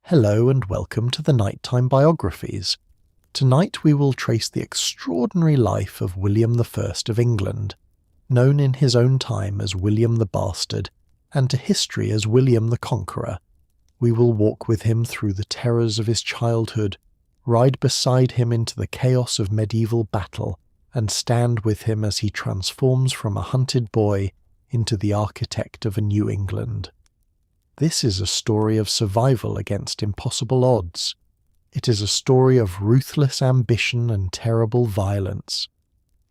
Hello and welcome to the Nighttime Biographies. Tonight we will trace the extraordinary life of William I of England, known in his own time as William the Bastard, and to history as William the Conqueror. We will walk with him through the terrors of his childhood, ride beside him into the chaos of medieval battle, and stand with him as he transforms from a hunted boy into the architect of a New England. This is a story of survival against impossible odds. It is a story of ruthless ambition and terrible violence.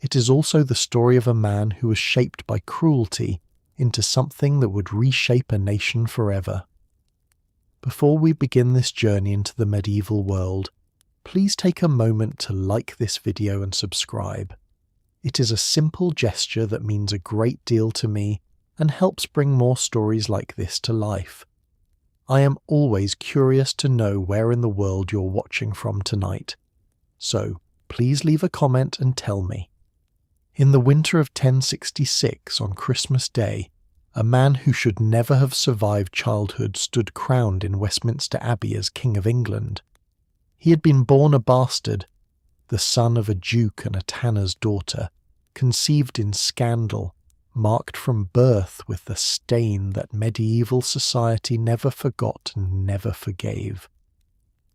It is also the story of a man who was shaped by cruelty into something that would reshape a nation forever. Before we begin this journey into the medieval world, please take a moment to like this video and subscribe. It is a simple gesture that means a great deal to me and helps bring more stories like this to life. I am always curious to know where in the world you're watching from tonight, so please leave a comment and tell me. In the winter of 1066, on Christmas Day, a man who should never have survived childhood stood crowned in Westminster Abbey as King of England. He had been born a bastard, the son of a duke and a tanner's daughter, conceived in scandal, marked from birth with the stain that medieval society never forgot and never forgave.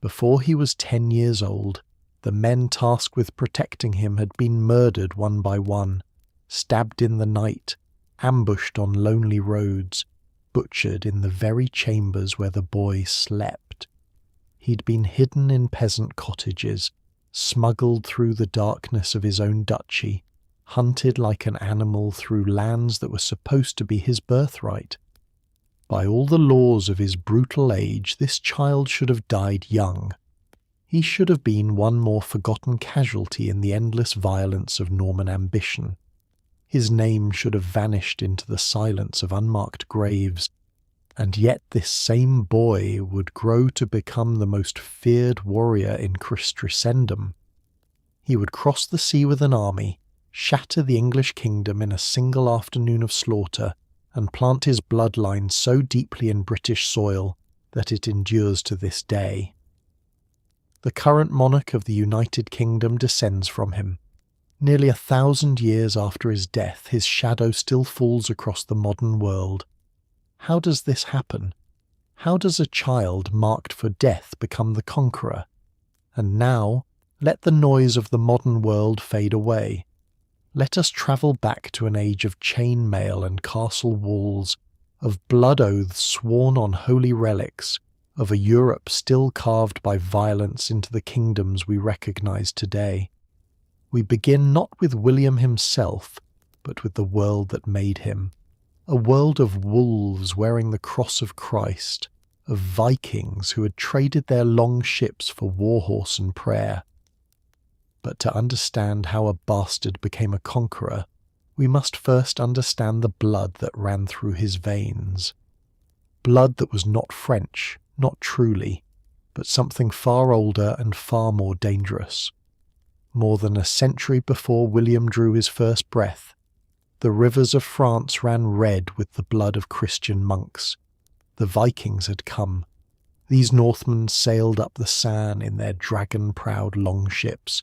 Before he was 10 years old, the men tasked with protecting him had been murdered one by one, stabbed in the night, ambushed on lonely roads, butchered in the very chambers where the boy slept. He'd been hidden in peasant cottages, smuggled through the darkness of his own duchy, hunted like an animal through lands that were supposed to be his birthright. By all the laws of his brutal age, this child should have died young. He should have been one more forgotten casualty in the endless violence of Norman ambition. His name should have vanished into the silence of unmarked graves, and yet this same boy would grow to become the most feared warrior in Christendom. He would cross the sea with an army, shatter the English kingdom in a single afternoon of slaughter, and plant his bloodline so deeply in British soil that it endures to this day. The current monarch of the United Kingdom descends from him. Nearly 1,000 years after his death, his shadow still falls across the modern world. How does this happen? How does a child marked for death become the conqueror? And now, let the noise of the modern world fade away. Let us travel back to an age of chain mail and castle walls, of blood oaths sworn on holy relics, of a Europe still carved by violence into the kingdoms we recognize today. We begin not with William himself, but with the world that made him. A world of wolves wearing the cross of Christ, of Vikings who had traded their long ships for warhorse and prayer. But to understand how a bastard became a conqueror, we must first understand the blood that ran through his veins. Blood that was not French, not truly, but something far older and far more dangerous. More than a century before William drew his first breath, the rivers of France ran red with the blood of Christian monks. The Vikings had come. These Northmen sailed up the Seine in their dragon-proud longships,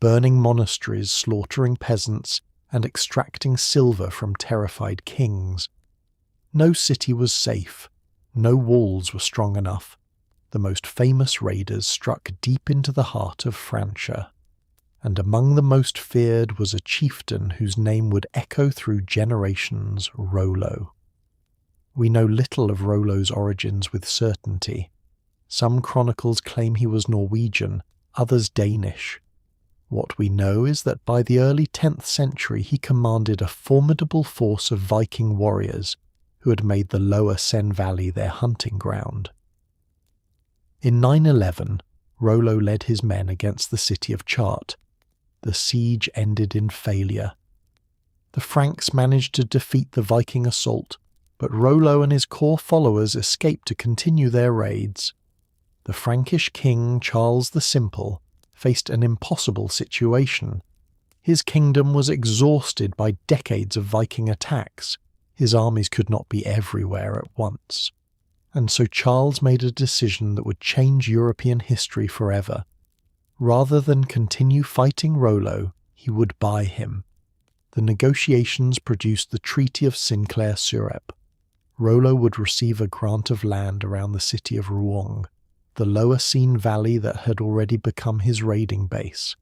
burning monasteries, slaughtering peasants, and extracting silver from terrified kings. No city was safe. No walls were strong enough. The most famous raiders struck deep into the heart of Francia. And among the most feared was a chieftain whose name would echo through generations, Rollo. We know little of Rollo's origins with certainty. Some chronicles claim he was Norwegian, others Danish. What we know is that by the early 10th century he commanded a formidable force of Viking warriors who had made the lower Seine Valley their hunting ground. In 911, Rollo led his men against the city of Chartres. The siege ended in failure. The Franks managed to defeat the Viking assault, but Rollo and his core followers escaped to continue their raids. The Frankish king Charles the Simple faced an impossible situation. His kingdom was exhausted by decades of Viking attacks. His armies could not be everywhere at once. and so Charles made a decision that would change European history forever. Rather than continue fighting Rollo, he would buy him. The negotiations produced the Treaty of Sinclair-sur-Epte. Rollo would receive a grant of land around the city of Rouen, the lower Seine valley that had already become his raiding base.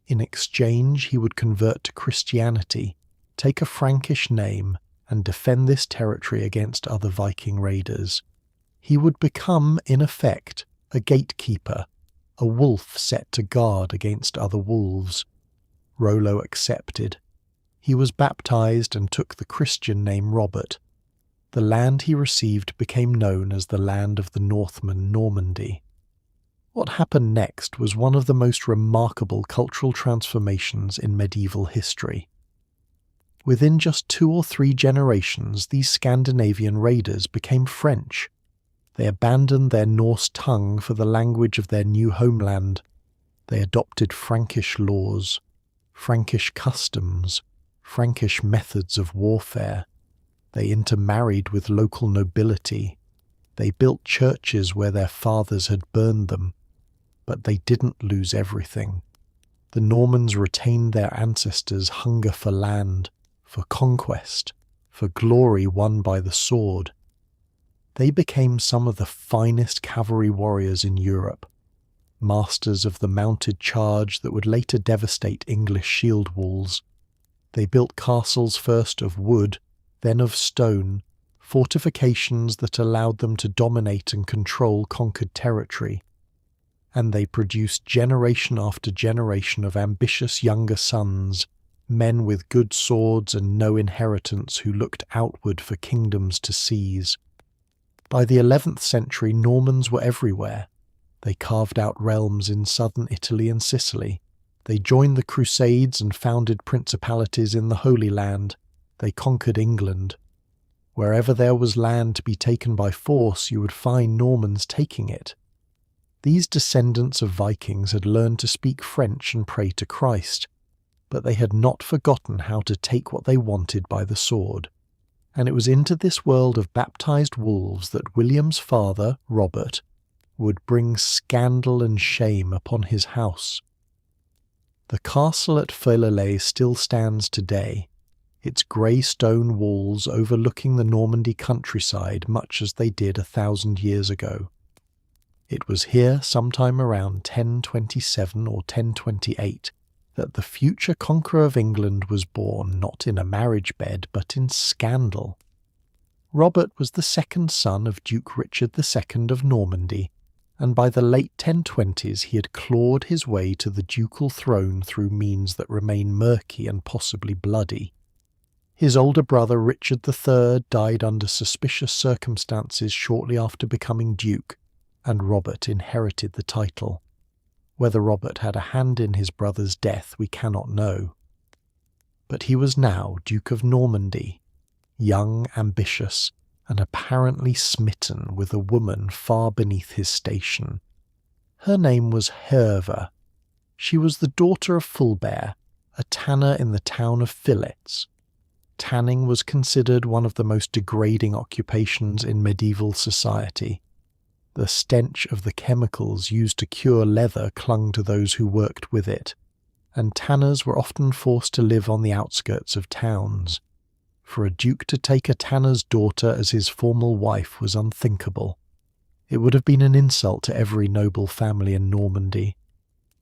In exchange, he would convert to Christianity, take a Frankish name, and defend this territory against other Viking raiders. He would become, in effect, a gatekeeper, a wolf set to guard against other wolves. Rollo accepted. He was baptized and took the Christian name Robert. The land he received became known as the land of the Northmen Normandy. What happened next was one of the most remarkable cultural transformations in medieval history. Within just 2 or 3 generations, these Scandinavian raiders became French. They abandoned their Norse tongue for the language of their new homeland. They adopted Frankish laws, Frankish customs, Frankish methods of warfare. They intermarried with local nobility. They built churches where their fathers had burned them. But they didn't lose everything. The Normans retained their ancestors' hunger for land, for conquest, for glory won by the sword. They became some of the finest cavalry warriors in Europe, masters of the mounted charge that would later devastate English shield walls. They built castles first of wood, then of stone, fortifications that allowed them to dominate and control conquered territory. And they produced generation after generation of ambitious younger sons, men with good swords and no inheritance who looked outward for kingdoms to seize. By the 11th century, Normans were everywhere. They carved out realms in southern Italy and Sicily. They joined the Crusades and founded principalities in the Holy Land. They conquered England. Wherever there was land to be taken by force, you would find Normans taking it. These descendants of Vikings had learned to speak French and pray to Christ, but they had not forgotten how to take what they wanted by the sword. And it was into this world of baptized wolves that William's father, Robert, would bring scandal and shame upon his house. The castle at Feuillée still stands today, its grey stone walls overlooking the Normandy countryside much as they did 1,000 years ago. It was here, sometime around 1027 or 1028, that the future conqueror of England was born, not in a marriage bed, but in scandal. Robert was the second son of Duke Richard II of Normandy, and by the late 1020s he had clawed his way to the ducal throne through means that remain murky and possibly bloody. His older brother Richard III died under suspicious circumstances shortly after becoming duke, and Robert inherited the title. Whether Robert had a hand in his brother's death we cannot know. But he was now Duke of Normandy, young, ambitious, and apparently smitten with a woman far beneath his station. Her name was Herve. She was the daughter of Fulbert, a tanner in the town of Fillets. Tanning was considered one of the most degrading occupations in medieval society. The stench of the chemicals used to cure leather clung to those who worked with it, and tanners were often forced to live on the outskirts of towns. For a duke to take a tanner's daughter as his formal wife was unthinkable. It would have been an insult to every noble family in Normandy.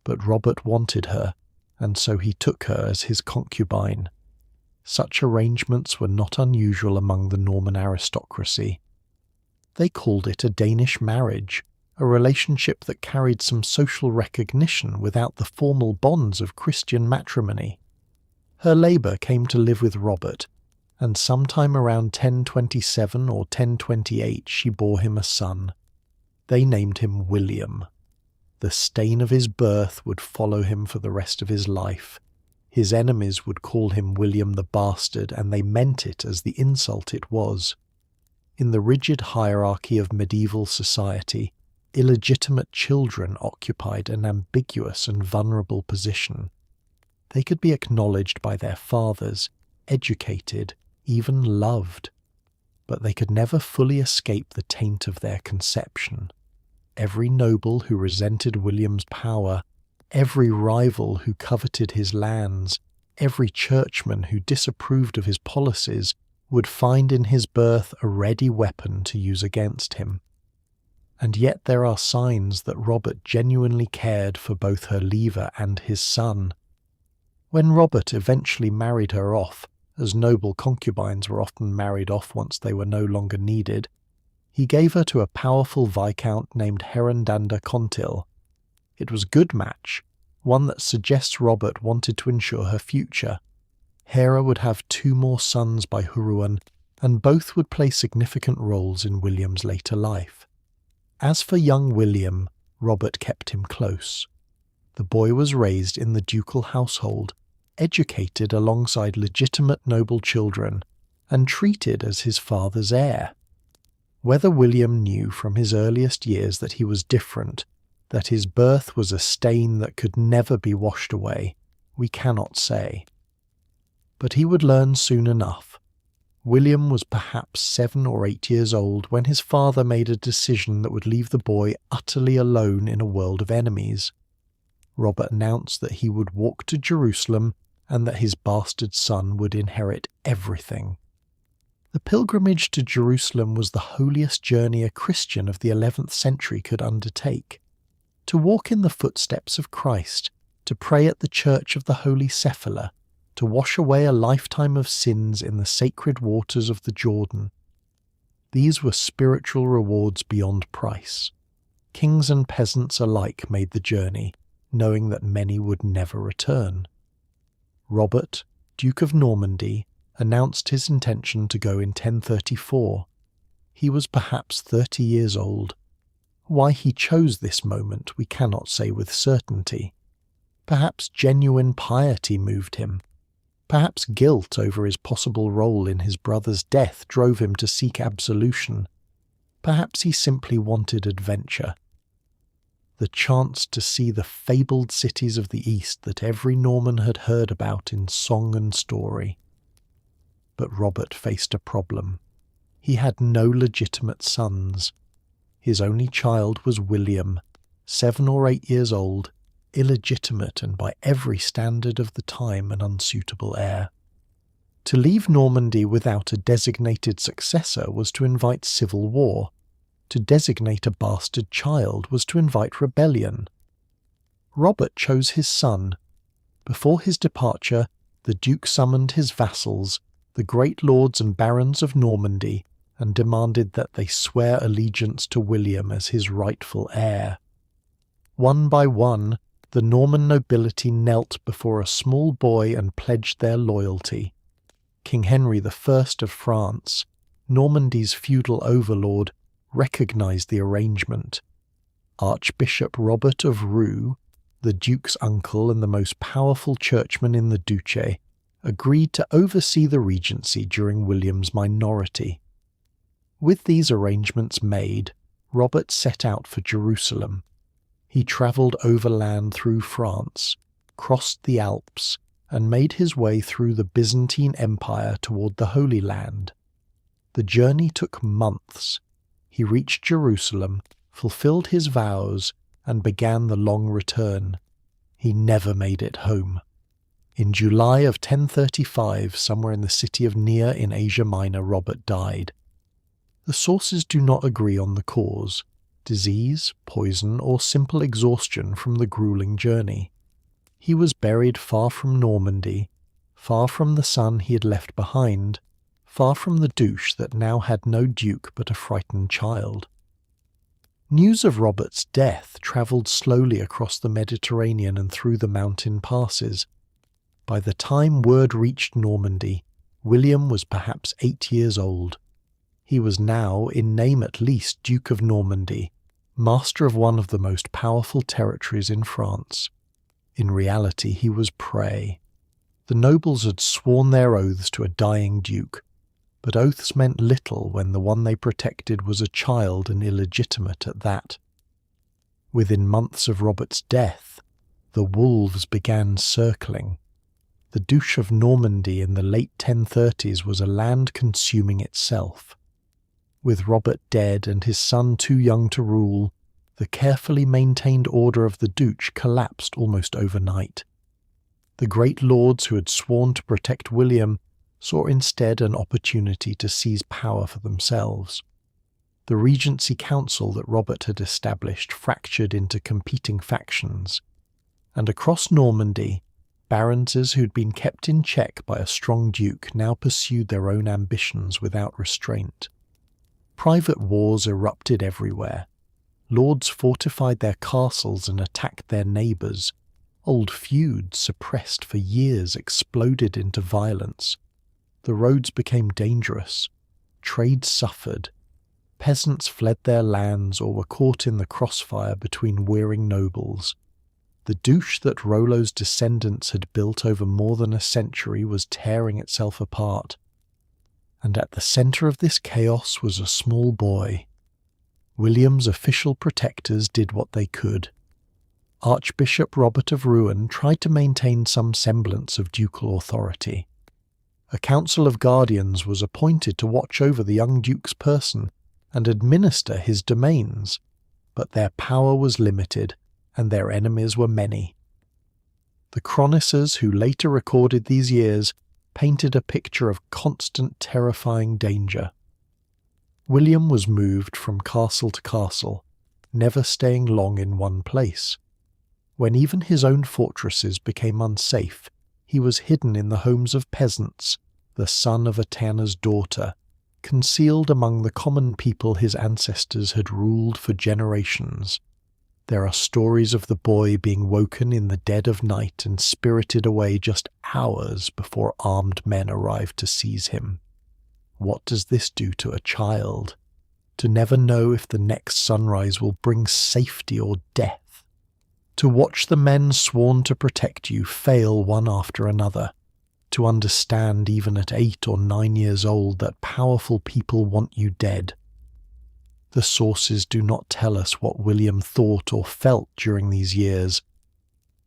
But Robert wanted her, and so he took her as his concubine. Such arrangements were not unusual among the Norman aristocracy. They called it a Danish marriage, a relationship that carried some social recognition without the formal bonds of Christian matrimony. Her labour came to live with Robert, and sometime around 1027 or 1028 she bore him a son. They named him William. The stain of his birth would follow him for the rest of his life. His enemies would call him William the Bastard, and they meant it as the insult it was. In the rigid hierarchy of medieval society, illegitimate children occupied an ambiguous and vulnerable position. They could be acknowledged by their fathers, educated, even loved. but they could never fully escape the taint of their conception. Every noble who resented William's power, every rival who coveted his lands, every churchman who disapproved of his policies would find in his birth a ready weapon to use against him. And yet there are signs that Robert genuinely cared for both her lever and his son. When Robert eventually married her off, as noble concubines were often married off once they were no longer needed, he gave her to a powerful viscount named Herendanda Contil. It was a good match, one that suggests Robert wanted to ensure her future. Hera would have 2 more sons by Huruan, and both would play significant roles in William's later life. As for young William, Robert kept him close. The boy was raised in the ducal household, educated alongside legitimate noble children, and treated as his father's heir. Whether William knew from his earliest years that he was different, that his birth was a stain that could never be washed away, we cannot say. But he would learn soon enough. William was perhaps 7 or 8 years old when his father made a decision that would leave the boy utterly alone in a world of enemies. Robert announced that he would walk to Jerusalem and that his bastard son would inherit everything. The pilgrimage to Jerusalem was the holiest journey a Christian of the 11th century could undertake. To walk in the footsteps of Christ, to pray at the Church of the Holy Sepulchre, to wash away a lifetime of sins in the sacred waters of the Jordan. These were spiritual rewards beyond price. Kings and peasants alike made the journey, knowing that many would never return. Robert, Duke of Normandy, announced his intention to go in 1034. He was perhaps 30 years old. Why he chose this moment we cannot say with certainty. Perhaps genuine piety moved him. Perhaps guilt over his possible role in his brother's death drove him to seek absolution. Perhaps he simply wanted adventure. The chance to see the fabled cities of the East that every Norman had heard about in song and story. But Robert faced a problem. He had no legitimate sons. His only child was William, 7 or 8 years old, illegitimate and by every standard of the time an unsuitable heir. To leave Normandy without a designated successor was to invite civil war. To designate a bastard child was to invite rebellion. Robert chose his son. Before his departure, the Duke summoned his vassals, the great lords and barons of Normandy, and demanded that they swear allegiance to William as his rightful heir. One by one, the Norman nobility knelt before a small boy and pledged their loyalty. King Henry I of France, Normandy's feudal overlord, recognised the arrangement. Archbishop Robert of Roux, the Duke's uncle and the most powerful churchman in the Duché, agreed to oversee the regency during William's minority. With these arrangements made, Robert set out for Jerusalem. He travelled overland through France, crossed the Alps, and made his way through the Byzantine Empire toward the Holy Land. The journey took months. He reached Jerusalem, fulfilled his vows, and began the long return. He never made it home. In July of 1035, somewhere in the city of Nia in Asia Minor, Robert died. The sources do not agree on the cause: disease, poison, or simple exhaustion from the grueling journey. He was buried far from Normandy, far from the son he had left behind, far from the douche that now had no duke but a frightened child. News of Robert's death travelled slowly across the Mediterranean and through the mountain passes. By the time word reached Normandy, William was perhaps 8 years old. He was now, in name at least, Duke of Normandy, master of one of the most powerful territories in France. In reality, he was prey. The nobles had sworn their oaths to a dying duke, but oaths meant little when the one they protected was a child and illegitimate at that. Within months of Robert's death, the wolves began circling. The Duche of Normandy in the late 1030s was a land consuming itself. With Robert dead and his son too young to rule, the carefully maintained order of the Duke collapsed almost overnight. The great lords who had sworn to protect William saw instead an opportunity to seize power for themselves. The Regency Council that Robert had established fractured into competing factions, and across Normandy, baronses who'd been kept in check by a strong duke now pursued their own ambitions without restraint. Private wars erupted everywhere. Lords fortified their castles and attacked their neighbours. Old feuds, suppressed for years, exploded into violence. The roads became dangerous. Trade suffered. Peasants fled their lands or were caught in the crossfire between warring nobles. The douche that Rollo's descendants had built over more than a century was tearing itself apart. And at the centre of this chaos was a small boy. William's official protectors did what they could. Archbishop Robert of Rouen tried to maintain some semblance of ducal authority. A council of guardians was appointed to watch over the young duke's person and administer his domains, but their power was limited and their enemies were many. The chroniclers who later recorded these years painted a picture of constant terrifying danger. William was moved from castle to castle, never staying long in one place. When even his own fortresses became unsafe, he was hidden in the homes of peasants, the son of a tanner's daughter, concealed among the common people his ancestors had ruled for generations. There are stories of the boy being woken in the dead of night and spirited away just hours before armed men arrived to seize him. What does this do to a child? To never know if the next sunrise will bring safety or death. To watch the men sworn to protect you fail one after another. To understand even at 8 or 9 years old that powerful people want you dead. The sources do not tell us what William thought or felt during these years.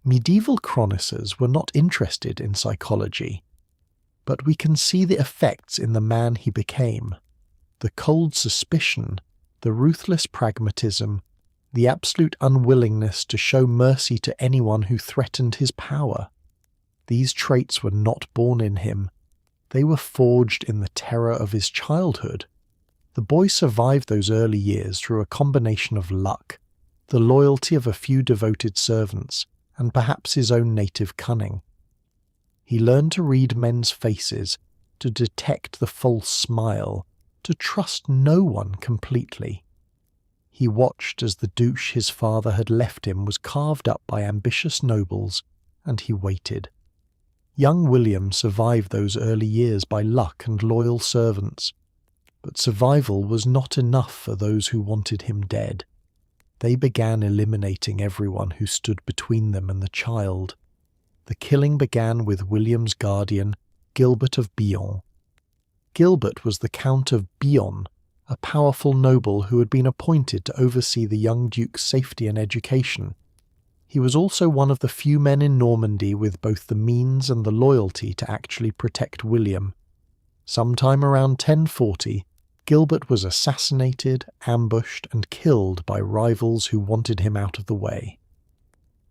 Medieval chroniclers were not interested in psychology, but we can see the effects in the man he became. The cold suspicion, the ruthless pragmatism, the absolute unwillingness to show mercy to anyone who threatened his power. These traits were not born in him. They were forged in the terror of his childhood. The boy survived those early years through a combination of luck, the loyalty of a few devoted servants, and perhaps his own native cunning. He learned to read men's faces, to detect the false smile, to trust no one completely. He watched as the douche his father had left him was carved up by ambitious nobles, and he waited. Young William survived those early years by luck and loyal servants. But survival was not enough for those who wanted him dead. They began eliminating everyone who stood between them and the child. The killing began with William's guardian, Gilbert of Billon. Gilbert was the Count of Billon, a powerful noble who had been appointed to oversee the young duke's safety and education. He was also one of the few men in Normandy with both the means and the loyalty to actually protect William. Sometime around 1040, Gilbert was assassinated, ambushed, and killed by rivals who wanted him out of the way.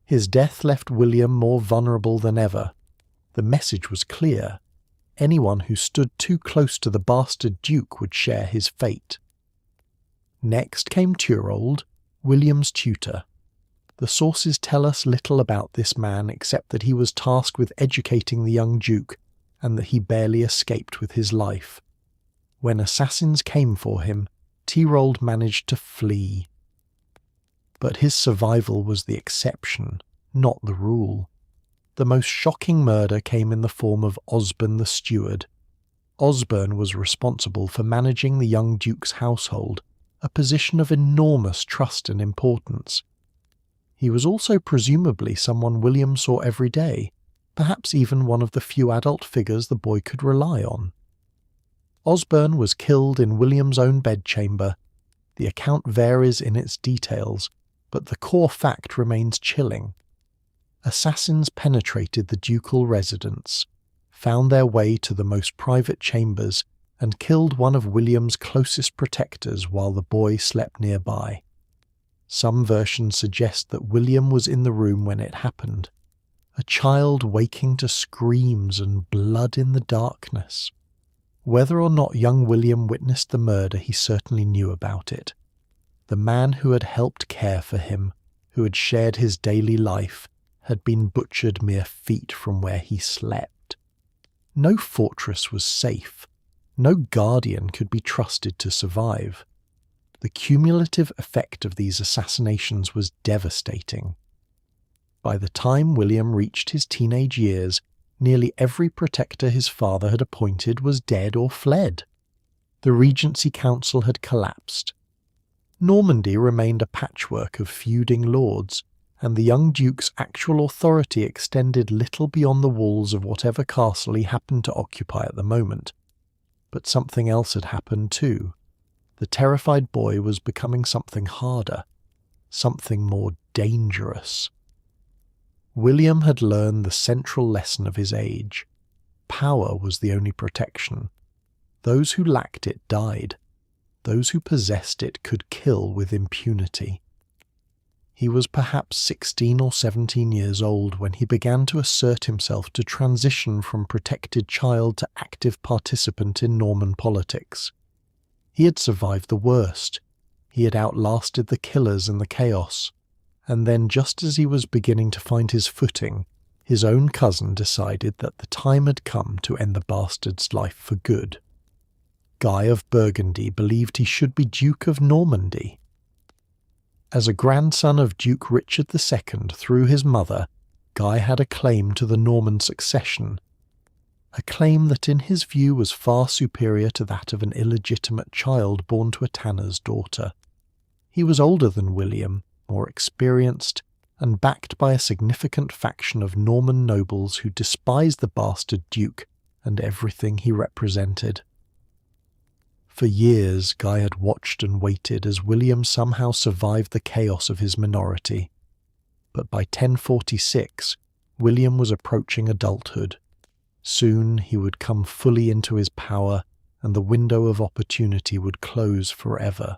His death left William more vulnerable than ever. The message was clear. Anyone who stood too close to the bastard duke would share his fate. Next came Turold, William's tutor. The sources tell us little about this man except that he was tasked with educating the young duke and that he barely escaped with his life. When assassins came for him, Turold managed to flee. But his survival was the exception, not the rule. The most shocking murder came in the form of Osborne the steward. Osborne was responsible for managing the young duke's household, a position of enormous trust and importance. He was also presumably someone William saw every day, perhaps even one of the few adult figures the boy could rely on. Osborne was killed in William's own bedchamber. The account varies in its details, but the core fact remains chilling. Assassins penetrated the ducal residence, found their way to the most private chambers, and killed one of William's closest protectors while the boy slept nearby. Some versions suggest that William was in the room when it happened, a child waking to screams and blood in the darkness. Whether or not young William witnessed the murder, he certainly knew about it. The man who had helped care for him, who had shared his daily life, had been butchered mere feet from where he slept. No fortress was safe. No guardian could be trusted to survive. The cumulative effect of these assassinations was devastating. By the time William reached his teenage years, nearly every protector his father had appointed was dead or fled. The Regency Council had collapsed. Normandy remained a patchwork of feuding lords, and the young duke's actual authority extended little beyond the walls of whatever castle he happened to occupy at the moment. But something else had happened too. The terrified boy was becoming something harder, something more dangerous. William had learned the central lesson of his age. Power was the only protection. Those who lacked it died. Those who possessed it could kill with impunity. He was perhaps 16 or 17 years old when he began to assert himself to transition from protected child to active participant in Norman politics. He had survived the worst. He had outlasted the killers and the chaos. And then, just as he was beginning to find his footing, his own cousin decided that the time had come to end the bastard's life for good. Guy of Burgundy believed he should be Duke of Normandy. As a grandson of Duke Richard II through his mother, Guy had a claim to the Norman succession, a claim that in his view was far superior to that of an illegitimate child born to a tanner's daughter. He was older than William, more experienced, and backed by a significant faction of Norman nobles who despised the bastard duke and everything he represented. For years, Guy had watched and waited as William somehow survived the chaos of his minority. But by 1046, William was approaching adulthood. Soon he would come fully into his power, and the window of opportunity would close forever.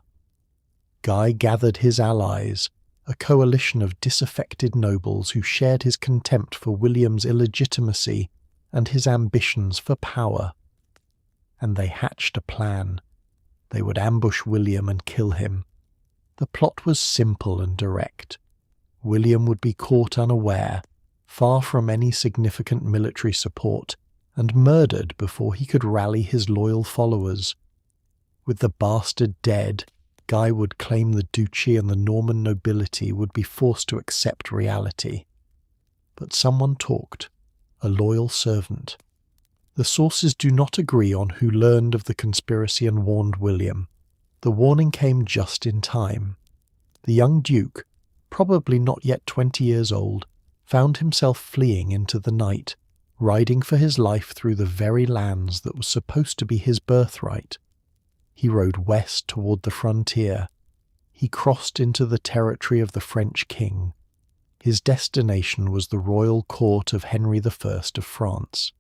Guy gathered his allies, a coalition of disaffected nobles who shared his contempt for William's illegitimacy and his ambitions for power. And they hatched a plan. They would ambush William and kill him. The plot was simple and direct. William would be caught unaware, far from any significant military support, and murdered before he could rally his loyal followers. With the bastard dead, Guy would claim the duchy and the Norman nobility would be forced to accept reality. But someone talked, a loyal servant. The sources do not agree on who learned of the conspiracy and warned William. The warning came just in time. The young duke, probably not yet 20 years old, found himself fleeing into the night, riding for his life through the very lands that were supposed to be his birthright. He rode west toward the frontier. He crossed into the territory of the French king. His destination was the royal court of Henry I of France.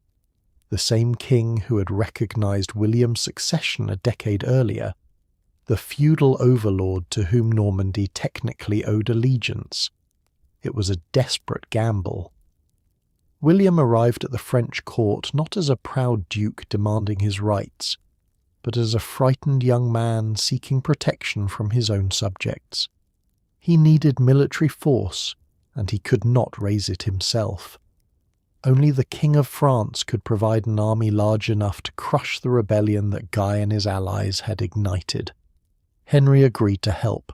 The same king who had recognized William's succession a decade earlier, the feudal overlord to whom Normandy technically owed allegiance. It was a desperate gamble. William arrived at the French court not as a proud duke demanding his rights, but as a frightened young man seeking protection from his own subjects. He needed military force, and he could not raise it himself. Only the King of France could provide an army large enough to crush the rebellion that Guy and his allies had ignited. Henry agreed to help.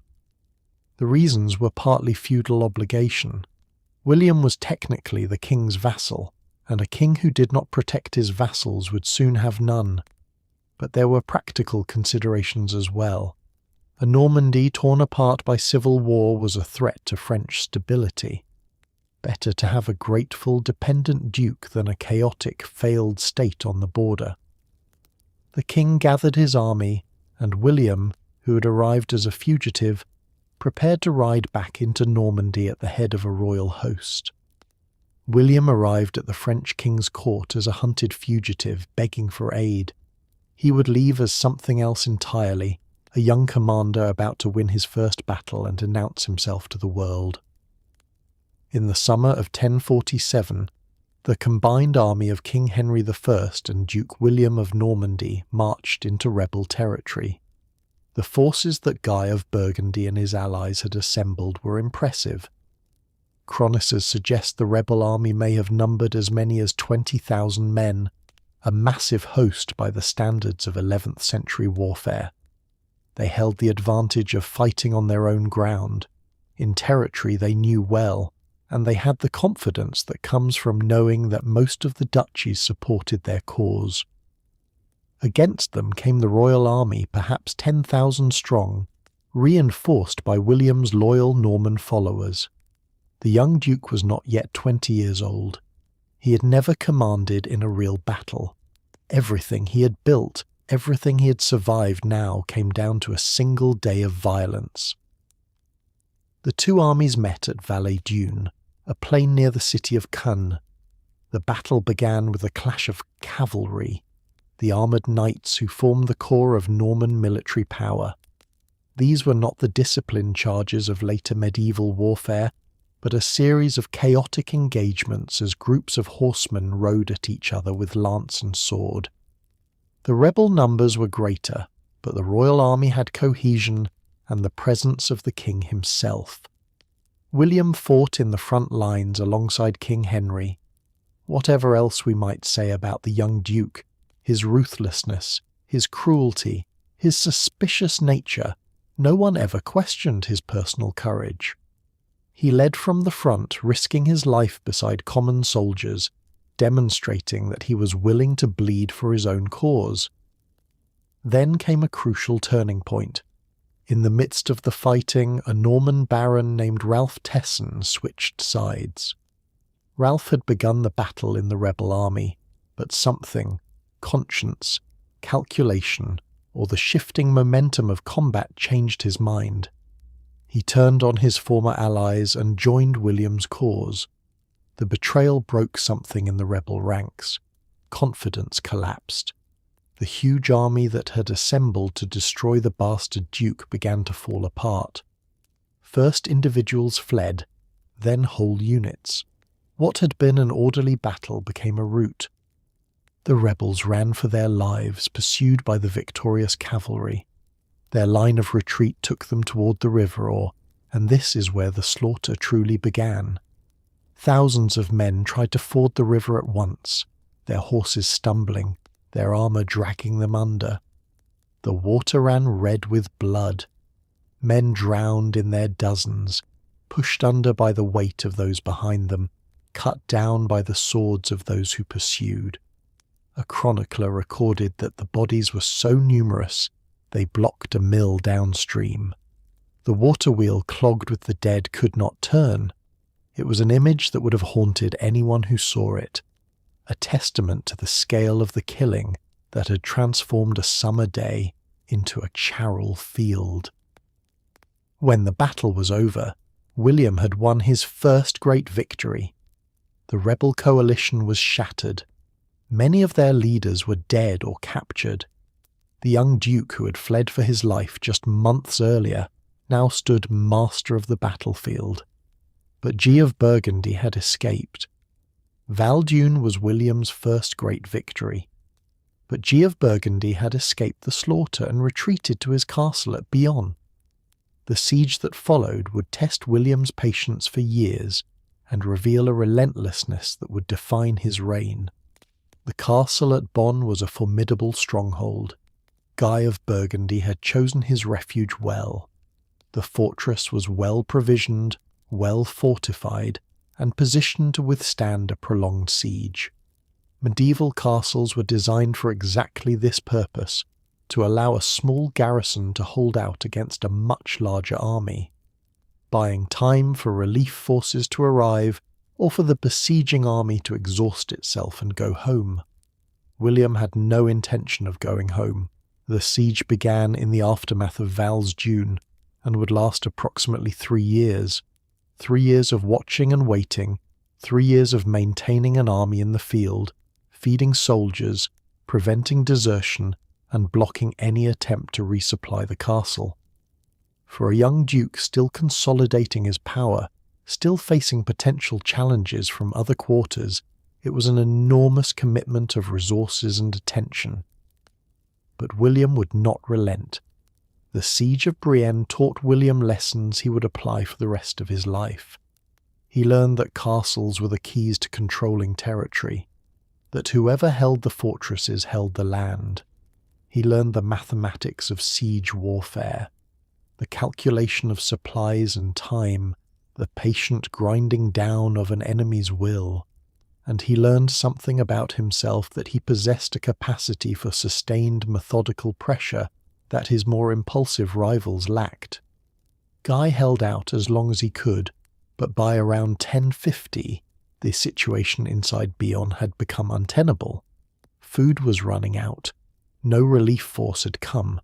The reasons were partly feudal obligation. William was technically the king's vassal, and a king who did not protect his vassals would soon have none. But there were practical considerations as well. A Normandy torn apart by civil war was a threat to French stability. Better to have a grateful, dependent duke than a chaotic, failed state on the border. The king gathered his army, and William, who had arrived as a fugitive, prepared to ride back into Normandy at the head of a royal host. William arrived at the French king's court as a hunted fugitive begging for aid. He would leave as something else entirely, a young commander about to win his first battle and announce himself to the world. In the summer of 1047, the combined army of King Henry I and Duke William of Normandy marched into rebel territory. The forces that Guy of Burgundy and his allies had assembled were impressive. Chroniclers suggest the rebel army may have numbered as many as 20,000 men, a massive host by the standards of 11th century warfare. They held the advantage of fighting on their own ground, in territory they knew well, and they had the confidence that comes from knowing that most of the duchies supported their cause. Against them came the royal army, perhaps 10,000 strong, reinforced by William's loyal Norman followers. The young duke was not yet 20 years old. He had never commanded in a real battle. Everything he had built, everything he had survived now came down to a single day of violence. The two armies met at Val-ès-Dunes, a plain near the city of Caen. The battle began with a clash of cavalry, the armoured knights who formed the core of Norman military power. These were not the disciplined charges of later medieval warfare, but a series of chaotic engagements as groups of horsemen rode at each other with lance and sword. The rebel numbers were greater, but the royal army had cohesion and the presence of the king himself. William fought in the front lines alongside King Henry. Whatever else we might say about the young duke, his ruthlessness, his cruelty, his suspicious nature, no one ever questioned his personal courage. He led from the front, risking his life beside common soldiers, demonstrating that he was willing to bleed for his own cause. Then came a crucial turning point. In the midst of the fighting, a Norman baron named Ralph Tesson switched sides. Ralph had begun the battle in the rebel army, but something, conscience, calculation, or the shifting momentum of combat changed his mind. He turned on his former allies and joined William's cause. The betrayal broke something in the rebel ranks. Confidence collapsed. The huge army that had assembled to destroy the bastard duke began to fall apart. First individuals fled, then whole units. What had been an orderly battle became a rout. The rebels ran for their lives, pursued by the victorious cavalry. Their line of retreat took them toward the river, and this is where the slaughter truly began. Thousands of men tried to ford the river at once, their horses stumbling, their armour dragging them under. The water ran red with blood. Men drowned in their dozens, pushed under by the weight of those behind them, cut down by the swords of those who pursued. A chronicler recorded that the bodies were so numerous they blocked a mill downstream. The water wheel clogged with the dead could not turn. It was an image that would have haunted anyone who saw it, a testament to the scale of the killing that had transformed a summer day into a charral field. When the battle was over, William had won his first great victory. The rebel coalition was shattered. Many of their leaders were dead or captured. The young duke who had fled for his life just months earlier now stood master of the battlefield. But Guy of Burgundy had escaped. Val-ès-Dunes was William's first great victory. But Guy of Burgundy had escaped the slaughter and retreated to his castle at Bayonne. The siege that followed would test William's patience for years and reveal a relentlessness that would define his reign. The castle at Bonn was a formidable stronghold. Guy of Burgundy had chosen his refuge well. The fortress was well provisioned, well fortified, and positioned to withstand a prolonged siege. Medieval castles were designed for exactly this purpose, to allow a small garrison to hold out against a much larger army, buying time for relief forces to arrive or for the besieging army to exhaust itself and go home. William had no intention of going home. The siege began in the aftermath of Val-ès-Dunes and would last approximately 3 years. 3 years of watching and waiting, 3 years of maintaining an army in the field, feeding soldiers, preventing desertion, and blocking any attempt to resupply the castle. For a young duke still consolidating his power, still facing potential challenges from other quarters, it was an enormous commitment of resources and attention. But William would not relent. The siege of Brienne taught William lessons he would apply for the rest of his life. He learned that castles were the keys to controlling territory, that whoever held the fortresses held the land. He learned the mathematics of siege warfare, the calculation of supplies and time, the patient grinding down of an enemy's will, and he learned something about himself, that he possessed a capacity for sustained methodical pressure that his more impulsive rivals lacked. Guy held out as long as he could, but by around 1050, the situation inside Bayonne had become untenable. Food was running out. No relief force had come.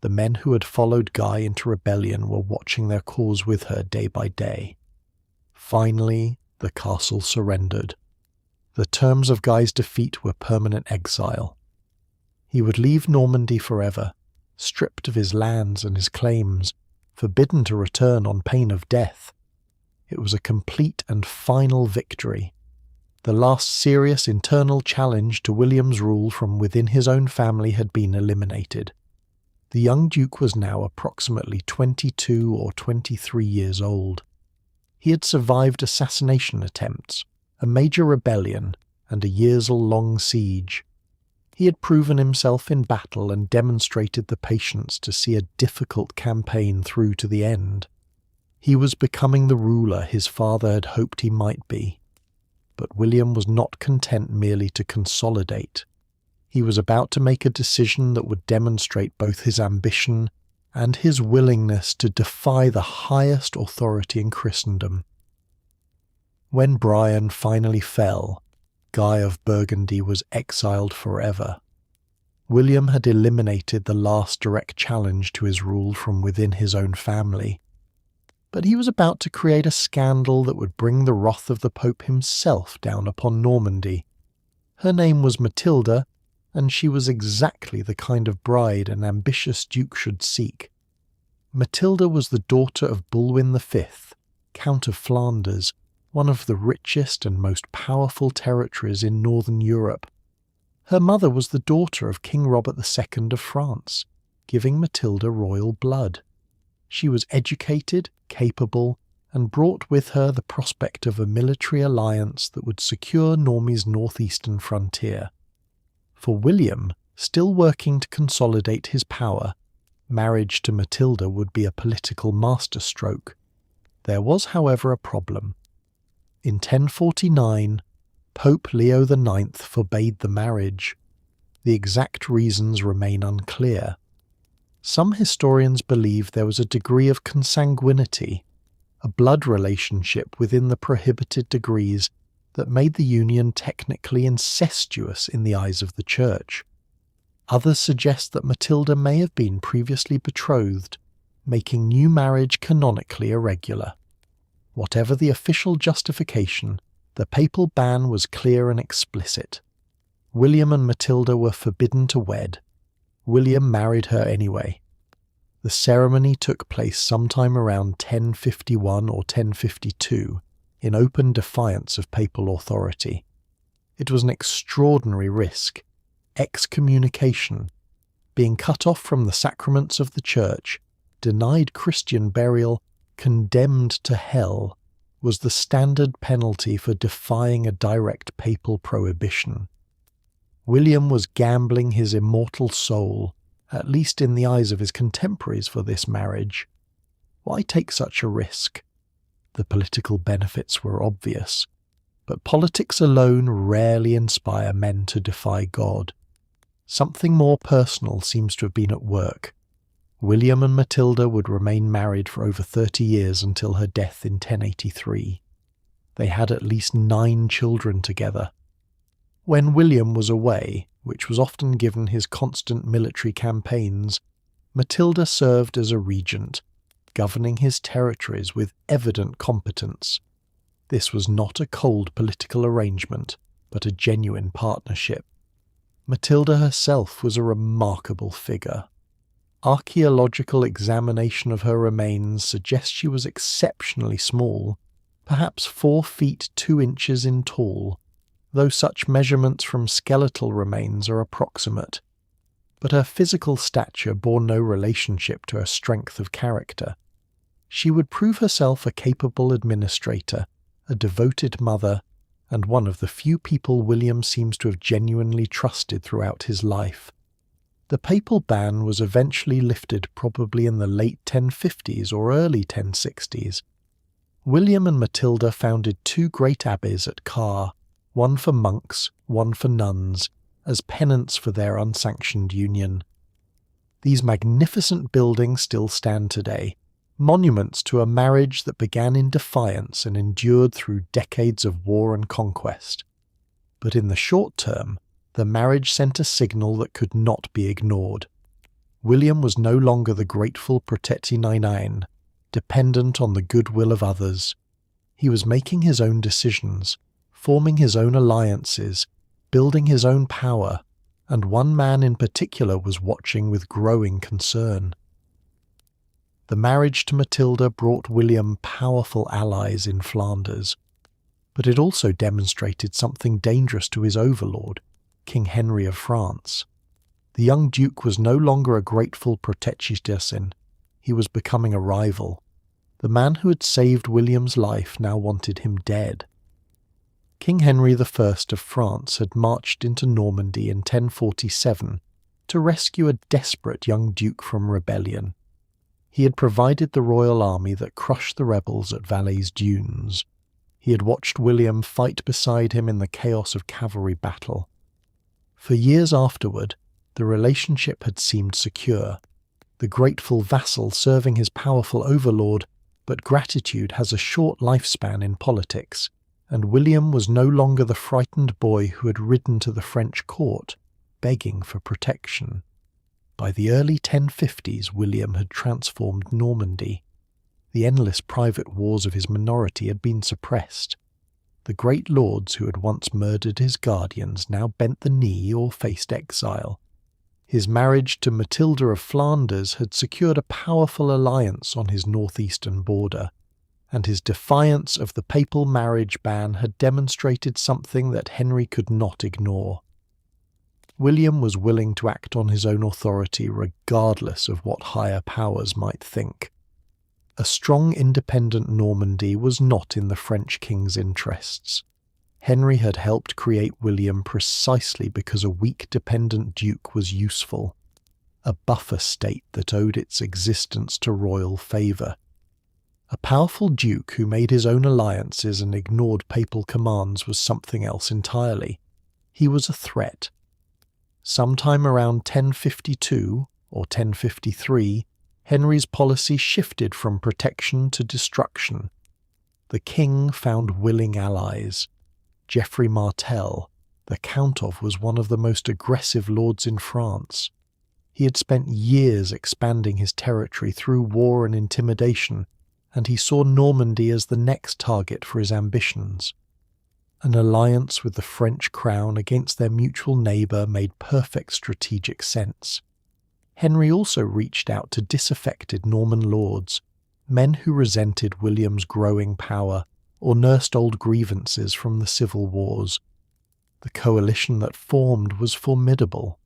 The men who had followed Guy into rebellion were watching their cause with her day by day. Finally, the castle surrendered. The terms of Guy's defeat were permanent exile. He would leave Normandy forever, stripped of his lands and his claims, forbidden to return on pain of death. It was a complete and final victory. The last serious internal challenge to William's rule from within his own family had been eliminated. The young duke was now approximately 22 or 23 years old. He had survived assassination attempts, a major rebellion, and a years-long siege. He had proven himself in battle and demonstrated the patience to see a difficult campaign through to the end. He was becoming the ruler his father had hoped he might be. But William was not content merely to consolidate. He was about to make a decision that would demonstrate both his ambition and his willingness to defy the highest authority in Christendom. When Brian finally fell, Guy of Burgundy was exiled forever. William had eliminated the last direct challenge to his rule from within his own family. But he was about to create a scandal that would bring the wrath of the Pope himself down upon Normandy. Her name was Matilda, and she was exactly the kind of bride an ambitious duke should seek. Matilda was the daughter of Bulwin V, Count of Flanders, one of the richest and most powerful territories in northern Europe. Her mother was the daughter of King Robert II of France, giving Matilda royal blood. She was educated, capable, and brought with her the prospect of a military alliance that would secure Normie's northeastern frontier. For William, still working to consolidate his power, marriage to Matilda would be a political masterstroke. There was, however, a problem. In 1049, Pope Leo IX forbade the marriage. The exact reasons remain unclear. Some historians believe there was a degree of consanguinity, a blood relationship within the prohibited degrees that made the union technically incestuous in the eyes of the Church. Others suggest that Matilda may have been previously betrothed, making new marriage canonically irregular. Whatever the official justification, the papal ban was clear and explicit. William and Matilda were forbidden to wed. William married her anyway. The ceremony took place sometime around 1051 or 1052, in open defiance of papal authority. It was an extraordinary risk. Excommunication, being cut off from the sacraments of the Church, denied Christian burial, condemned to hell, was the standard penalty for defying a direct papal prohibition. William was gambling his immortal soul, at least in the eyes of his contemporaries, for this marriage. Why take such a risk? The political benefits were obvious, but politics alone rarely inspire men to defy God. Something more personal seems to have been at work. William and Matilda would remain married for over 30 years until her death in 1083. They had at least 9 children together. When William was away, which was often given his constant military campaigns, Matilda served as a regent, governing his territories with evident competence. This was not a cold political arrangement, but a genuine partnership. Matilda herself was a remarkable figure. Archaeological examination of her remains suggests she was exceptionally small, perhaps 4 feet 2 inches in tall, though such measurements from skeletal remains are approximate. But her physical stature bore no relationship to her strength of character. She would prove herself a capable administrator, a devoted mother, and one of the few people William seems to have genuinely trusted throughout his life. The papal ban was eventually lifted probably in the late 1050s or early 1060s. William and Matilda founded 2 great abbeys at Caen, one for monks, one for nuns, as penance for their unsanctioned union. These magnificent buildings still stand today, monuments to a marriage that began in defiance and endured through decades of war and conquest. But in the short term, the marriage sent a signal that could not be ignored. William was no longer the grateful protetinain, dependent on the goodwill of others. He was making his own decisions, forming his own alliances, building his own power, and one man in particular was watching with growing concern. The marriage to Matilda brought William powerful allies in Flanders, but it also demonstrated something dangerous to his overlord, King Henry of France. The young duke was no longer a grateful protetcitizen, he was becoming a rival. The man who had saved William's life now wanted him dead. King Henry I of France had marched into Normandy in 1047 to rescue a desperate young duke from rebellion. He had provided the royal army that crushed the rebels at Val-ès-Dunes. He had watched William fight beside him in the chaos of cavalry battle. For years afterward, the relationship had seemed secure, the grateful vassal serving his powerful overlord, but gratitude has a short lifespan in politics, and William was no longer the frightened boy who had ridden to the French court, begging for protection. By the early 1050s, William had transformed Normandy. The endless private wars of his minority had been suppressed. The great lords who had once murdered his guardians now bent the knee or faced exile. His marriage to Matilda of Flanders had secured a powerful alliance on his northeastern border, and his defiance of the papal marriage ban had demonstrated something that Henry could not ignore. William was willing to act on his own authority regardless of what higher powers might think. A strong independent Normandy was not in the French king's interests. Henry had helped create William precisely because a weak dependent duke was useful, a buffer state that owed its existence to royal favour. A powerful duke who made his own alliances and ignored papal commands was something else entirely. He was a threat. Sometime around 1052 or 1053, Henry's policy shifted from protection to destruction. The king found willing allies. Geoffrey Martel, the Count of, was one of the most aggressive lords in France. He had spent years expanding his territory through war and intimidation, and he saw Normandy as the next target for his ambitions. An alliance with the French crown against their mutual neighbour made perfect strategic sense. Henry also reached out to disaffected Norman lords, men who resented William's growing power or nursed old grievances from the civil wars. The coalition that formed was formidable.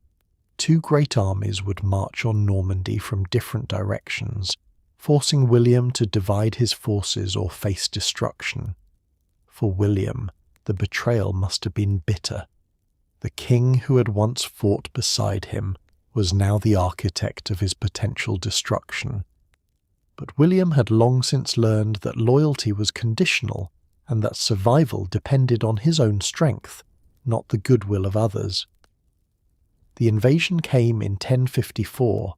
2 great armies would march on Normandy from different directions, forcing William to divide his forces or face destruction. For William, the betrayal must have been bitter. The king who had once fought beside him was now the architect of his potential destruction. But William had long since learned that loyalty was conditional and that survival depended on his own strength, not the goodwill of others. The invasion came in 1054.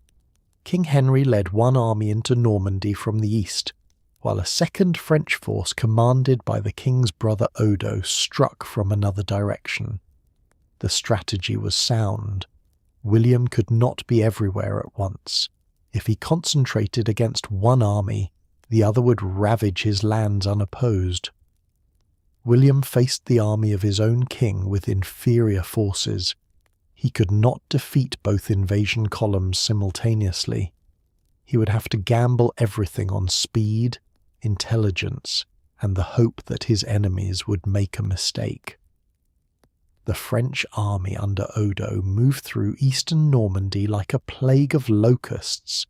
King Henry led one army into Normandy from the east, while a second French force commanded by the king's brother Odo struck from another direction. The strategy was sound. William could not be everywhere at once. If he concentrated against one army, the other would ravage his lands unopposed. William faced the army of his own king with inferior forces. He could not defeat both invasion columns simultaneously. He would have to gamble everything on speed, intelligence, and the hope that his enemies would make a mistake. The French army under Odo moved through eastern Normandy like a plague of locusts.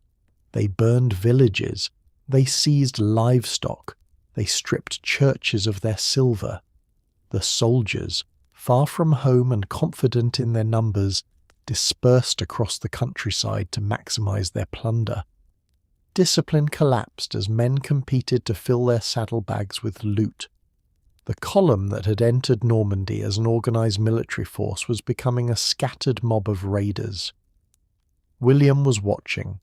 They burned villages, they seized livestock, they stripped churches of their silver. The soldiers, far from home and confident in their numbers, dispersed across the countryside to maximize their plunder. Discipline collapsed as men competed to fill their saddlebags with loot. The column that had entered Normandy as an organized military force was becoming a scattered mob of raiders. William was watching.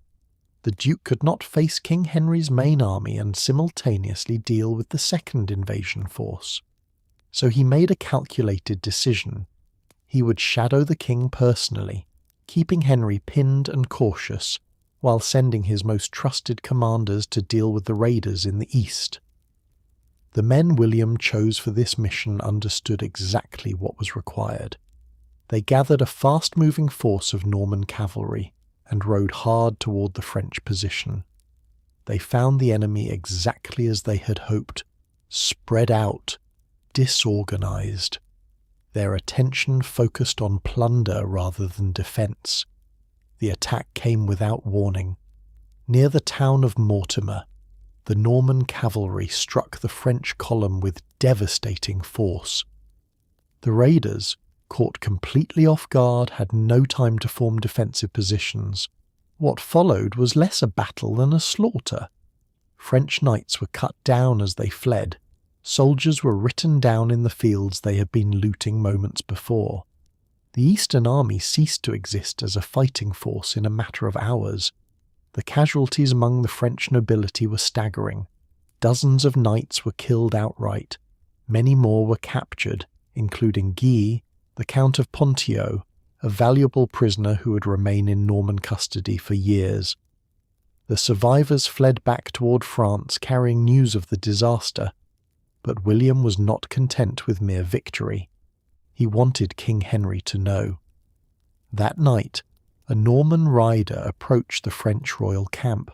The Duke could not face King Henry's main army and simultaneously deal with the second invasion force. So he made a calculated decision. He would shadow the king personally, keeping Henry pinned and cautious, while sending his most trusted commanders to deal with the raiders in the east. The men William chose for this mission understood exactly what was required. They gathered a fast-moving force of Norman cavalry and rode hard toward the French position. They found the enemy exactly as they had hoped, spread out, disorganized. Their attention focused on plunder rather than defense. The attack came without warning. Near the town of Mortimer, the Norman cavalry struck the French column with devastating force. The raiders, caught completely off guard, had no time to form defensive positions. What followed was less a battle than a slaughter. French knights were cut down as they fled. Soldiers were written down in the fields they had been looting moments before. The Eastern Army ceased to exist as a fighting force in a matter of hours. The casualties among the French nobility were staggering. Dozens of knights were killed outright. Many more were captured, including Guy, the Count of Ponthieu, a valuable prisoner who would remain in Norman custody for years. The survivors fled back toward France carrying news of the disaster. But William was not content with mere victory. He wanted King Henry to know. That night, a Norman rider approached the French royal camp.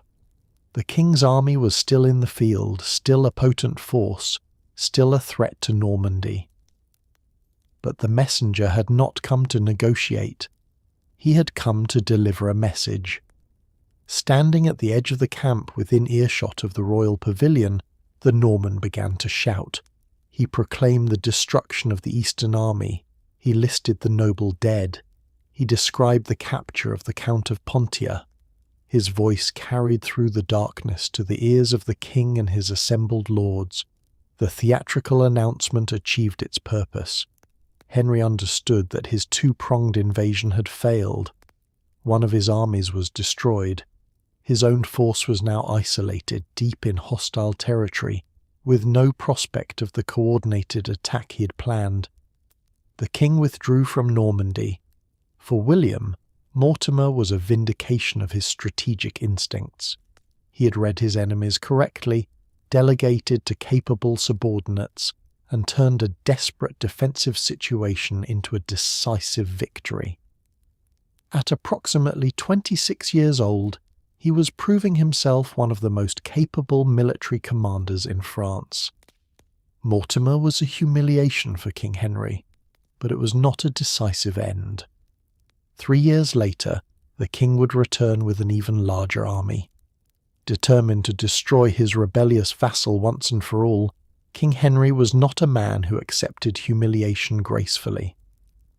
The king's army was still in the field, still a potent force, still a threat to Normandy. But the messenger had not come to negotiate. He had come to deliver a message. Standing at the edge of the camp within earshot of the royal pavilion, the Norman began to shout. He proclaimed the destruction of the Eastern Army. He listed the noble dead. He described the capture of the Count of Ponthieu. His voice carried through the darkness to the ears of the king and his assembled lords. The theatrical announcement achieved its purpose. Henry understood that his two-pronged invasion had failed. One of his armies was destroyed. His own force was now isolated, deep in hostile territory, with no prospect of the coordinated attack he had planned. The king withdrew from Normandy. For William, Mortimer was a vindication of his strategic instincts. He had read his enemies correctly, delegated to capable subordinates, and turned a desperate defensive situation into a decisive victory. At approximately 26 years old, he was proving himself one of the most capable military commanders in France. Mortimer was a humiliation for King Henry, but it was not a decisive end. 3 years later, the king would return with an even larger army. Determined to destroy his rebellious vassal once and for all, King Henry was not a man who accepted humiliation gracefully.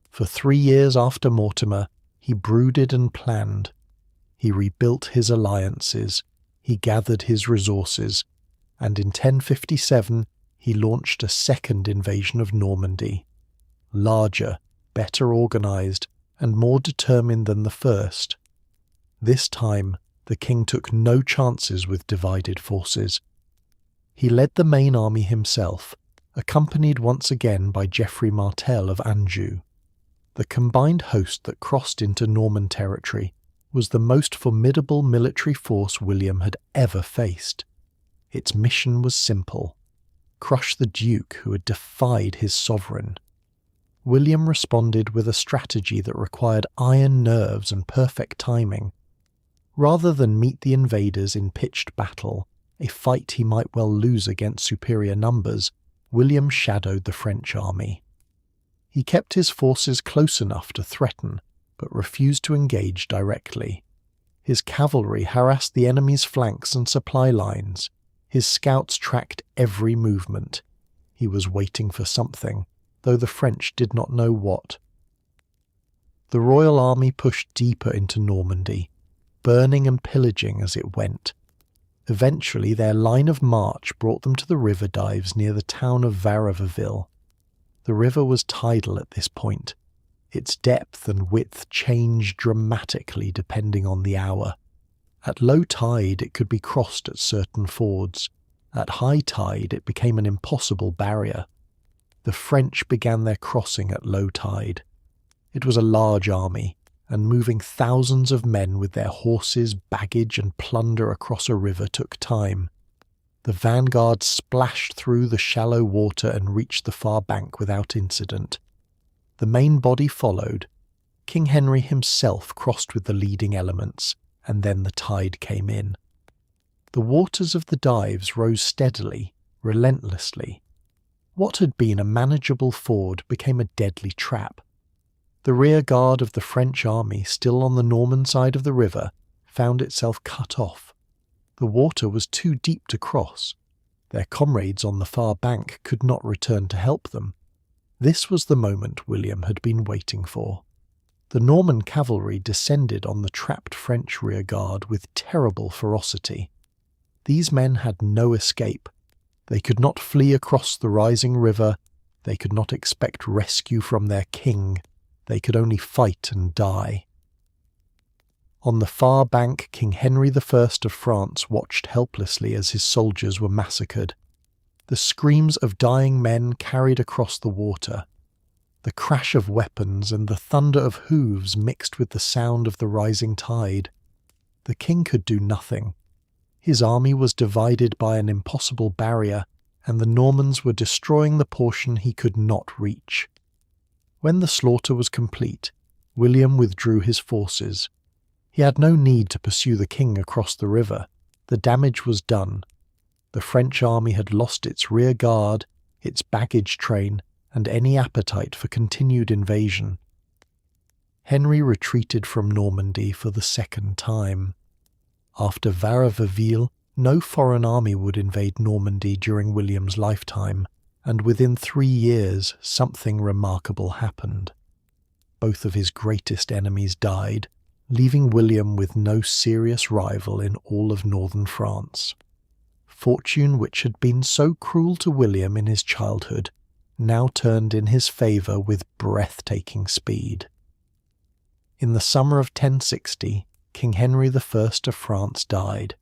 For 3 years after Mortimer, he brooded and planned. He rebuilt his alliances, he gathered his resources, and in 1057 he launched a second invasion of Normandy. Larger, better organized, and more determined than the first. This time, the king took no chances with divided forces. He led the main army himself, accompanied once again by Geoffrey Martel of Anjou. The combined host that crossed into Norman territory was the most formidable military force William had ever faced. Its mission was simple: crush the Duke who had defied his sovereign. William responded with a strategy that required iron nerves and perfect timing. Rather than meet the invaders in pitched battle, a fight he might well lose against superior numbers, William shadowed the French army. He kept his forces close enough to threaten, but refused to engage directly. His cavalry harassed the enemy's flanks and supply lines. His scouts tracked every movement. He was waiting for something, though the French did not know what. The royal army pushed deeper into Normandy, burning and pillaging as it went. Eventually their line of march brought them to the river dives near the town of Varavaville. The river was tidal at this point. Its depth and width changed dramatically depending on the hour. At low tide it could be crossed at certain fords. At high tide it became an impossible barrier. The French began their crossing at low tide. It was a large army, and moving thousands of men with their horses, baggage and plunder across a river took time. The vanguard splashed through the shallow water and reached the far bank without incident. The main body followed. King Henry himself crossed with the leading elements, and then the tide came in. The waters of the dives rose steadily, relentlessly. What had been a manageable ford became a deadly trap. The rear guard of the French army, still on the Norman side of the river, found itself cut off. The water was too deep to cross. Their comrades on the far bank could not return to help them. This was the moment William had been waiting for. The Norman cavalry descended on the trapped French rearguard with terrible ferocity. These men had no escape. They could not flee across the rising river. They could not expect rescue from their king. They could only fight and die. On the far bank, King Henry I of France watched helplessly as his soldiers were massacred. The screams of dying men carried across the water. The crash of weapons and the thunder of hooves mixed with the sound of the rising tide. The king could do nothing. His army was divided by an impossible barrier, and the Normans were destroying the portion he could not reach. When the slaughter was complete, William withdrew his forces. He had no need to pursue the king across the river. The damage was done. The French army had lost its rear guard, its baggage train, and any appetite for continued invasion. Henry retreated from Normandy for the second time. After Varavaville, no foreign army would invade Normandy during William's lifetime, and within 3 years something remarkable happened. Both of his greatest enemies died, leaving William with no serious rival in all of northern France. Fortune, which had been so cruel to William in his childhood, now turned in his favour with breathtaking speed. In the summer of 1060, King Henry I of France died.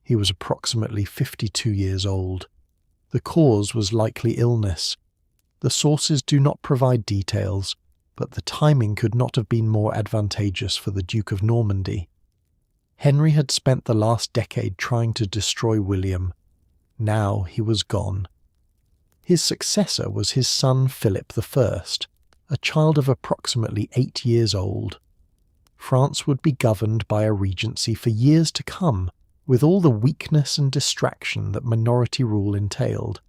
He was approximately 52 years old. The cause was likely illness. The sources do not provide details, but the timing could not have been more advantageous for the Duke of Normandy. Henry had spent the last decade trying to destroy William. Now he was gone. His successor was his son Philip I, a child of approximately 8 years old. France would be governed by a regency for years to come, with all the weakness and distraction that minority rule entailed.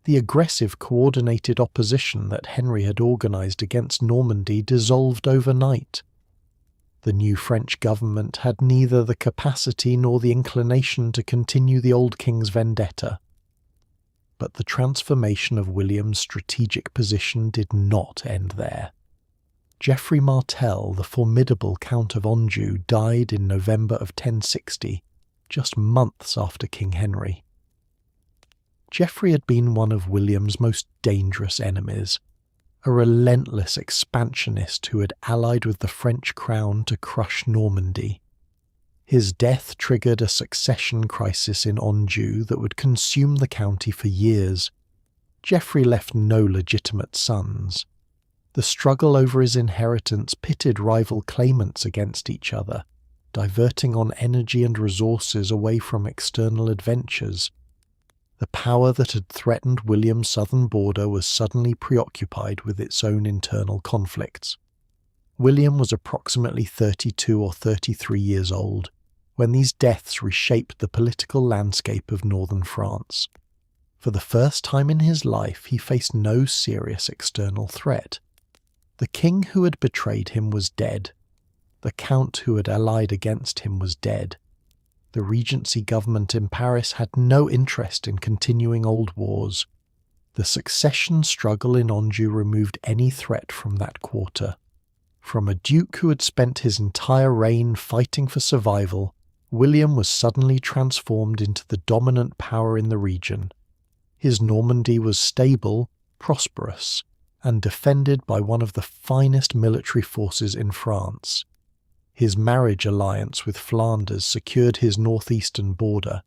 The aggressive, coordinated opposition that Henry had organised against Normandy dissolved overnight. The new French government had neither the capacity nor the inclination to continue the old king's vendetta. But the transformation of William's strategic position did not end there. Geoffrey Martel, the formidable Count of Anjou, died in November of 1060, just months after King Henry. Geoffrey had been one of William's most dangerous enemies, a relentless expansionist who had allied with the French crown to crush Normandy. His death triggered a succession crisis in Anjou that would consume the county for years. Geoffrey left no legitimate sons. The struggle over his inheritance pitted rival claimants against each other, diverting on energy and resources away from external adventures. The power that had threatened William's southern border was suddenly preoccupied with its own internal conflicts. William was approximately 32 or 33 years old when these deaths reshaped the political landscape of northern France. For the first time in his life, he faced no serious external threat. The king who had betrayed him was dead. The count who had allied against him was dead. The Regency government in Paris had no interest in continuing old wars. The succession struggle in Anjou removed any threat from that quarter. From a duke who had spent his entire reign fighting for survival, William was suddenly transformed into the dominant power in the region. His Normandy was stable, prosperous, and defended by one of the finest military forces in France. His marriage alliance with Flanders secured his northeastern border.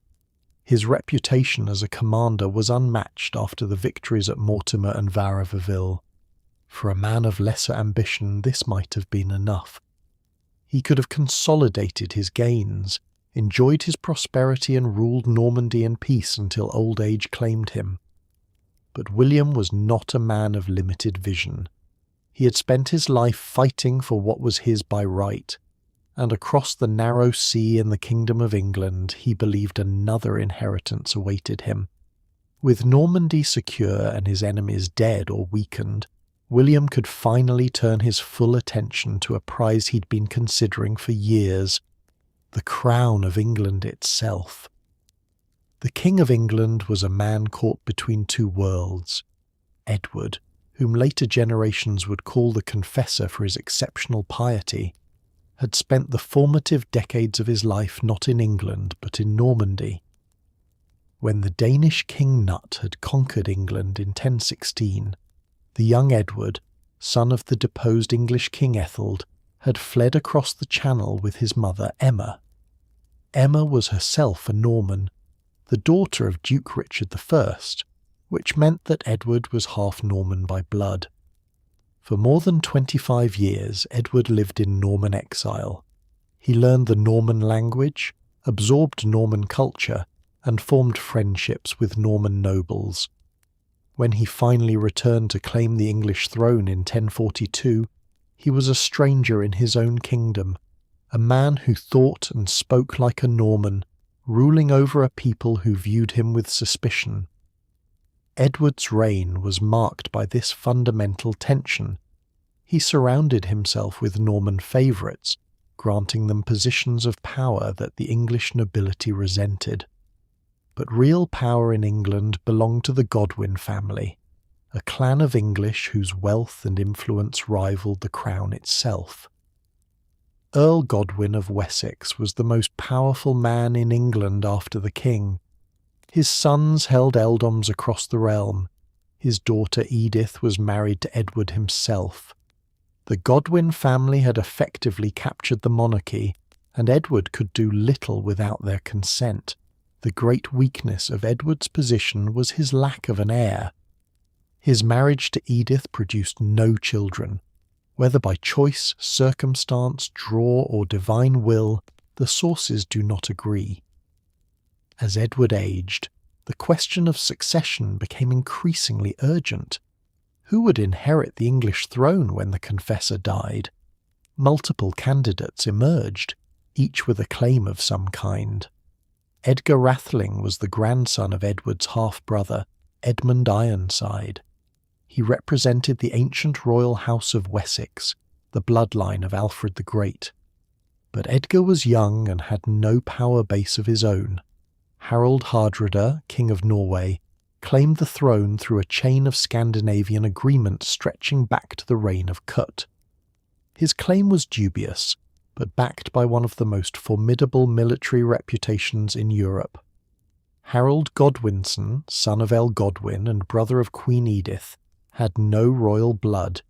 His reputation as a commander was unmatched after the victories at Mortimer and Varaville. For a man of lesser ambition, this might have been enough. He could have consolidated his gains, enjoyed his prosperity and ruled Normandy in peace until old age claimed him. But William was not a man of limited vision. He had spent his life fighting for what was his by right, and across the narrow sea in the Kingdom of England he believed another inheritance awaited him. With Normandy secure and his enemies dead or weakened, William could finally turn his full attention to a prize he'd been considering for years: the crown of England itself. The King of England was a man caught between two worlds. Edward, whom later generations would call the Confessor for his exceptional piety, had spent the formative decades of his life not in England but in Normandy. When the Danish King Nut had conquered England in 1016, the young Edward, son of the deposed English King Ethelred, had fled across the Channel with his mother Emma. Emma was herself a Norman, the daughter of Duke Richard I, which meant that Edward was half Norman by blood. For more than 25 years, Edward lived in Norman exile. He learned the Norman language, absorbed Norman culture, and formed friendships with Norman nobles. When he finally returned to claim the English throne in 1042, he was a stranger in his own kingdom, a man who thought and spoke like a Norman, ruling over a people who viewed him with suspicion. Edward's reign was marked by this fundamental tension. He surrounded himself with Norman favourites, granting them positions of power that the English nobility resented. But real power in England belonged to the Godwin family, a clan of English whose wealth and influence rivaled the crown itself. Earl Godwin of Wessex was the most powerful man in England after the king. His sons held earldoms across the realm. His daughter Edith was married to Edward himself. The Godwin family had effectively captured the monarchy, and Edward could do little without their consent. The great weakness of Edward's position was his lack of an heir. His marriage to Edith produced no children. Whether by choice, circumstance, draw, or divine will, the sources do not agree. As Edward aged, the question of succession became increasingly urgent. Who would inherit the English throne when the Confessor died? Multiple candidates emerged, each with a claim of some kind. Edgar Rathling was the grandson of Edward's half-brother, Edmund Ironside. He represented the ancient royal house of Wessex, the bloodline of Alfred the Great. But Edgar was young and had no power base of his own. Harold Hardrada, King of Norway, claimed the throne through a chain of Scandinavian agreements stretching back to the reign of Cut. His claim was dubious, but backed by one of the most formidable military reputations in Europe. Harold Godwinson, son of El Godwin and brother of Queen Edith, had no royal blood,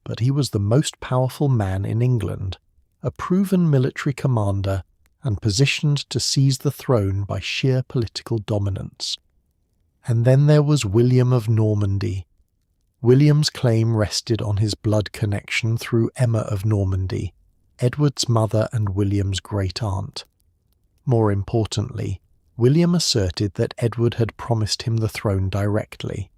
but he was the most powerful man in England, a proven military commander, and positioned to seize the throne by sheer political dominance. And then there was William of Normandy. William's claim rested on his blood connection through Emma of Normandy, Edward's mother and William's great-aunt. More importantly, William asserted that Edward had promised him the throne directly.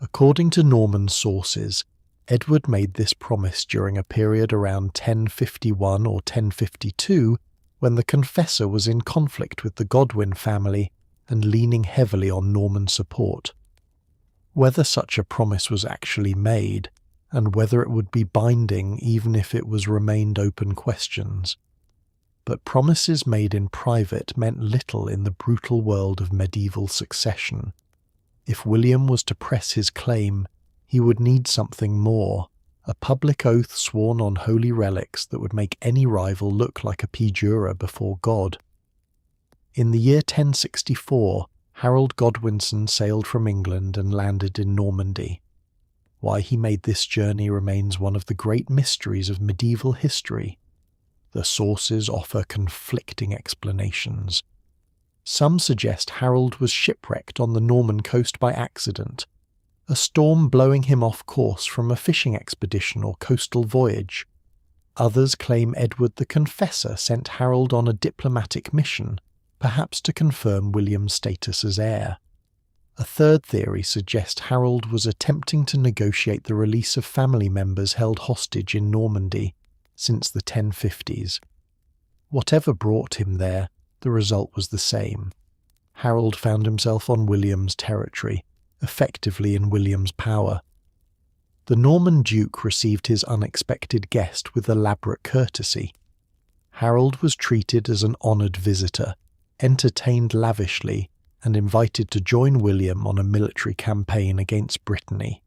According to Norman sources, Edward made this promise during a period around 1051 or 1052 when the Confessor was in conflict with the Godwin family and leaning heavily on Norman support. Whether such a promise was actually made, and whether it would be binding even if it was remained open questions. But promises made in private meant little in the brutal world of medieval succession. If William was to press his claim, he would need something more, a public oath sworn on holy relics that would make any rival look like a perjurer before God. In the year 1064, Harold Godwinson sailed from England and landed in Normandy. Why he made this journey remains one of the great mysteries of medieval history. The sources offer conflicting explanations. Some suggest Harold was shipwrecked on the Norman coast by accident, a storm blowing him off course from a fishing expedition or coastal voyage. Others claim Edward the Confessor sent Harold on a diplomatic mission, perhaps to confirm William's status as heir. A third theory suggests Harold was attempting to negotiate the release of family members held hostage in Normandy since the 1050s. Whatever brought him there, the result was the same. Harold found himself on William's territory, effectively in William's power. The Norman Duke received his unexpected guest with elaborate courtesy. Harold was treated as an honoured visitor, entertained lavishly, and invited to join William on a military campaign against Brittany.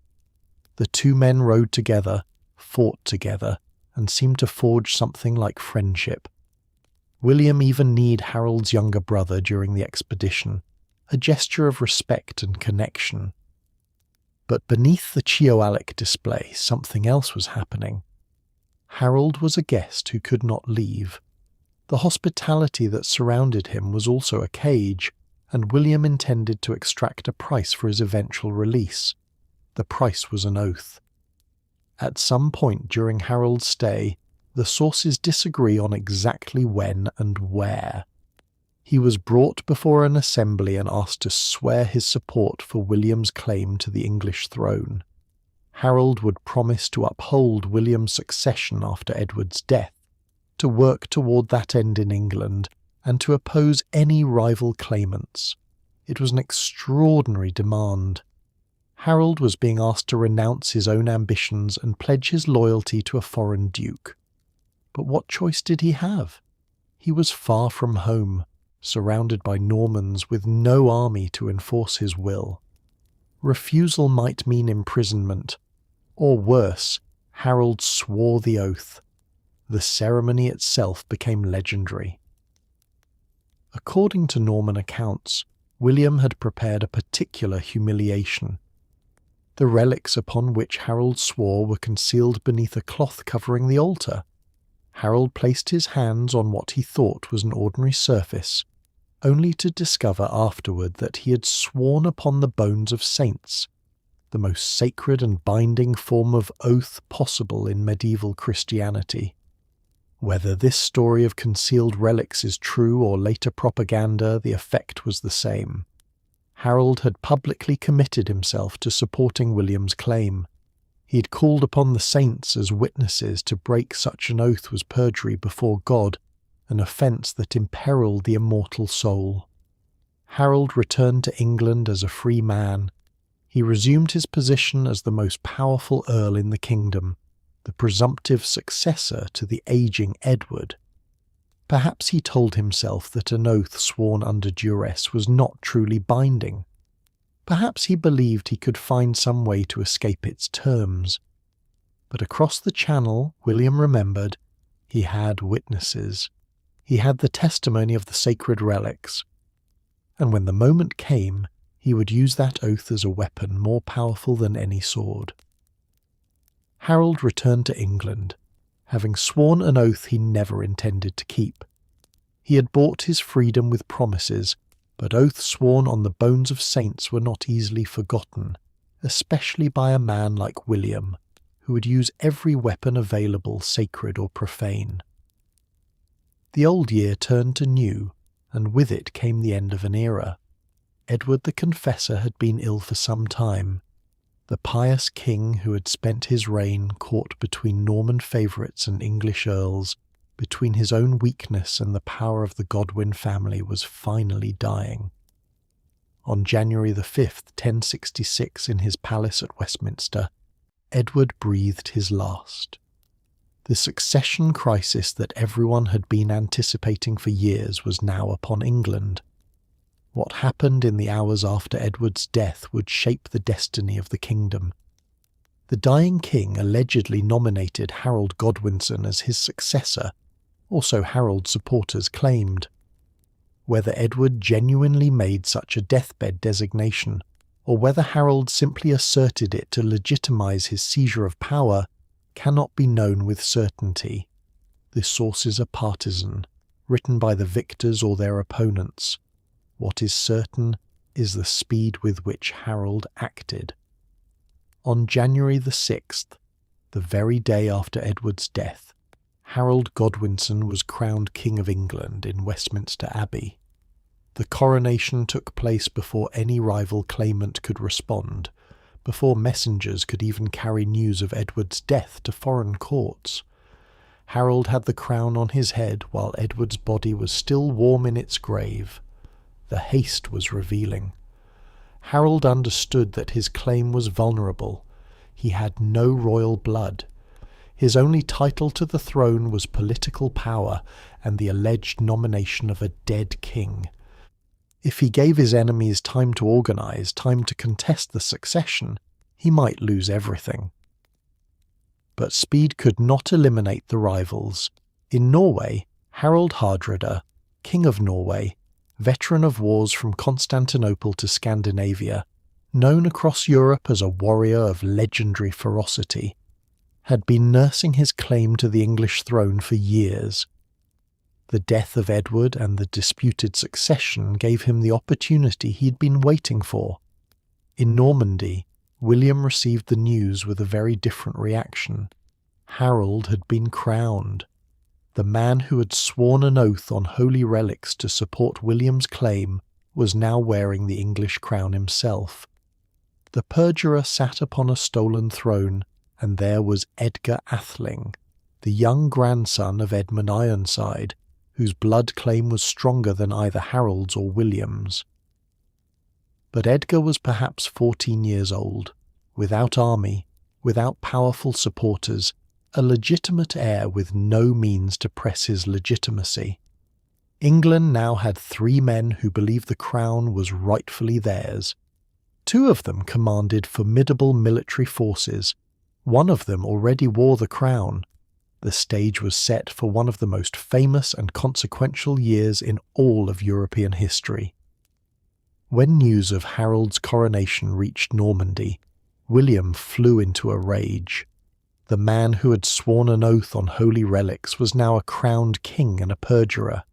The two men rode together, fought together, and seemed to forge something like friendship. William even kneed Harold's younger brother during the expedition, a gesture of respect and connection. But beneath the Chivalric display, something else was happening. Harold was a guest who could not leave. The hospitality that surrounded him was also a cage, and William intended to extract a price for his eventual release. The price was an oath. At some point during Harold's stay, the sources disagree on exactly when and where. He was brought before an assembly and asked to swear his support for William's claim to the English throne. Harold would promise to uphold William's succession after Edward's death, to work toward that end in England, and to oppose any rival claimants. It was an extraordinary demand. Harold was being asked to renounce his own ambitions and pledge his loyalty to a foreign duke. But what choice did he have? He was far from home, surrounded by Normans with no army to enforce his will. Refusal might mean imprisonment, or worse, Harold swore the oath. The ceremony itself became legendary. According to Norman accounts, William had prepared a particular humiliation. The relics upon which Harold swore were concealed beneath a cloth covering the altar. Harold placed his hands on what he thought was an ordinary surface, only to discover afterward that he had sworn upon the bones of saints, the most sacred and binding form of oath possible in medieval Christianity. Whether this story of concealed relics is true or later propaganda, the effect was the same. Harold had publicly committed himself to supporting William's claim. He had called upon the saints as witnesses to break such an oath was perjury before God, an offence that imperilled the immortal soul. Harold returned to England as a free man. He resumed his position as the most powerful earl in the kingdom, the presumptive successor to the ageing Edward. Perhaps he told himself that an oath sworn under duress was not truly binding. Perhaps he believed he could find some way to escape its terms. But across the Channel, William remembered, he had witnesses. He had the testimony of the sacred relics. And when the moment came, he would use that oath as a weapon more powerful than any sword. Harold returned to England, having sworn an oath he never intended to keep. He had bought his freedom with promises, but oaths sworn on the bones of saints were not easily forgotten, especially by a man like William, who would use every weapon available, sacred or profane. The old year turned to new, and with it came the end of an era. Edward the Confessor had been ill for some time. The pious king who had spent his reign caught between Norman favourites and English earls, between his own weakness and the power of the Godwin family, was finally dying. On January the 5th, 1066, in his palace at Westminster, Edward breathed his last. The succession crisis that everyone had been anticipating for years was now upon England. What happened in the hours after Edward's death would shape the destiny of the kingdom. The dying king allegedly nominated Harold Godwinson as his successor, or so Harold's supporters claimed. Whether Edward genuinely made such a deathbed designation, or whether Harold simply asserted it to legitimize his seizure of power, cannot be known with certainty. The sources are partisan, written by the victors or their opponents. What is certain is the speed with which Harold acted. On January the 6th, the very day after Edward's death, Harold Godwinson was crowned King of England in Westminster Abbey. The coronation took place before any rival claimant could respond, before messengers could even carry news of Edward's death to foreign courts. Harold had the crown on his head while Edward's body was still warm in its grave. The haste was revealing. Harold understood that his claim was vulnerable. He had no royal blood. His only title to the throne was political power and the alleged nomination of a dead king. If he gave his enemies time to organize, time to contest the succession, he might lose everything. But speed could not eliminate the rivals. In Norway, Harald Hardrada, King of Norway, veteran of wars from Constantinople to Scandinavia, known across Europe as a warrior of legendary ferocity, had been nursing his claim to the English throne for years. The death of Edward and the disputed succession gave him the opportunity he'd been waiting for. In Normandy, William received the news with a very different reaction. Harold had been crowned. The man who had sworn an oath on holy relics to support William's claim was now wearing the English crown himself. The perjurer sat upon a stolen throne, and there was Edgar Atheling, the young grandson of Edmund Ironside, whose blood claim was stronger than either Harold's or William's. But Edgar was perhaps 14 years old, without army, without powerful supporters, a legitimate heir with no means to press his legitimacy. England now had 3 men who believed the crown was rightfully theirs. 2 of them commanded formidable military forces. One of them already wore the crown. The stage was set for one of the most famous and consequential years in all of European history. When news of Harold's coronation reached Normandy, William flew into a rage. The man who had sworn an oath on holy relics was now a crowned king and a perjurer.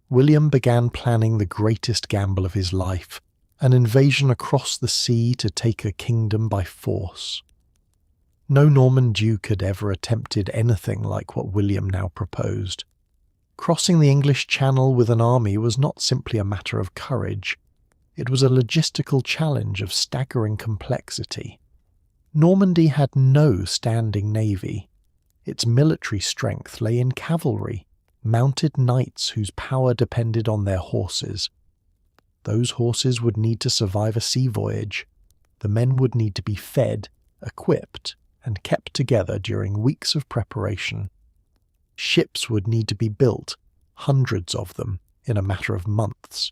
William began planning the greatest gamble of his life, an invasion across the sea to take a kingdom by force. No Norman duke had ever attempted anything like what William now proposed. Crossing the English Channel with an army was not simply a matter of courage. It was a logistical challenge of staggering complexity. Normandy had no standing navy. Its military strength lay in cavalry, mounted knights whose power depended on their horses. Those horses would need to survive a sea voyage. The men would need to be fed, equipped, and kept together during weeks of preparation. Ships would need to be built, hundreds of them, in a matter of months.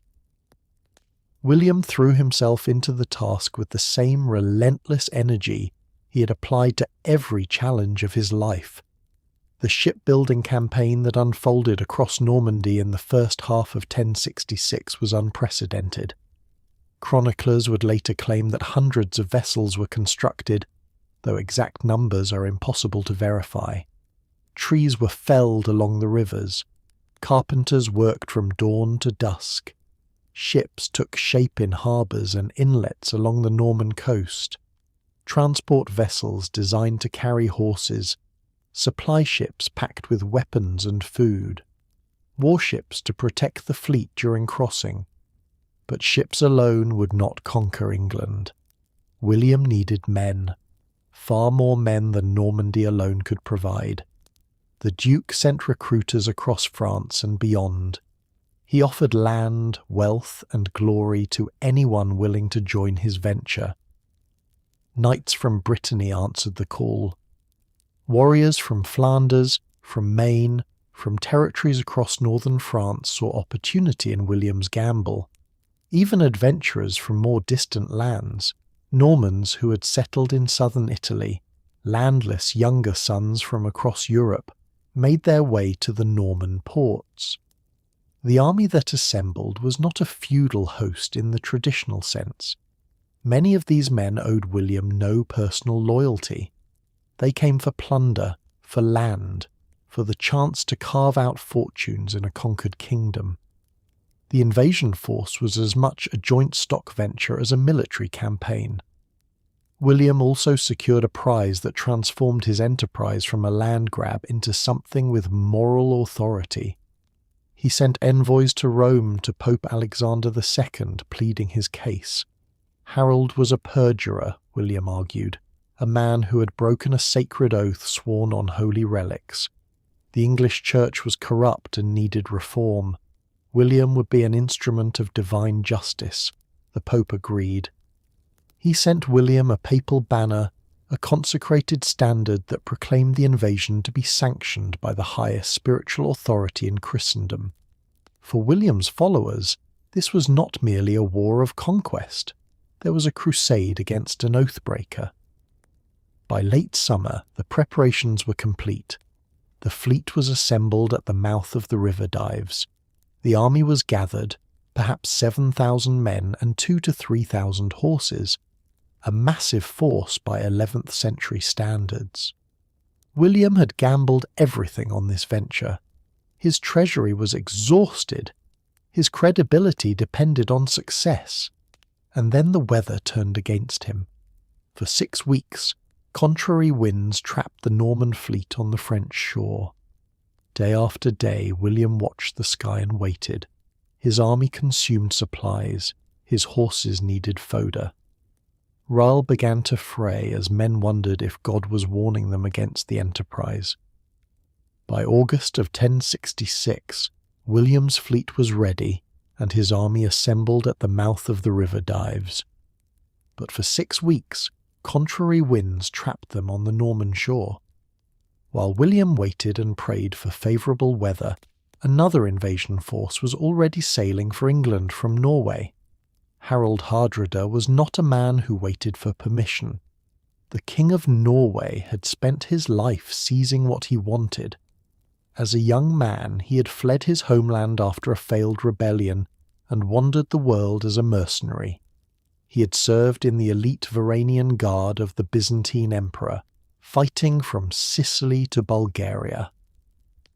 William threw himself into the task with the same relentless energy he had applied to every challenge of his life. The shipbuilding campaign that unfolded across Normandy in the first half of 1066 was unprecedented. Chroniclers would later claim that hundreds of vessels were constructed, though exact numbers are impossible to verify. Trees were felled along the rivers. Carpenters worked from dawn to dusk. Ships took shape in harbours and inlets along the Norman coast. Transport vessels designed to carry horses. Supply ships packed with weapons and food. warships to protect the fleet during crossing. But ships alone would not conquer England. William needed men, far more men than Normandy alone could provide. The Duke sent recruiters across France and beyond. He offered land, wealth, and glory to anyone willing to join his venture. Knights from Brittany answered the call. Warriors from Flanders, from Maine, from territories across northern France saw opportunity in William's gamble. Even adventurers from more distant lands, Normans who had settled in southern Italy, landless younger sons from across Europe, made their way to the Norman ports. The army that assembled was not a feudal host in the traditional sense. Many of these men owed William no personal loyalty. They came for plunder, for land, for the chance to carve out fortunes in a conquered kingdom. The invasion force was as much a joint stock venture as a military campaign. William also secured a prize that transformed his enterprise from a land grab into something with moral authority. He sent envoys to Rome to Pope Alexander II pleading his case. Harold was a perjurer, William argued, a man who had broken a sacred oath sworn on holy relics. The English Church was corrupt and needed reform. William would be an instrument of divine justice, the Pope agreed. He sent William a papal banner, a consecrated standard that proclaimed the invasion to be sanctioned by the highest spiritual authority in Christendom. For William's followers, this was not merely a war of conquest. There was a crusade against an oathbreaker. By late summer, the preparations were complete. The fleet was assembled at the mouth of the river Dives. The army was gathered, perhaps 7,000 men and 2,000 to 3,000 horses, a massive force by 11th century standards. William had gambled everything on this venture. His treasury was exhausted. His credibility depended on success. And then the weather turned against him. For 6 weeks, contrary winds trapped the Norman fleet on the French shore. Day after day, William watched the sky and waited. His army consumed supplies. His horses needed fodder. R'yl began to fray as men wondered if God was warning them against the enterprise. By August of 1066, William's fleet was ready, and his army assembled at the mouth of the river Dives. But for 6 weeks, contrary winds trapped them on the Norman shore. While William waited and prayed for favourable weather, another invasion force was already sailing for England from Norway. Harold Hardrada was not a man who waited for permission. The King of Norway had spent his life seizing what he wanted. As a young man, he had fled his homeland after a failed rebellion and wandered the world as a mercenary. He had served in the elite Varangian Guard of the Byzantine Emperor, fighting from Sicily to Bulgaria.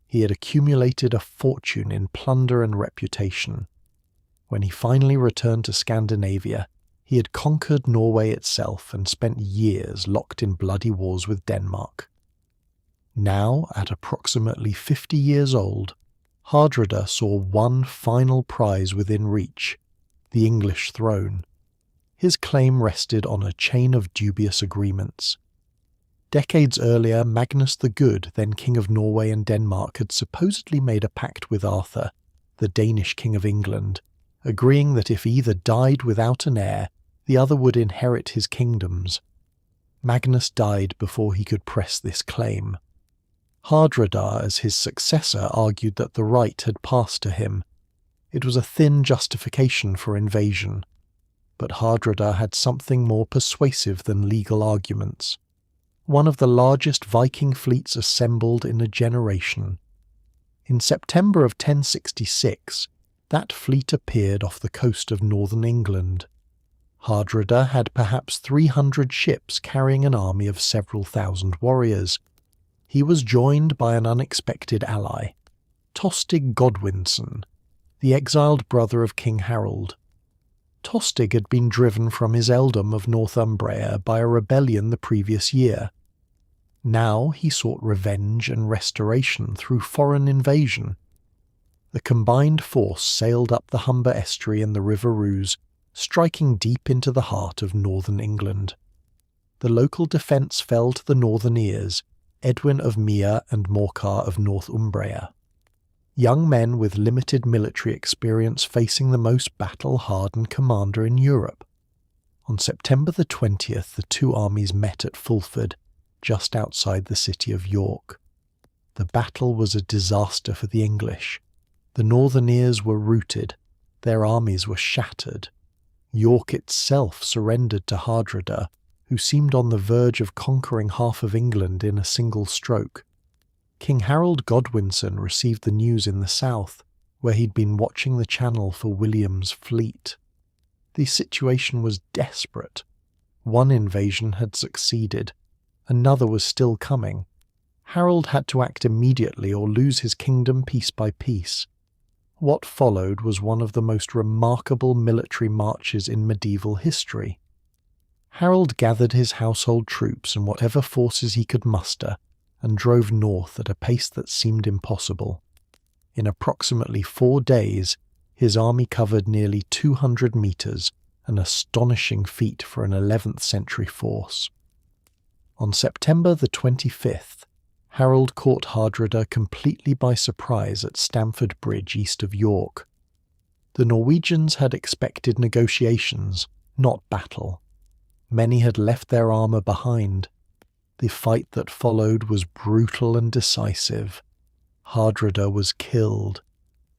He had accumulated a fortune in plunder and reputation. When he finally returned to Scandinavia, he had conquered Norway itself and spent years locked in bloody wars with Denmark. Now, at approximately 50 years old, Hardrada saw one final prize within reach, the English throne. His claim rested on a chain of dubious agreements. Decades earlier, Magnus the Good, then King of Norway and Denmark, had supposedly made a pact with Arthur, the Danish King of England, agreeing that if either died without an heir, the other would inherit his kingdoms. Magnus died before he could press this claim. Hardrada, as his successor, argued that the right had passed to him. It was a thin justification for invasion. But Hardrada had something more persuasive than legal arguments. One of the largest Viking fleets assembled in a generation. In September of 1066, that fleet appeared off the coast of northern England. Hardrada had perhaps 300 ships carrying an army of several thousand warriors. He was joined by an unexpected ally, Tostig Godwinson, the exiled brother of King Harold. Tostig had been driven from his earldom of Northumbria by a rebellion the previous year. Now he sought revenge and restoration through foreign invasion. The combined force sailed up the Humber estuary and the River Ouse, striking deep into the heart of northern England. The local defence fell to the Northerners, Edwin of Mere and Morcar of Northumbria. Young men with limited military experience facing the most battle-hardened commander in Europe. On September the 20th, the two armies met at Fulford, just outside the city of York. The battle was a disaster for the English. The Northerners were routed, their armies were shattered. York itself surrendered to Hardrada, who seemed on the verge of conquering half of England in a single stroke. King Harold Godwinson received the news in the south, where he'd been watching the Channel for William's fleet. The situation was desperate. One invasion had succeeded, another was still coming. Harold had to act immediately or lose his kingdom piece by piece. What followed was one of the most remarkable military marches in medieval history. Harold gathered his household troops and whatever forces he could muster and drove north at a pace that seemed impossible. In approximately 4 days, his army covered nearly 200 metres, an astonishing feat for an 11th century force. On September the 25th, Harold caught Hardrada completely by surprise at Stamford Bridge east of York. The Norwegians had expected negotiations, not battle. Many had left their armour behind. The fight that followed was brutal and decisive. Hardrada was killed.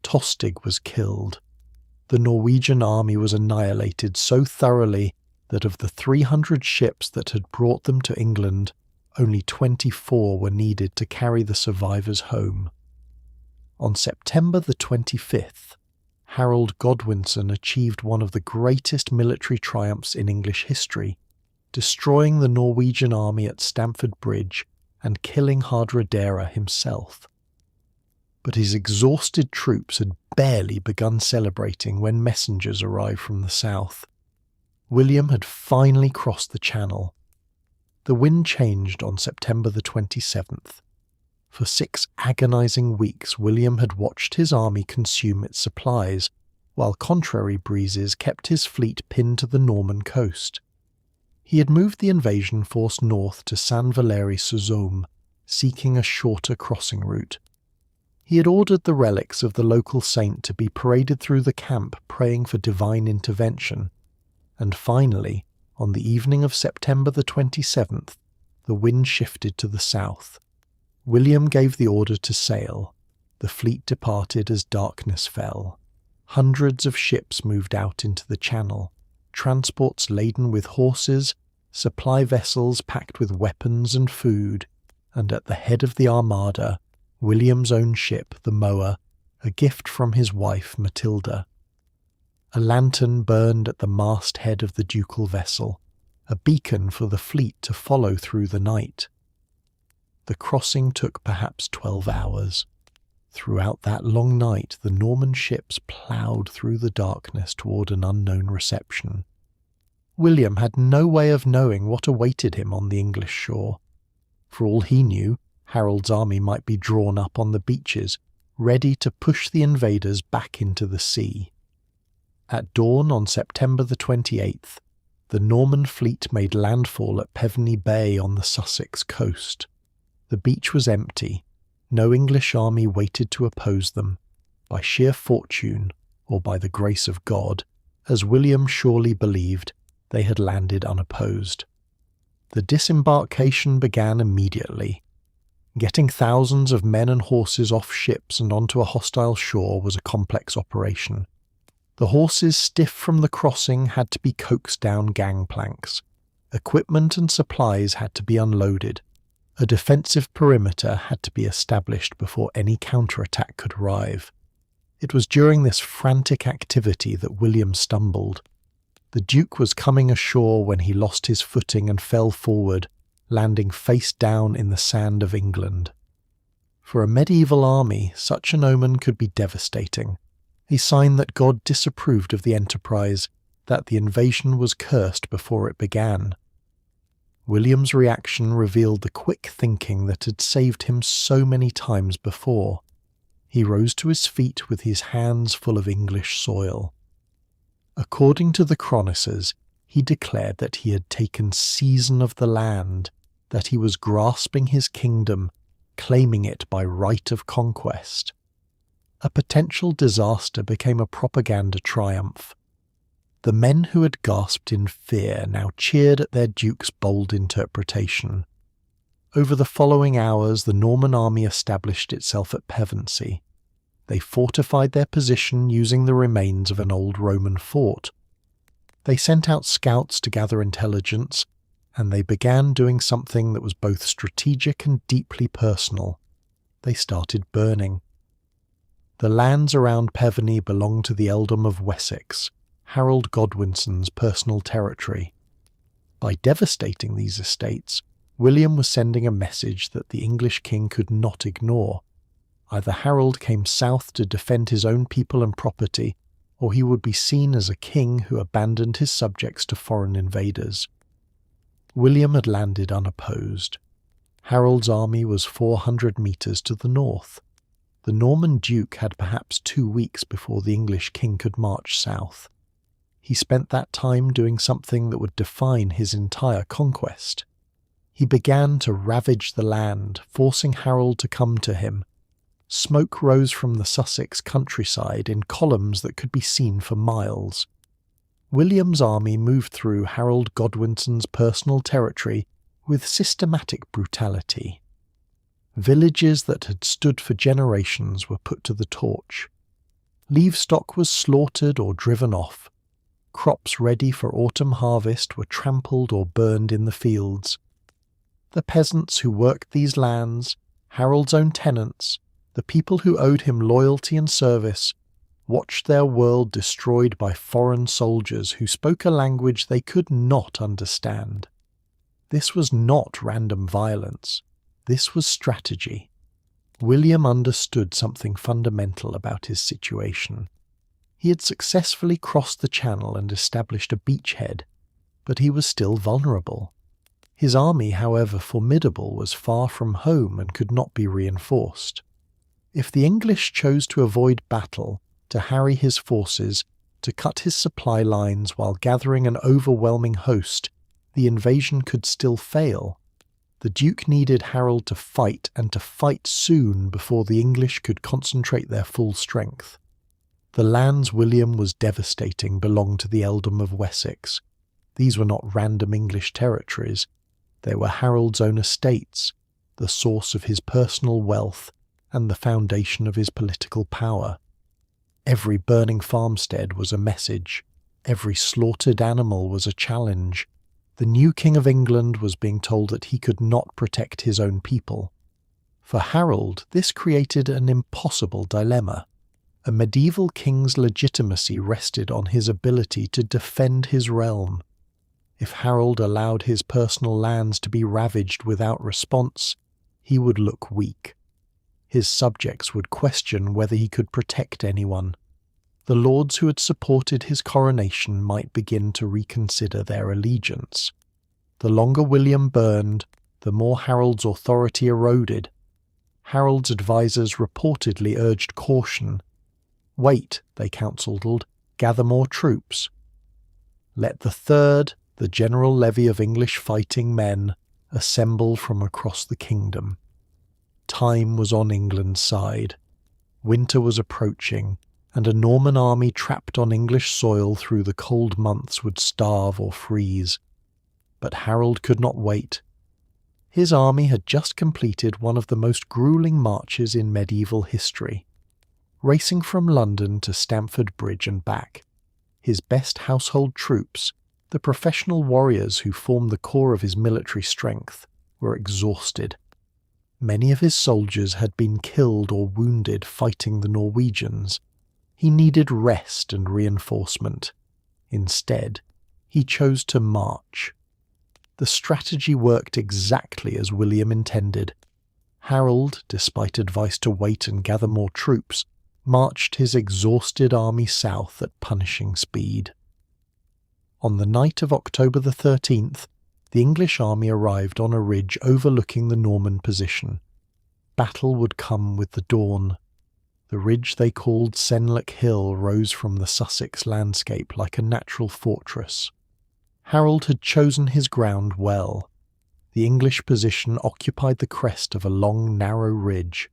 Tostig was killed. The Norwegian army was annihilated so thoroughly that of the 300 ships that had brought them to England, only 24 were needed to carry the survivors home. On September the 25th, Harold Godwinson achieved one of the greatest military triumphs in English history, destroying the Norwegian army at Stamford Bridge and killing Hardrada himself. But his exhausted troops had barely begun celebrating when messengers arrived from the south. William had finally crossed the Channel. The wind changed on September the 27th. For 6 agonizing weeks, William had watched his army consume its supplies, while contrary breezes kept his fleet pinned to the Norman coast. He had moved the invasion force north to Saint-Valery-sur-Somme, seeking a shorter crossing route. He had ordered the relics of the local saint to be paraded through the camp, praying for divine intervention. And finally, on the evening of September the 27th, the wind shifted to the south. William gave the order to sail. The fleet departed as darkness fell. Hundreds of ships moved out into the Channel, transports laden with horses, supply vessels packed with weapons and food, and at the head of the armada, William's own ship, the Moa, a gift from his wife Matilda. A lantern burned at the masthead of the ducal vessel, a beacon for the fleet to follow through the night. The crossing took perhaps 12 hours. Throughout that long night, the Norman ships ploughed through the darkness toward an unknown reception. William had no way of knowing what awaited him on the English shore. For all he knew, Harold's army might be drawn up on the beaches, ready to push the invaders back into the sea. At dawn on September the 28th, the Norman fleet made landfall at Pevney Bay on the Sussex coast. The beach was empty. No English army waited to oppose them, by sheer fortune or by the grace of God, as William surely believed. They had landed unopposed. The disembarkation began immediately. Getting thousands of men and horses off ships and onto a hostile shore was a complex operation. The horses, stiff from the crossing, had to be coaxed down gangplanks. Equipment and supplies had to be unloaded. A defensive perimeter had to be established before any counterattack could arrive. It was during this frantic activity that William stumbled. The Duke was coming ashore when he lost his footing and fell forward, landing face down in the sand of England. For a medieval army, such an omen could be devastating, a sign that God disapproved of the enterprise, that the invasion was cursed before it began. William's reaction revealed the quick thinking that had saved him so many times before. He rose to his feet with his hands full of English soil. According to the chroniclers, he declared that he had taken seisin of the land, that he was grasping his kingdom, claiming it by right of conquest. A potential disaster became a propaganda triumph. The men who had gasped in fear now cheered at their duke's bold interpretation. Over the following hours, the Norman army established itself at Pevensey. They fortified their position using the remains of an old Roman fort. They sent out scouts to gather intelligence, and they began doing something that was both strategic and deeply personal. They started burning. The lands around Pevensey belonged to the earldom of Wessex, Harold Godwinson's personal territory. By devastating these estates, William was sending a message that the English king could not ignore. Either Harold came south to defend his own people and property, or he would be seen as a king who abandoned his subjects to foreign invaders. William had landed unopposed. Harold's army was 400 metres to the north. The Norman duke had perhaps 2 weeks before the English king could march south. He spent that time doing something that would define his entire conquest. He began to ravage the land, forcing Harold to come to him. Smoke rose from the Sussex countryside in columns that could be seen for miles. William's army moved through Harold Godwinson's personal territory with systematic brutality. Villages that had stood for generations were put to the torch. Livestock was slaughtered or driven off. Crops ready for autumn harvest were trampled or burned in the fields. The peasants who worked these lands, Harold's own tenants, the people who owed him loyalty and service, watched their world destroyed by foreign soldiers who spoke a language they could not understand. This was not random violence. This was strategy. William understood something fundamental about his situation. He had successfully crossed the Channel and established a beachhead, but he was still vulnerable. His army, however formidable, was far from home and could not be reinforced. If the English chose to avoid battle, to harry his forces, to cut his supply lines while gathering an overwhelming host, the invasion could still fail. The Duke needed Harold to fight, and to fight soon before the English could concentrate their full strength. The lands William was devastating belonged to the earldom of Wessex. These were not random English territories. They were Harold's own estates, the source of his personal wealth, and the foundation of his political power. Every burning farmstead was a message. Every slaughtered animal was a challenge. The new King of England was being told that he could not protect his own people. For Harold, this created an impossible dilemma. A medieval king's legitimacy rested on his ability to defend his realm. If Harold allowed his personal lands to be ravaged without response, he would look weak. His subjects would question whether he could protect anyone. The lords who had supported his coronation might begin to reconsider their allegiance. The longer William burned, the more Harold's authority eroded. Harold's advisers reportedly urged caution. "Wait," they counselled, "gather more troops. Let the third, the general levy of English fighting men, assemble from across the kingdom." Time was on England's side. Winter was approaching, and a Norman army trapped on English soil through the cold months would starve or freeze. But Harold could not wait. His army had just completed one of the most gruelling marches in medieval history. Racing from London to Stamford Bridge and back, his best household troops, the professional warriors who formed the core of his military strength, were exhausted. Many of his soldiers had been killed or wounded fighting the Norwegians. He needed rest and reinforcement. Instead, he chose to march. The strategy worked exactly as William intended. Harold, despite advice to wait and gather more troops, marched his exhausted army south at punishing speed. On the night of October the 13th, the English army arrived on a ridge overlooking the Norman position. Battle would come with the dawn. The ridge they called Senlac Hill rose from the Sussex landscape like a natural fortress. Harold had chosen his ground well. The English position occupied the crest of a long, narrow ridge.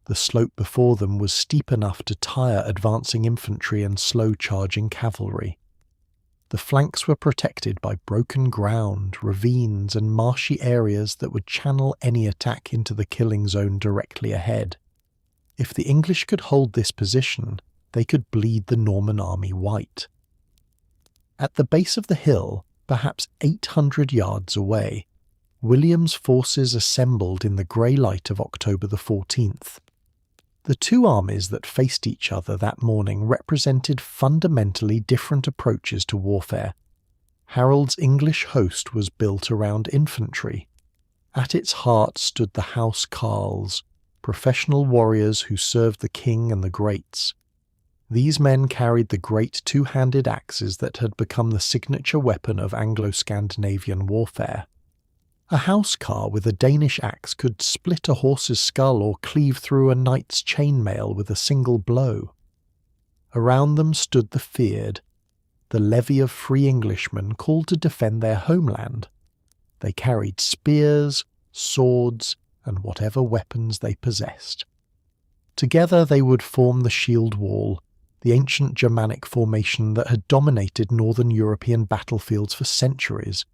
The slope before them was steep enough to tire advancing infantry and slow-charging cavalry. The flanks were protected by broken ground, ravines, and marshy areas that would channel any attack into the killing zone directly ahead. If the English could hold this position, they could bleed the Norman army white. At the base of the hill, perhaps 800 yards away, William's forces assembled in the grey light of October the 14th. The two armies that faced each other that morning represented fundamentally different approaches to warfare. Harold's English host was built around infantry. At its heart stood the House Carles, professional warriors who served the king and the greats. These men carried the great two-handed axes that had become the signature weapon of Anglo-Scandinavian warfare. A housecar with a Danish axe could split a horse's skull or cleave through a knight's chainmail with a single blow. Around them stood the feared, the levy of free Englishmen called to defend their homeland. They carried spears, swords, and whatever weapons they possessed. Together they would form the shield wall, the ancient Germanic formation that had dominated northern European battlefields for centuries.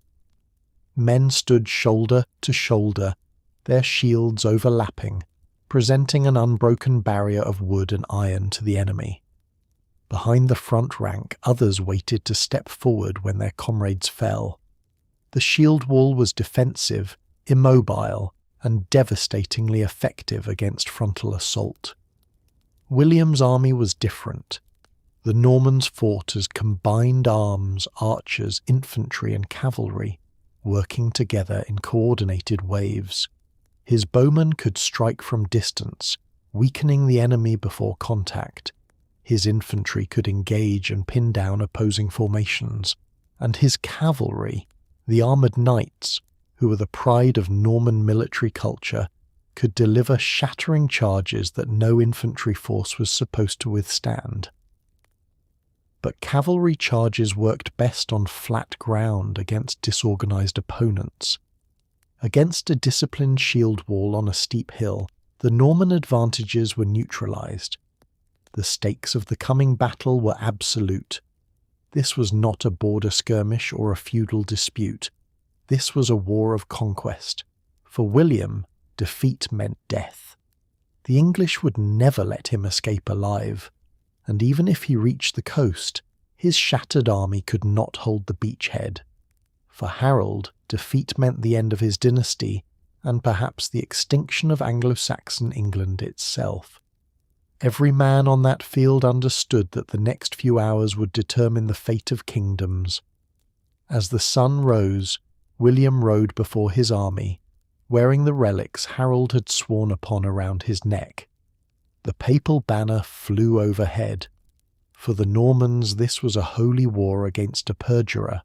Men stood shoulder to shoulder, their shields overlapping, presenting an unbroken barrier of wood and iron to the enemy. Behind the front rank, others waited to step forward when their comrades fell. The shield wall was defensive, immobile, and devastatingly effective against frontal assault. William's army was different. The Normans fought as combined arms, archers, infantry, and cavalry, working together in coordinated waves. His bowmen could strike from distance, weakening the enemy before contact. His infantry could engage and pin down opposing formations, and his cavalry, the armoured knights, who were the pride of Norman military culture, could deliver shattering charges that no infantry force was supposed to withstand. But cavalry charges worked best on flat ground against disorganized opponents. Against a disciplined shield wall on a steep hill, the Norman advantages were neutralized. The stakes of the coming battle were absolute. This was not a border skirmish or a feudal dispute. This was a war of conquest. For William, defeat meant death. The English would never let him escape alive, and even if he reached the coast, his shattered army could not hold the beachhead. For Harold, defeat meant the end of his dynasty, and perhaps the extinction of Anglo-Saxon England itself. Every man on that field understood that the next few hours would determine the fate of kingdoms. As the sun rose, William rode before his army, wearing the relics Harold had sworn upon around his neck. The papal banner flew overhead. For the Normans, this was a holy war against a perjurer.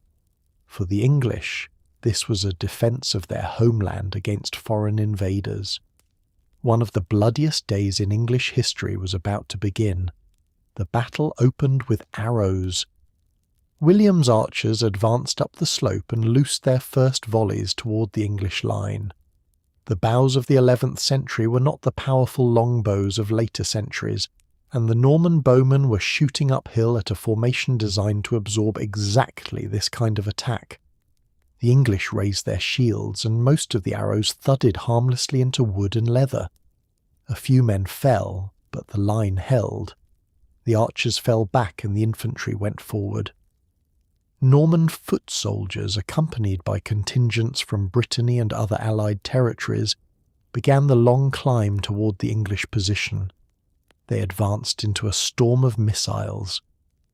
For the English, this was a defence of their homeland against foreign invaders. One of the bloodiest days in English history was about to begin. The battle opened with arrows. William's archers advanced up the slope and loosed their first volleys toward the English line. The bows of the 11th century were not the powerful longbows of later centuries, and the Norman bowmen were shooting uphill at a formation designed to absorb exactly this kind of attack. The English raised their shields, and most of the arrows thudded harmlessly into wood and leather. A few men fell, but the line held. The archers fell back and the infantry went forward. Norman foot soldiers, accompanied by contingents from Brittany and other allied territories, began the long climb toward the English position. They advanced into a storm of missiles,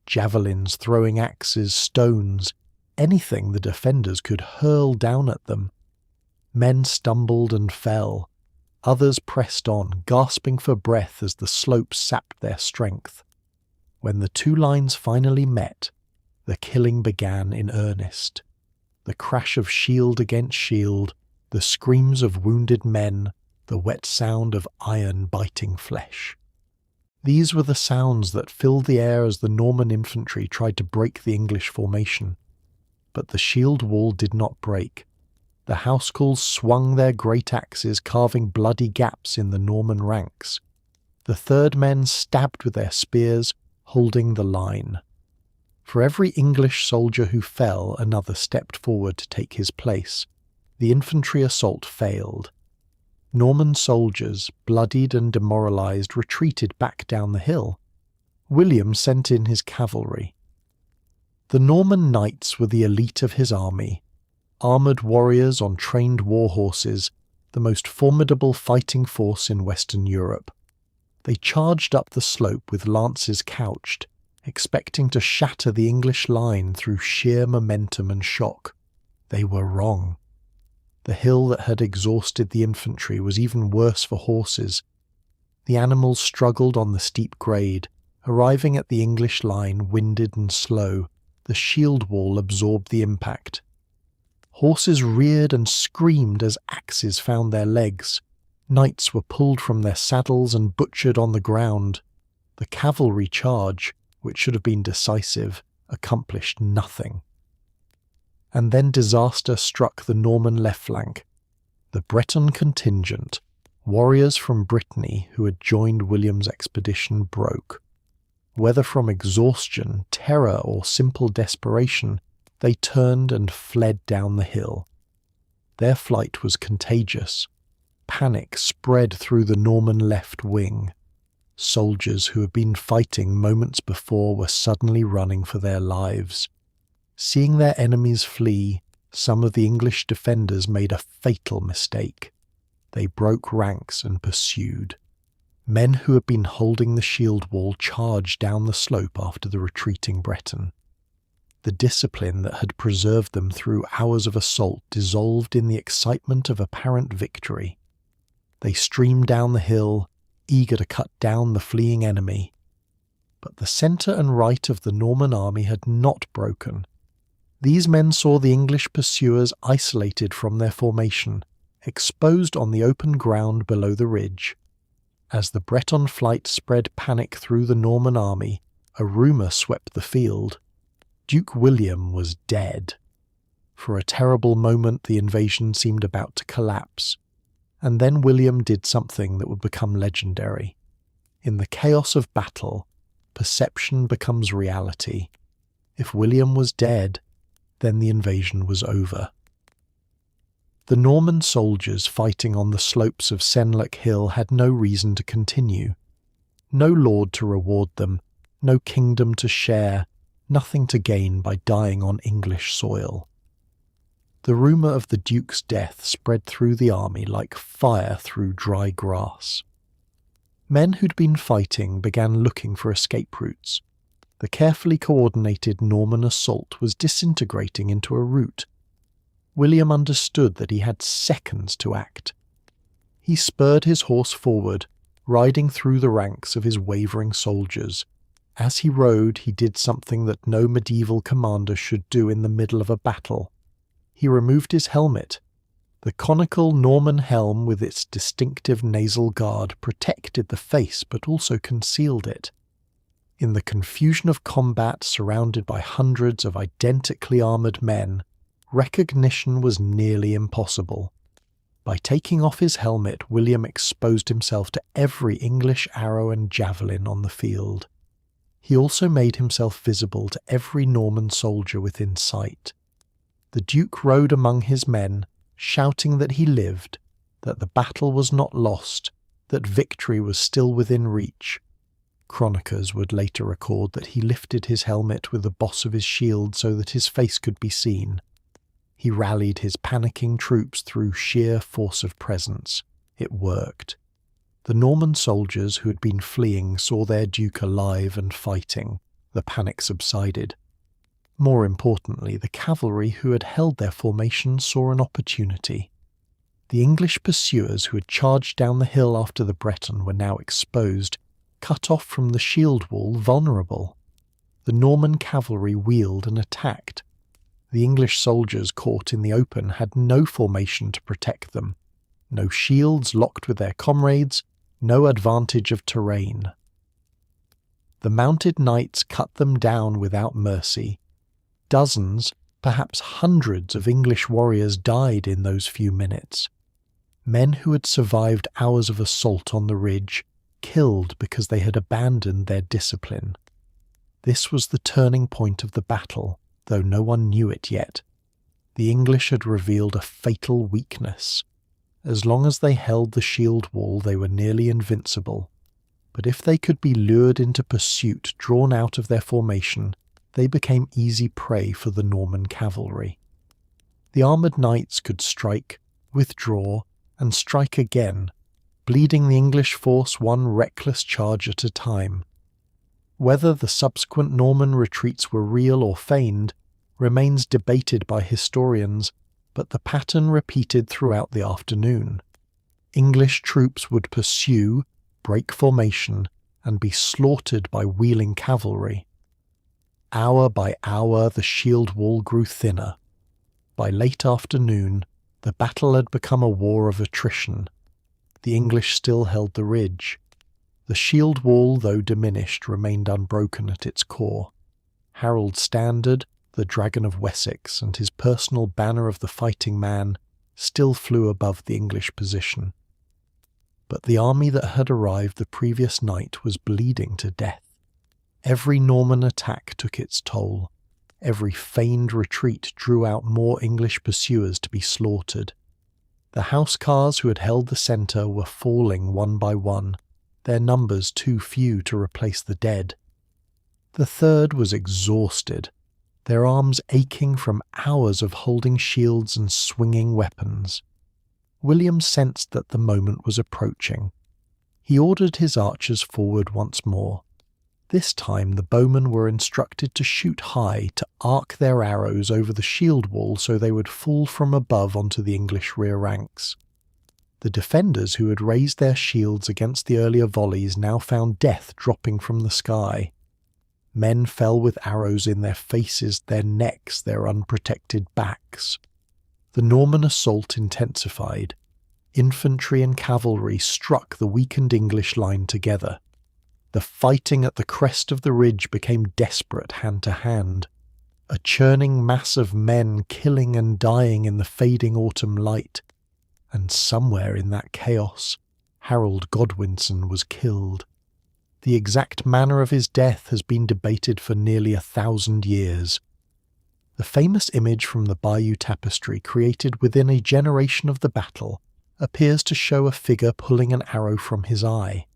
javelins, throwing axes, stones, anything the defenders could hurl down at them. Men stumbled and fell. Others pressed on, gasping for breath as the slopes sapped their strength. When the two lines finally met, the killing began in earnest. The crash of shield against shield, the screams of wounded men, the wet sound of iron biting flesh. These were the sounds that filled the air as the Norman infantry tried to break the English formation. But the shield wall did not break. The housecarls swung their great axes, carving bloody gaps in the Norman ranks. The third men stabbed with their spears, holding the line. For every English soldier who fell, another stepped forward to take his place. The infantry assault failed. Norman soldiers, bloodied and demoralized, retreated back down the hill. William sent in his cavalry. The Norman knights were the elite of his army. Armoured warriors on trained war horses, the most formidable fighting force in Western Europe. They charged up the slope with lances couched, expecting to shatter the English line through sheer momentum and shock. They were wrong. The hill that had exhausted the infantry was even worse for horses. The animals struggled on the steep grade, arriving at the English line winded and slow. The shield wall absorbed the impact. Horses reared and screamed as axes found their legs. Knights were pulled from their saddles and butchered on the ground. The cavalry charge, which should have been decisive, accomplished nothing. And then disaster struck the Norman left flank. The Breton contingent, warriors from Brittany who had joined William's expedition, broke. Whether from exhaustion, terror, or simple desperation, they turned and fled down the hill. Their flight was contagious. Panic spread through the Norman left wing. Soldiers who had been fighting moments before were suddenly running for their lives. Seeing their enemies flee, some of the English defenders made a fatal mistake. They broke ranks and pursued. Men who had been holding the shield wall charged down the slope after the retreating Breton. The discipline that had preserved them through hours of assault dissolved in the excitement of apparent victory. They streamed down the hill, eager to cut down the fleeing enemy. But the centre and right of the Norman army had not broken. These men saw the English pursuers isolated from their formation, exposed on the open ground below the ridge. As the Breton flight spread panic through the Norman army, a rumour swept the field. Duke William was dead. For a terrible moment the invasion seemed about to collapse, and then William did something that would become legendary. In the chaos of battle, perception becomes reality. If William was dead, then the invasion was over. The Norman soldiers fighting on the slopes of Senlac Hill had no reason to continue. No lord to reward them, no kingdom to share, nothing to gain by dying on English soil. The rumour of the Duke's death spread through the army like fire through dry grass. Men who'd been fighting began looking for escape routes. The carefully coordinated Norman assault was disintegrating into a rout. William understood that he had seconds to act. He spurred his horse forward, riding through the ranks of his wavering soldiers. As he rode, he did something that no medieval commander should do in the middle of a battle. He removed his helmet. The conical Norman helm with its distinctive nasal guard protected the face but also concealed it. In the confusion of combat surrounded by hundreds of identically armoured men, recognition was nearly impossible. By taking off his helmet, William exposed himself to every English arrow and javelin on the field. He also made himself visible to every Norman soldier within sight. The Duke rode among his men, shouting that he lived, that the battle was not lost, that victory was still within reach. Chroniclers would later record that he lifted his helmet with the boss of his shield so that his face could be seen. He rallied his panicking troops through sheer force of presence. It worked. The Norman soldiers who had been fleeing saw their Duke alive and fighting. The panic subsided. More importantly, the cavalry who had held their formation saw an opportunity. The English pursuers who had charged down the hill after the Breton were now exposed, cut off from the shield wall, vulnerable. The Norman cavalry wheeled and attacked. The English soldiers caught in the open had no formation to protect them, no shields locked with their comrades, no advantage of terrain. The mounted knights cut them down without mercy. Dozens, perhaps hundreds of English warriors died in those few minutes. Men who had survived hours of assault on the ridge, killed because they had abandoned their discipline. This was the turning point of the battle, though no one knew it yet. The English had revealed a fatal weakness. As long as they held the shield wall, they were nearly invincible. But if they could be lured into pursuit drawn out of their formation, they became easy prey for the Norman cavalry. The armoured knights could strike, withdraw, and strike again, bleeding the English force one reckless charge at a time. Whether the subsequent Norman retreats were real or feigned remains debated by historians, but the pattern repeated throughout the afternoon. English troops would pursue, break formation, and be slaughtered by wheeling cavalry. Hour by hour the shield wall grew thinner. By late afternoon, the battle had become a war of attrition. The English still held the ridge. The shield wall, though diminished, remained unbroken at its core. Harold's standard, the Dragon of Wessex, and his personal banner of the fighting man still flew above the English position. But the army that had arrived the previous night was bleeding to death. Every Norman attack took its toll. Every feigned retreat drew out more English pursuers to be slaughtered. The housecarls who had held the centre were falling one by one, their numbers too few to replace the dead. The third was exhausted, their arms aching from hours of holding shields and swinging weapons. William sensed that the moment was approaching. He ordered his archers forward once more. This time the bowmen were instructed to shoot high, to arc their arrows over the shield wall so they would fall from above onto the English rear ranks. The defenders who had raised their shields against the earlier volleys now found death dropping from the sky. Men fell with arrows in their faces, their necks, their unprotected backs. The Norman assault intensified. Infantry and cavalry struck the weakened English line together. The fighting at the crest of the ridge became desperate hand to hand. A churning mass of men killing and dying in the fading autumn light. And somewhere in that chaos, Harold Godwinson was killed. The exact manner of his death has been debated for nearly 1,000 years. The famous image from the Bayeux Tapestry, created within a generation of the battle, appears to show a figure pulling an arrow from his eye.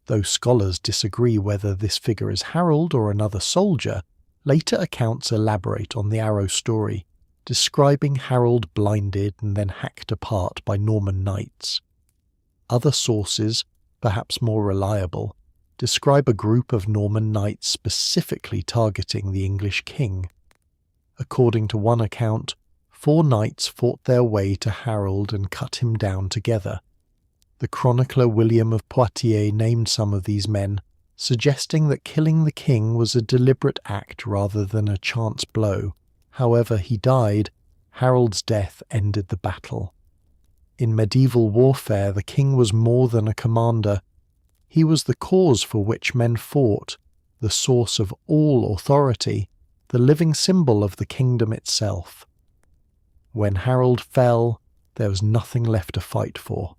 Though scholars disagree whether this figure is Harold or another soldier, later accounts elaborate on the arrow story, describing Harold blinded and then hacked apart by Norman knights. Other sources, perhaps more reliable, describe a group of Norman knights specifically targeting the English king. According to one account, 4 knights fought their way to Harold and cut him down together. The chronicler William of Poitiers named some of these men, suggesting that killing the king was a deliberate act rather than a chance blow. However, he died. Harold's death ended the battle. In medieval warfare, the king was more than a commander. He was the cause for which men fought, the source of all authority, the living symbol of the kingdom itself. When Harold fell, there was nothing left to fight for.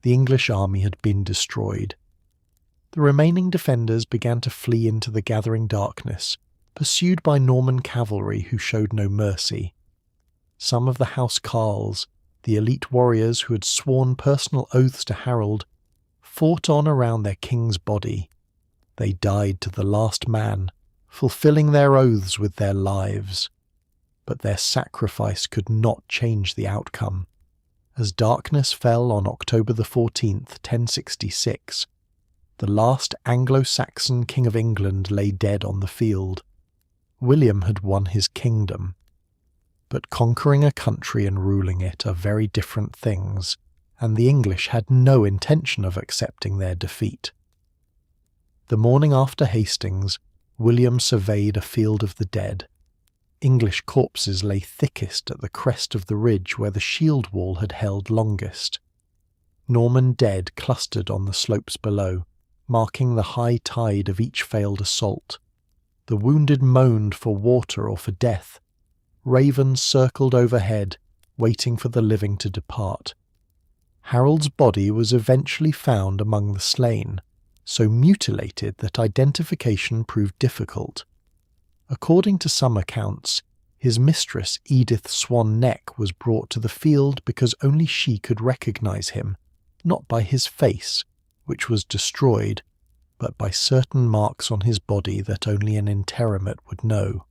The English army had been destroyed. The remaining defenders began to flee into the gathering darkness, pursued by Norman cavalry who showed no mercy. Some of the housecarls, the elite warriors who had sworn personal oaths to Harold, fought on around their king's body. They died to the last man, fulfilling their oaths with their lives. But their sacrifice could not change the outcome. As darkness fell on October the 14th, 1066, the last Anglo-Saxon king of England lay dead on the field. William had won his kingdom. But conquering a country and ruling it are very different things, and the English had no intention of accepting their defeat. The morning after Hastings, William surveyed a field of the dead. English corpses lay thickest at the crest of the ridge where the shield wall had held longest. Norman dead clustered on the slopes below, marking the high tide of each failed assault. The wounded moaned for water or for death. Ravens circled overhead, waiting for the living to depart. Harold's body was eventually found among the slain, so mutilated that identification proved difficult. According to some accounts, his mistress Edith Swan Neck was brought to the field because only she could recognize him, not by his face, which was destroyed, but by certain marks on his body that only an interment would know.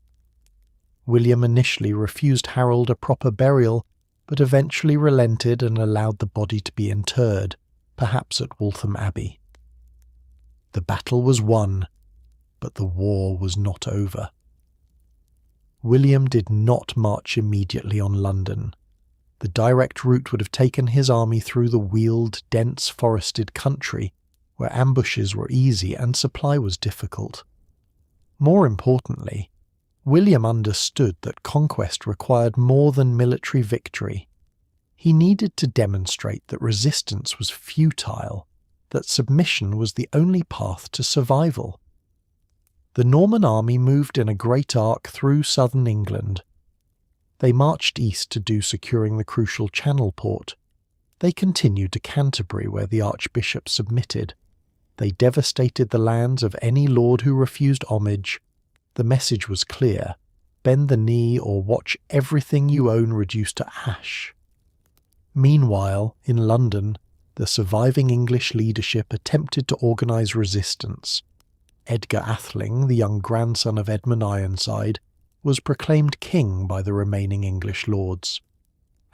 William initially refused Harold a proper burial, but eventually relented and allowed the body to be interred, perhaps at Waltham Abbey. The battle was won, but the war was not over. William did not march immediately on London. The direct route would have taken his army through the wheeled, dense forested country, where ambushes were easy and supply was difficult. More importantly, William understood that conquest required more than military victory. He needed to demonstrate that resistance was futile, that submission was the only path to survival. The Norman army moved in a great arc through southern England. They marched east to do securing the crucial Channel port. They continued to Canterbury, where the archbishop submitted. They devastated the lands of any lord who refused homage. The message was clear: bend the knee or watch everything you own reduced to ash. Meanwhile, in London, the surviving English leadership attempted to organise resistance. Edgar Atheling, the young grandson of Edmund Ironside, was proclaimed king by the remaining English lords.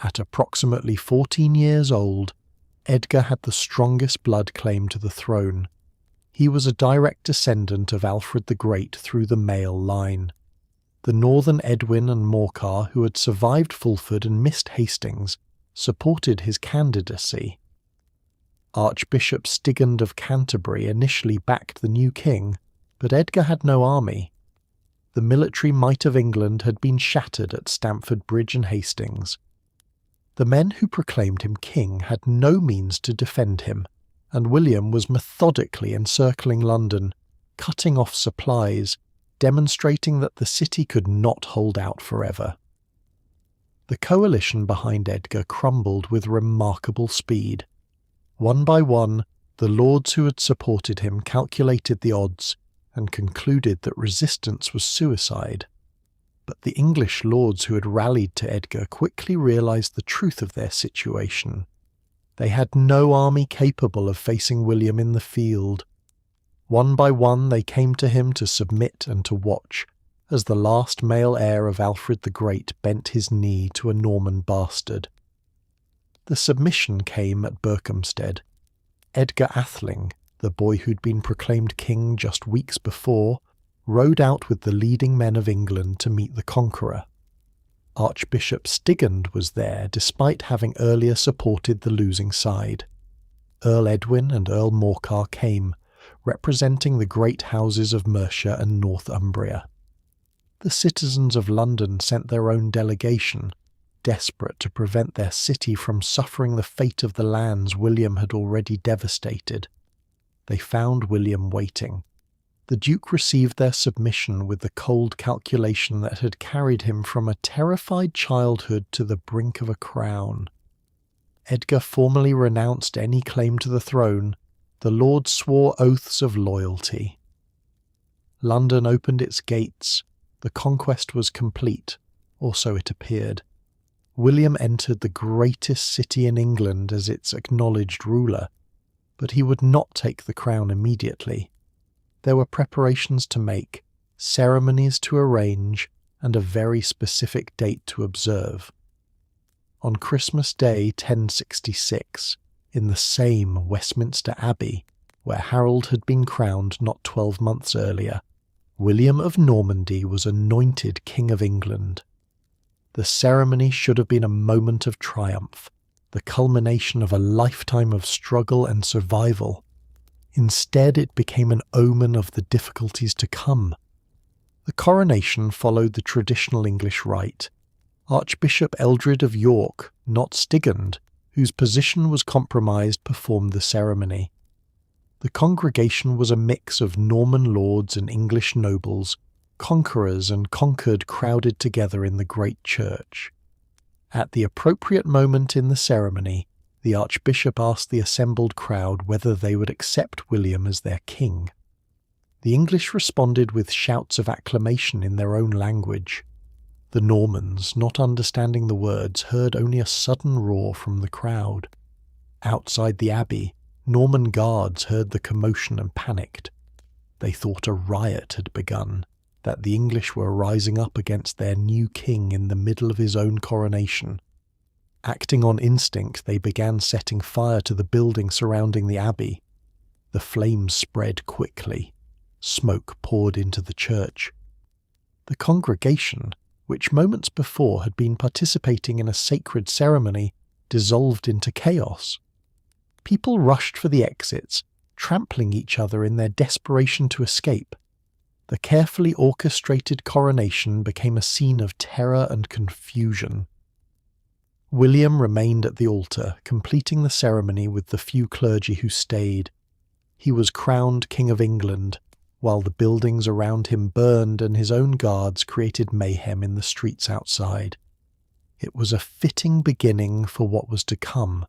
At approximately 14 years old, Edgar had the strongest blood claim to the throne. He was a direct descendant of Alfred the Great through the male line. The northern Edwin and Morcar, who had survived Fulford and missed Hastings, supported his candidacy. Archbishop Stigand of Canterbury initially backed the new king, but Edgar had no army. The military might of England had been shattered at Stamford Bridge and Hastings. The men who proclaimed him king had no means to defend him, and William was methodically encircling London, cutting off supplies, demonstrating that the city could not hold out forever. The coalition behind Edgar crumbled with remarkable speed. One by one, the lords who had supported him calculated the odds and concluded that resistance was suicide. But the English lords who had rallied to Edgar quickly realised the truth of their situation. They had no army capable of facing William in the field. One by one they came to him to submit and to watch, as the last male heir of Alfred the Great bent his knee to a Norman bastard. The submission came at Berkhamsted. Edgar Atheling, the boy who'd been proclaimed king just weeks before, rode out with the leading men of England to meet the Conqueror. Archbishop Stigand was there despite having earlier supported the losing side. Earl Edwin and Earl Morcar came, representing the great houses of Mercia and Northumbria. The citizens of London sent their own delegation, desperate to prevent their city from suffering the fate of the lands William had already devastated. They found William waiting. The Duke received their submission with the cold calculation that had carried him from a terrified childhood to the brink of a crown. Edgar formally renounced any claim to the throne. The lords swore oaths of loyalty. London opened its gates. The conquest was complete, or so it appeared. William entered the greatest city in England as its acknowledged ruler, but he would not take the crown immediately. There were preparations to make, ceremonies to arrange, and a very specific date to observe. On Christmas Day 1066, in the same Westminster Abbey, where Harold had been crowned not 12 months earlier, William of Normandy was anointed King of England. The ceremony should have been a moment of triumph, the culmination of a lifetime of struggle and survival. Instead, it became an omen of the difficulties to come. The coronation followed the traditional English rite. Archbishop Eldred of York, not Stigand, whose position was compromised, performed the ceremony. The congregation was a mix of Norman lords and English nobles, conquerors and conquered crowded together in the great church. At the appropriate moment in the ceremony, the archbishop asked the assembled crowd whether they would accept William as their king. The English responded with shouts of acclamation in their own language. The Normans, not understanding the words, heard only a sudden roar from the crowd. Outside the abbey, Norman guards heard the commotion and panicked. They thought a riot had begun, that the English were rising up against their new king in the middle of his own coronation. Acting on instinct, they began setting fire to the building surrounding the abbey. The flames spread quickly. Smoke poured into the church. The congregation, which moments before had been participating in a sacred ceremony, dissolved into chaos. People rushed for the exits, trampling each other in their desperation to escape. The carefully orchestrated coronation became a scene of terror and confusion. William remained at the altar, completing the ceremony with the few clergy who stayed. He was crowned King of England, while the buildings around him burned and his own guards created mayhem in the streets outside. It was a fitting beginning for what was to come.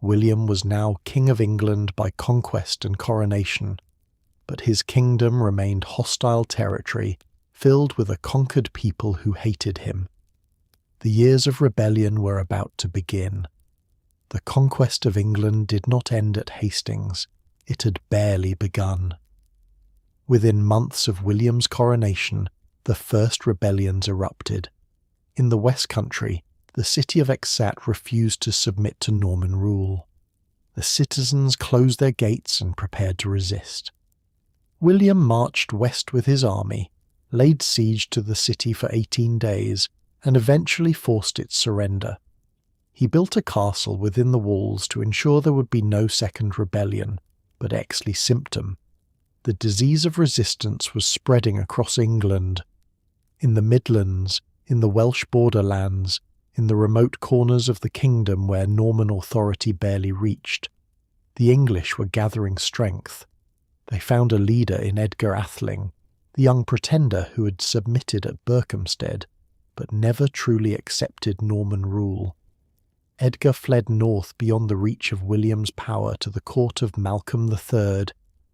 William was now King of England by conquest and coronation, but his kingdom remained hostile territory, filled with a conquered people who hated him. The years of rebellion were about to begin. The conquest of England did not end at Hastings. It had barely begun. Within months of William's coronation, the first rebellions erupted. In the West Country, the city of Exat refused to submit to Norman rule. The citizens closed their gates and prepared to resist. William marched west with his army, laid siege to the city for 18 days, and eventually forced its surrender. He built a castle within the walls to ensure there would be no second rebellion, but Exley symptom. The disease of resistance was spreading across England. In the Midlands, in the Welsh borderlands, in the remote corners of the kingdom where Norman authority barely reached, the English were gathering strength. They found a leader in Edgar Atheling, the young pretender who had submitted at Berkhamsted, but never truly accepted Norman rule. Edgar fled north beyond the reach of William's power to the court of Malcolm III,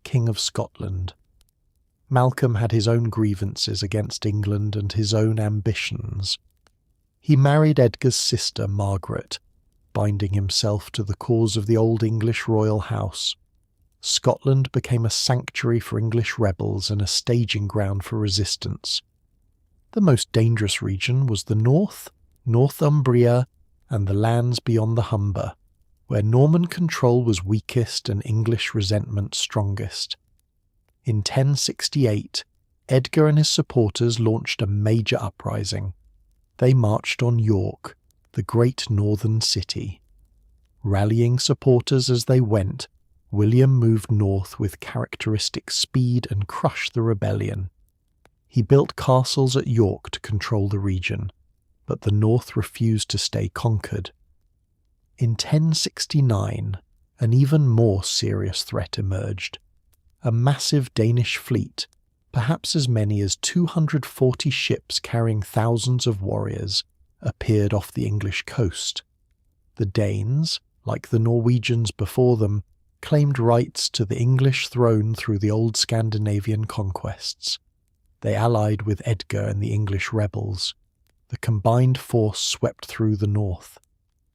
King of Scotland. Malcolm had his own grievances against England and his own ambitions. He married Edgar's sister Margaret, binding himself to the cause of the old English royal house. Scotland became a sanctuary for English rebels and a staging ground for resistance. The most dangerous region was the north, Northumbria, and the lands beyond the Humber, where Norman control was weakest and English resentment strongest. In 1068, Edgar and his supporters launched a major uprising. They marched on York, the great northern city. Rallying supporters as they went, William moved north with characteristic speed and crushed the rebellion. He built castles at York to control the region, but the north refused to stay conquered. In 1069, an even more serious threat emerged. A massive Danish fleet, perhaps as many as 240 ships carrying thousands of warriors, appeared off the English coast. The Danes, like the Norwegians before them, claimed rights to the English throne through the old Scandinavian conquests. They allied with Edgar and the English rebels. The combined force swept through the north.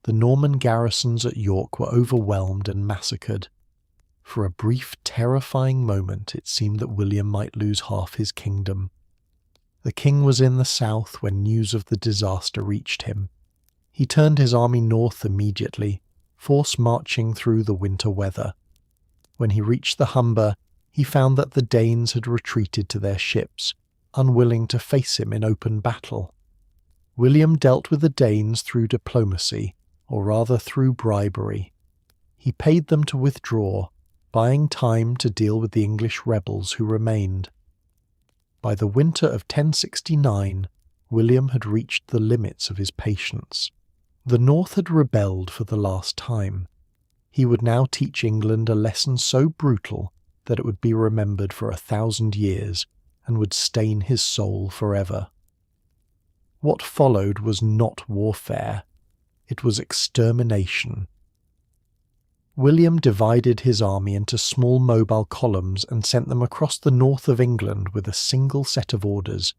The Norman garrisons at York were overwhelmed and massacred. For a brief, terrifying moment it seemed that William might lose half his kingdom. The king was in the south when news of the disaster reached him. He turned his army north immediately, force marching through the winter weather. When he reached the Humber, he found that the Danes had retreated to their ships, unwilling to face him in open battle. William dealt with the Danes through diplomacy, or rather through bribery. He paid them to withdraw, buying time to deal with the English rebels who remained. By the winter of 1069, William had reached the limits of his patience. The North had rebelled for the last time. He would now teach England a lesson so brutal that it would be remembered for 1,000 years and would stain his soul forever. What followed was not warfare, it was extermination. William divided his army into small mobile columns and sent them across the north of England with a single set of orders: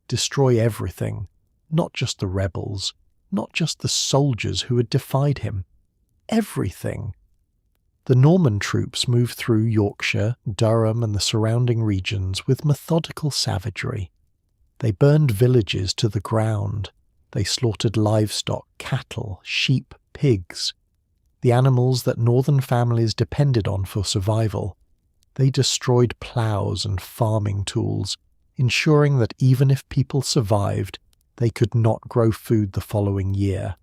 destroy everything, not just the rebels, not just the soldiers who had defied him. Everything. The Norman troops moved through Yorkshire, Durham and the surrounding regions with methodical savagery. They burned villages to the ground. They slaughtered livestock, cattle, sheep, pigs, the animals that northern families depended on for survival. They destroyed ploughs and farming tools, ensuring that even if people survived, they could not grow food the following year.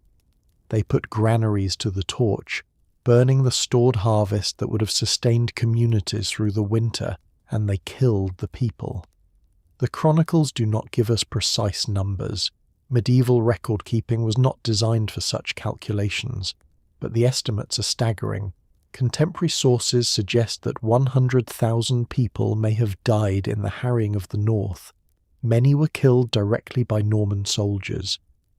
They put granaries to the torch, burning the stored harvest that would have sustained communities through the winter, and they killed the people. The chronicles do not give us precise numbers. Medieval record-keeping was not designed for such calculations, but the estimates are staggering. Contemporary sources suggest that 100,000 people may have died in the harrying of the north. Many were killed directly by Norman soldiers.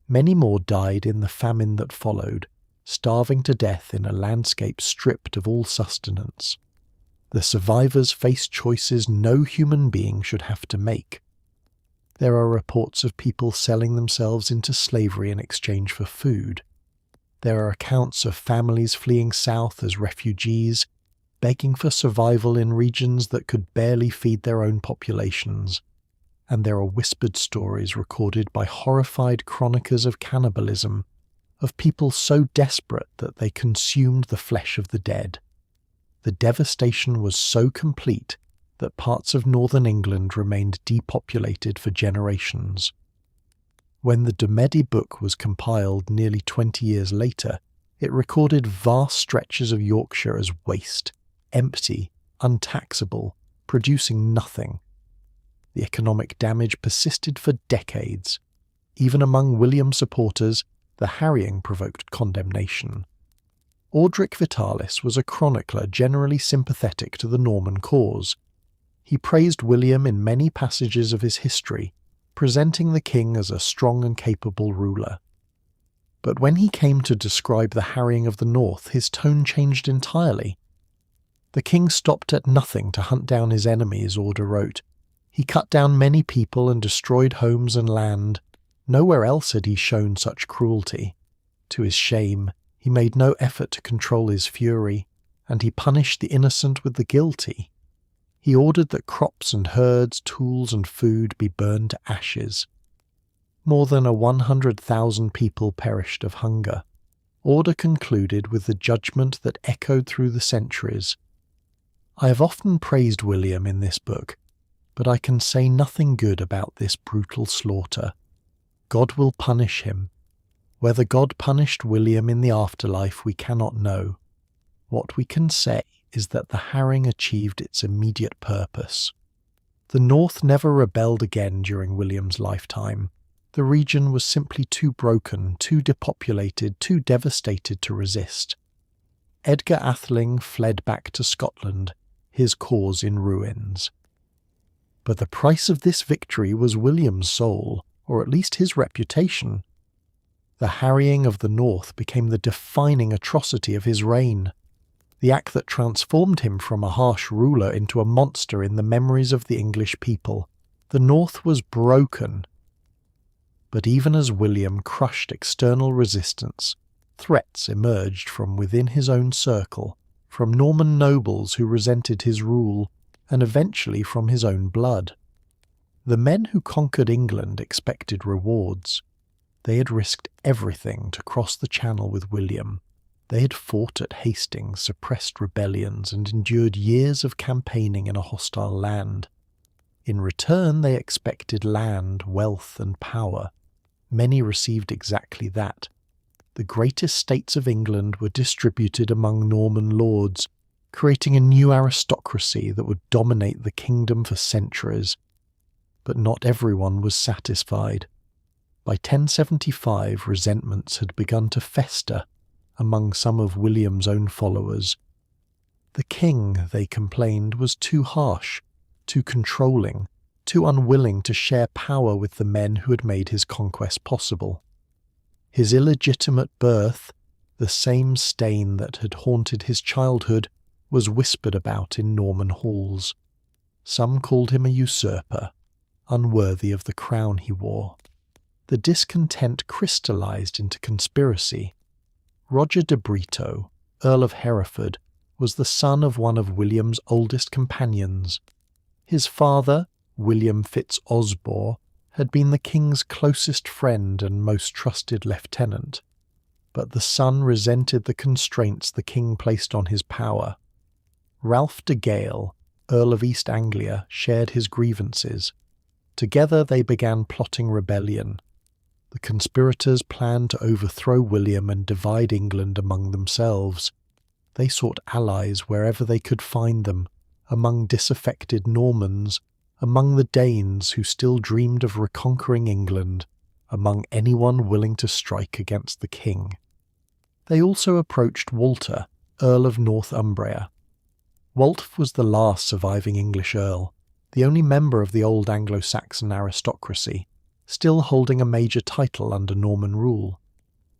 Many more died in the famine that followed, starving to death in a landscape stripped of all sustenance. The survivors faced choices no human being should have to make. There are reports of people selling themselves into slavery in exchange for food. There are accounts of families fleeing south as refugees, begging for survival in regions that could barely feed their own populations. And there are whispered stories recorded by horrified chroniclers of cannibalism, of people so desperate that they consumed the flesh of the dead. The devastation was so complete that parts of northern England remained depopulated for generations. When the Domesday Book was compiled nearly 20 years later, it recorded vast stretches of Yorkshire as waste, empty, untaxable, producing nothing. The economic damage persisted for decades. Even among William's supporters, the harrying provoked condemnation. Orderic Vitalis was a chronicler generally sympathetic to the Norman cause. He praised William in many passages of his history, presenting the king as a strong and capable ruler. But when he came to describe the harrying of the north, his tone changed entirely. The king stopped at nothing to hunt down his enemies, Order wrote. He cut down many people and destroyed homes and land. Nowhere else had he shown such cruelty. To his shame, he made no effort to control his fury, and he punished the innocent with the guilty. He ordered that crops and herds, tools and food be burned to ashes. More than 100,000 people perished of hunger. Order concluded with the judgment that echoed through the centuries. I have often praised William in this book, but I can say nothing good about this brutal slaughter. God will punish him. Whether God punished William in the afterlife we cannot know. What we can say is that the harrying achieved its immediate purpose. The north never rebelled again during William's lifetime. The region was simply too broken, too depopulated, too devastated to resist. Edgar Atheling fled back to Scotland, his cause in ruins. But the price of this victory was William's soul, or at least his reputation. The harrying of the north became the defining atrocity of his reign, the act that transformed him from a harsh ruler into a monster in the memories of the English people. The north was broken. But even as William crushed external resistance, threats emerged from within his own circle, from Norman nobles who resented his rule, and eventually from his own blood. The men who conquered England expected rewards. They had risked everything to cross the Channel with William. They had fought at Hastings, suppressed rebellions, and endured years of campaigning in a hostile land. In return, they expected land, wealth, and power. Many received exactly that. The great estates of England were distributed among Norman lords, creating a new aristocracy that would dominate the kingdom for centuries. But not everyone was satisfied. By 1075, resentments had begun to fester. among some of William's own followers. The king, they complained, was too harsh, too controlling, too unwilling to share power with the men who had made his conquest possible. His illegitimate birth, the same stain that had haunted his childhood, was whispered about in Norman halls. Some called him a usurper, unworthy of the crown he wore. The discontent crystallized into conspiracy. Roger de Brito, Earl of Hereford, was the son of one of William's oldest companions. His father, William Fitz-Osbor, had been the king's closest friend and most trusted lieutenant, but the son resented the constraints the king placed on his power. Ralph de Gale, Earl of East Anglia, shared his grievances. Together they began plotting rebellion. The conspirators planned to overthrow William and divide England among themselves. They sought allies wherever they could find them, among disaffected Normans, among the Danes who still dreamed of reconquering England, among anyone willing to strike against the king. They also approached Walter, Earl of Northumbria. Wulf was the last surviving English earl, the only member of the old Anglo-Saxon aristocracy, still holding a major title under Norman rule.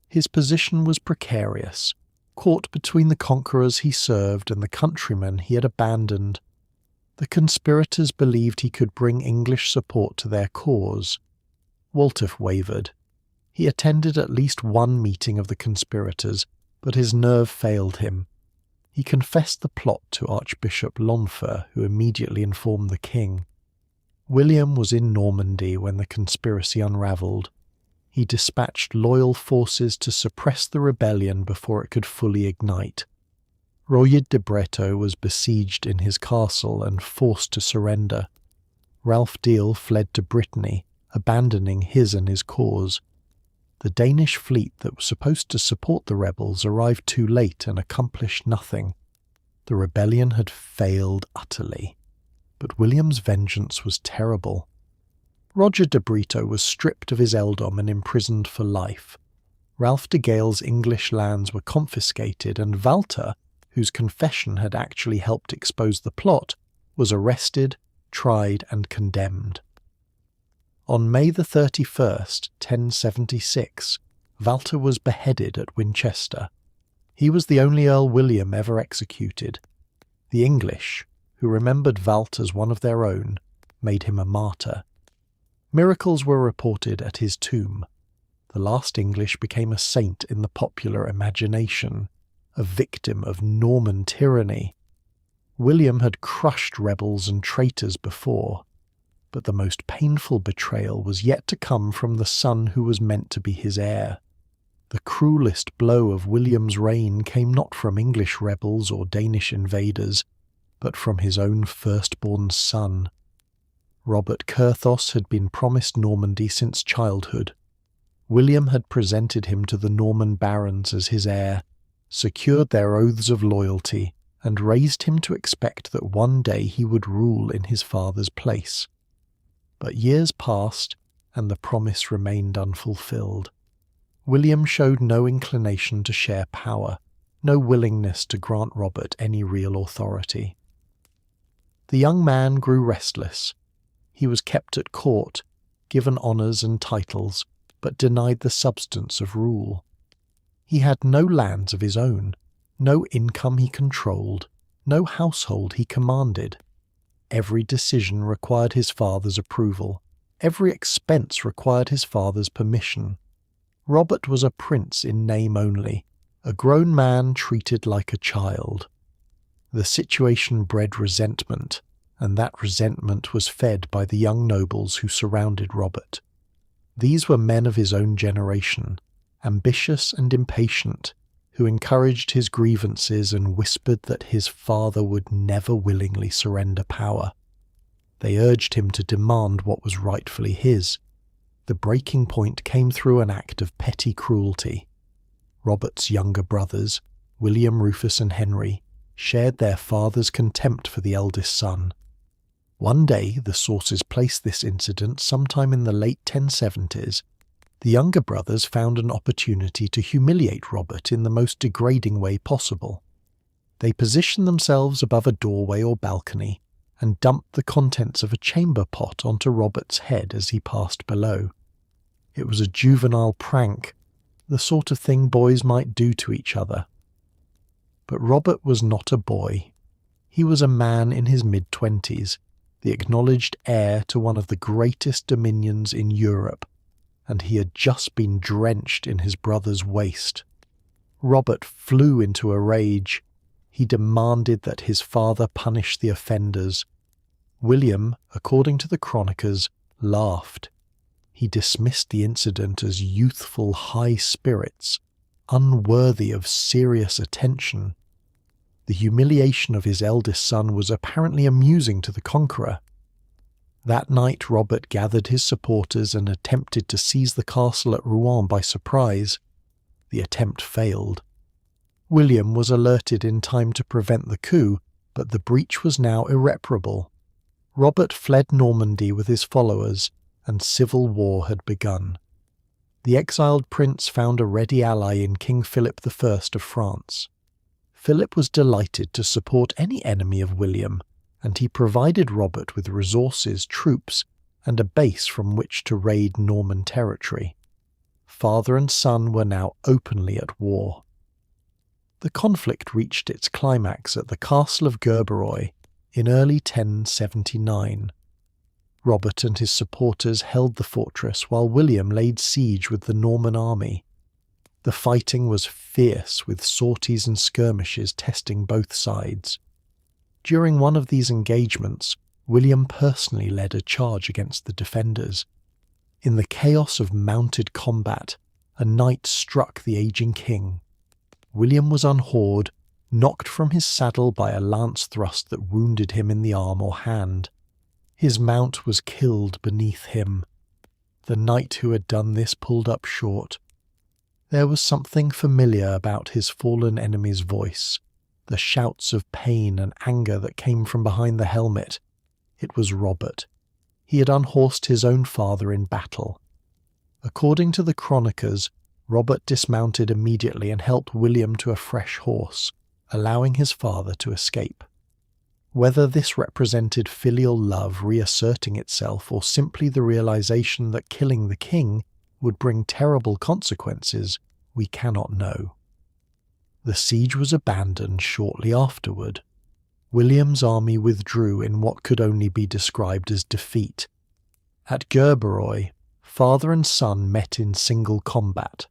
His position was precarious, caught between the conquerors he served and the countrymen he had abandoned. The conspirators believed he could bring English support to their cause. Wulf wavered. He attended at least one meeting of the conspirators, but his nerve failed him. He confessed the plot to Archbishop Lonfer, who immediately informed the king. William was in Normandy when the conspiracy unravelled. He dispatched loyal forces to suppress the rebellion before it could fully ignite. Roger de Brito was besieged in his castle and forced to surrender. Ralph Deal fled to Brittany, abandoning his and his cause. The Danish fleet that was supposed to support the rebels arrived too late and accomplished nothing. The rebellion had failed utterly, but William's vengeance was terrible. Roger de Brito was stripped of his earldom and imprisoned for life. Ralph de Gale's English lands were confiscated, and Walter, whose confession had actually helped expose the plot, was arrested, tried and condemned. On May the 31st, 1076, Walter was beheaded at Winchester. He was the only Earl William ever executed. The English, who remembered Walter as one of their own, made him a martyr. Miracles were reported at his tomb. The last English became a saint in the popular imagination, a victim of Norman tyranny. William had crushed rebels and traitors before, but the most painful betrayal was yet to come from the son who was meant to be his heir. The cruelest blow of William's reign came not from English rebels or Danish invaders, but from his own firstborn son. Robert Curthos had been promised Normandy since childhood. William had presented him to the Norman barons as his heir, secured their oaths of loyalty, and raised him to expect that one day he would rule in his father's place. But years passed, and the promise remained unfulfilled. William showed no inclination to share power, no willingness to grant Robert any real authority. The young man grew restless. He was kept at court, given honours and titles, but denied the substance of rule. He had no lands of his own, no income he controlled, no household he commanded. Every decision required his father's approval. Every expense required his father's permission. Robert was a prince in name only, a grown man treated like a child. The situation bred resentment, and that resentment was fed by the young nobles who surrounded Robert. These were men of his own generation, ambitious and impatient, who encouraged his grievances and whispered that his father would never willingly surrender power. They urged him to demand what was rightfully his. The breaking point came through an act of petty cruelty. Robert's younger brothers, William, Rufus and Henry, shared their father's contempt for the eldest son. One day, the sources place this incident sometime in the late 1070s, The younger brothers found an opportunity to humiliate Robert in the most degrading way possible. They positioned themselves above a doorway or balcony and dumped the contents of a chamber pot onto Robert's head as he passed below. It was a juvenile prank, the sort of thing boys might do to each other. But Robert was not a boy. He was a man in his mid-20s, the acknowledged heir to one of the greatest dominions in Europe, and he had just been drenched in his brother's waste. Robert flew into a rage. He demanded that his father punish the offenders. William, according to the chroniclers, laughed. He dismissed the incident as youthful high spirits, unworthy of serious attention. The humiliation of his eldest son was apparently amusing to the conqueror. That night Robert gathered his supporters and attempted to seize the castle at Rouen by surprise. The attempt failed. William was alerted in time to prevent the coup, but the breach was now irreparable. Robert fled Normandy with his followers, and civil war had begun. The exiled prince found a ready ally in King Philip I of France. Philip was delighted to support any enemy of William, and he provided Robert with resources, troops, and a base from which to raid Norman territory. Father and son were now openly at war. The conflict reached its climax at the castle of Gerberoy in early 1079. Robert and his supporters held the fortress while William laid siege with the Norman army. The fighting was fierce, with sorties and skirmishes testing both sides. During one of these engagements, William personally led a charge against the defenders. In the chaos of mounted combat, a knight struck the aging king. William was unhorsed, knocked from his saddle by a lance thrust that wounded him in the arm or hand. His mount was killed beneath him. The knight who had done this pulled up short. There was something familiar about his fallen enemy's voice, the shouts of pain and anger that came from behind the helmet. It was Robert. He had unhorsed his own father in battle. According to the chroniclers, Robert dismounted immediately and helped William to a fresh horse, allowing his father to escape. Whether this represented filial love reasserting itself or simply the realization that killing the king would bring terrible consequences, we cannot know. The siege was abandoned shortly afterward. William's army withdrew in what could only be described as defeat. At Gerberoy, father and son met in single combat.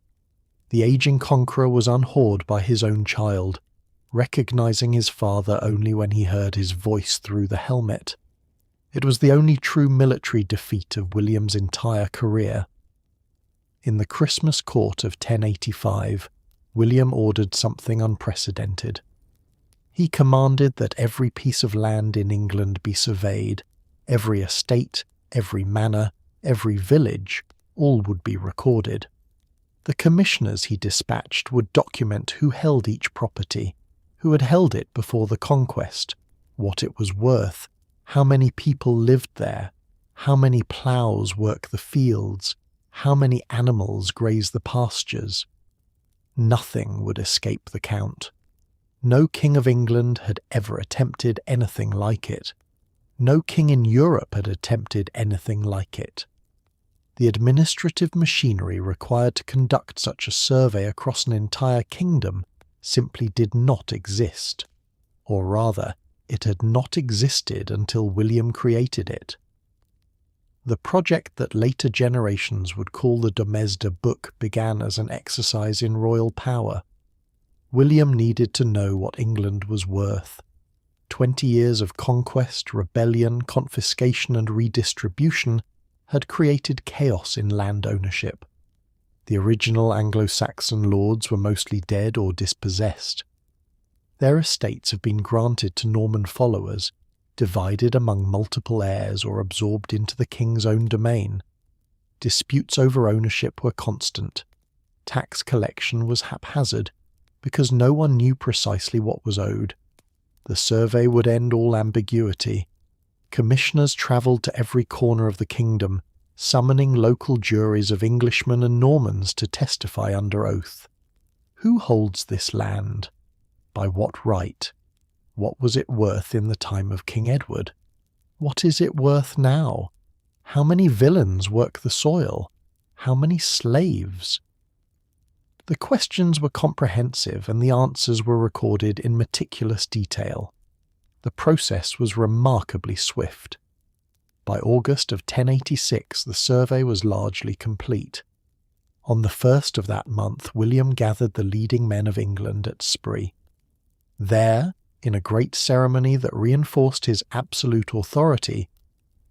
The aging conqueror was unhorsed by his own child, recognizing his father only when he heard his voice through the helmet. It was the only true military defeat of William's entire career. In the Christmas court of 1085, William ordered something unprecedented. He commanded that every piece of land in England be surveyed, every estate, every manor, every village, all would be recorded. The commissioners he dispatched would document who held each property, who had held it before the conquest, what it was worth, how many people lived there, how many ploughs work the fields, how many animals graze the pastures. Nothing would escape the count. No king of England had ever attempted anything like it. No king in Europe had attempted anything like it. The administrative machinery required to conduct such a survey across an entire kingdom simply did not exist. Or rather, it had not existed until William created it. The project that later generations would call the Domesday Book began as an exercise in royal power. William needed to know what England was worth. 20 years of conquest, rebellion, confiscation and redistribution had created chaos in land ownership. The original Anglo-Saxon lords were mostly dead or dispossessed. Their estates have been granted to Norman followers, divided among multiple heirs or absorbed into the king's own domain. Disputes over ownership were constant. Tax collection was haphazard, because no one knew precisely what was owed. The survey would end all ambiguity. Commissioners travelled to every corner of the kingdom, summoning local juries of Englishmen and Normans to testify under oath. Who holds this land? By what right? What was it worth in the time of King Edward? What is it worth now? How many villains work the soil? How many slaves? The questions were comprehensive and the answers were recorded in meticulous detail. The process was remarkably swift. By August of 1086 the survey was largely complete. On the 1st of that month William gathered the leading men of England at Spree. There, in a great ceremony that reinforced his absolute authority,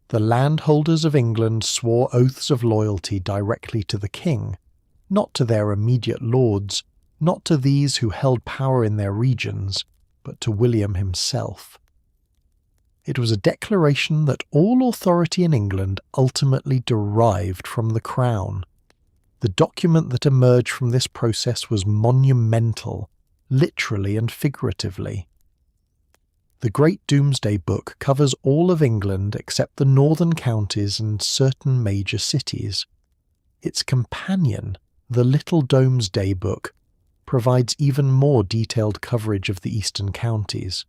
the landholders of England swore oaths of loyalty directly to the king, not to their immediate lords, not to these who held power in their regions, but to William himself. It was a declaration that all authority in England ultimately derived from the crown. The document that emerged from this process was monumental, literally and figuratively. The Great Domesday Book covers all of England except the northern counties and certain major cities. Its companion, the Little Domesday Book, provides even more detailed coverage of the eastern counties.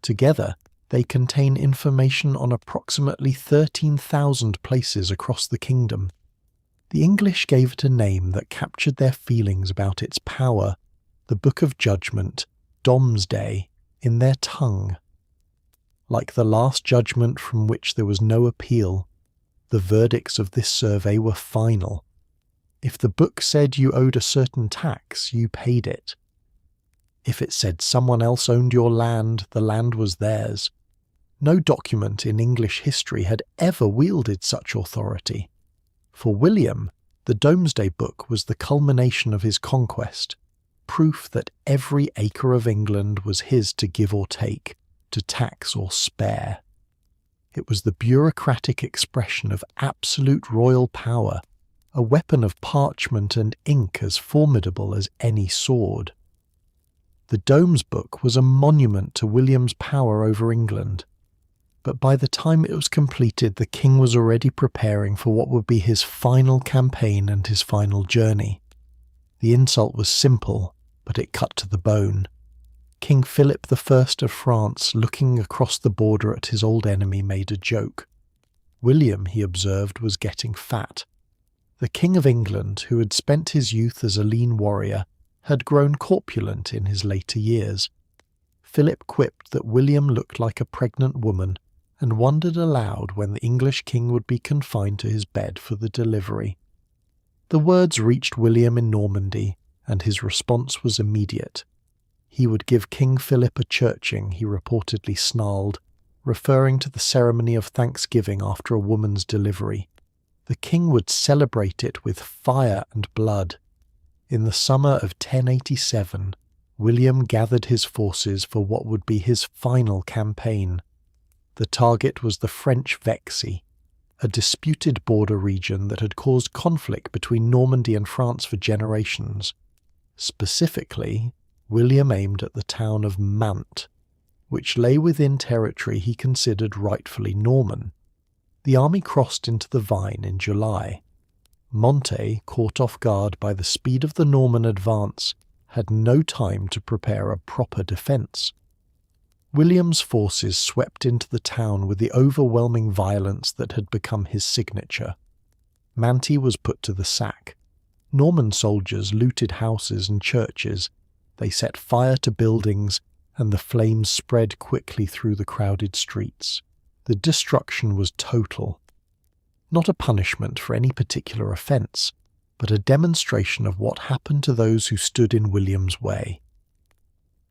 Together, they contain information on approximately 13,000 places across the kingdom. The English gave it a name that captured their feelings about its power, the Book of Judgment, Domesday, in their tongue. Like the Last Judgment from which there was no appeal, the verdicts of this survey were final. If the book said you owed a certain tax, you paid it. If it said someone else owned your land, the land was theirs. No document in English history had ever wielded such authority. For William, the Domesday Book was the culmination of his conquest, proof that every acre of England was his to give or take, to tax or spare. It was the bureaucratic expression of absolute royal power, a weapon of parchment and ink as formidable as any sword. The Domesday Book was a monument to William's power over England, but by the time it was completed the king was already preparing for what would be his final campaign and his final journey. The insult was simple, but it cut to the bone. King Philip I of France, looking across the border at his old enemy, made a joke. William, he observed, was getting fat. The King of England, who had spent his youth as a lean warrior, had grown corpulent in his later years. Philip quipped that William looked like a pregnant woman, and wondered aloud when the English king would be confined to his bed for the delivery. The words reached William in Normandy, and his response was immediate. He would give King Philip a churching, he reportedly snarled, referring to the ceremony of Thanksgiving after a woman's delivery. The king would celebrate it with fire and blood. In the summer of 1087, William gathered his forces for what would be his final campaign. The target was the French Vexy, a disputed border region that had caused conflict between Normandy and France for generations. Specifically, William aimed at the town of Mantes, which lay within territory he considered rightfully Norman. The army crossed into the Vine in July. Monte, caught off guard by the speed of the Norman advance, had no time to prepare a proper defence. William's forces swept into the town with the overwhelming violence that had become his signature. Mantes was put to the sack. Norman soldiers looted houses and churches. They set fire to buildings, and the flames spread quickly through the crowded streets. The destruction was total. Not a punishment for any particular offence, but a demonstration of what happened to those who stood in William's way.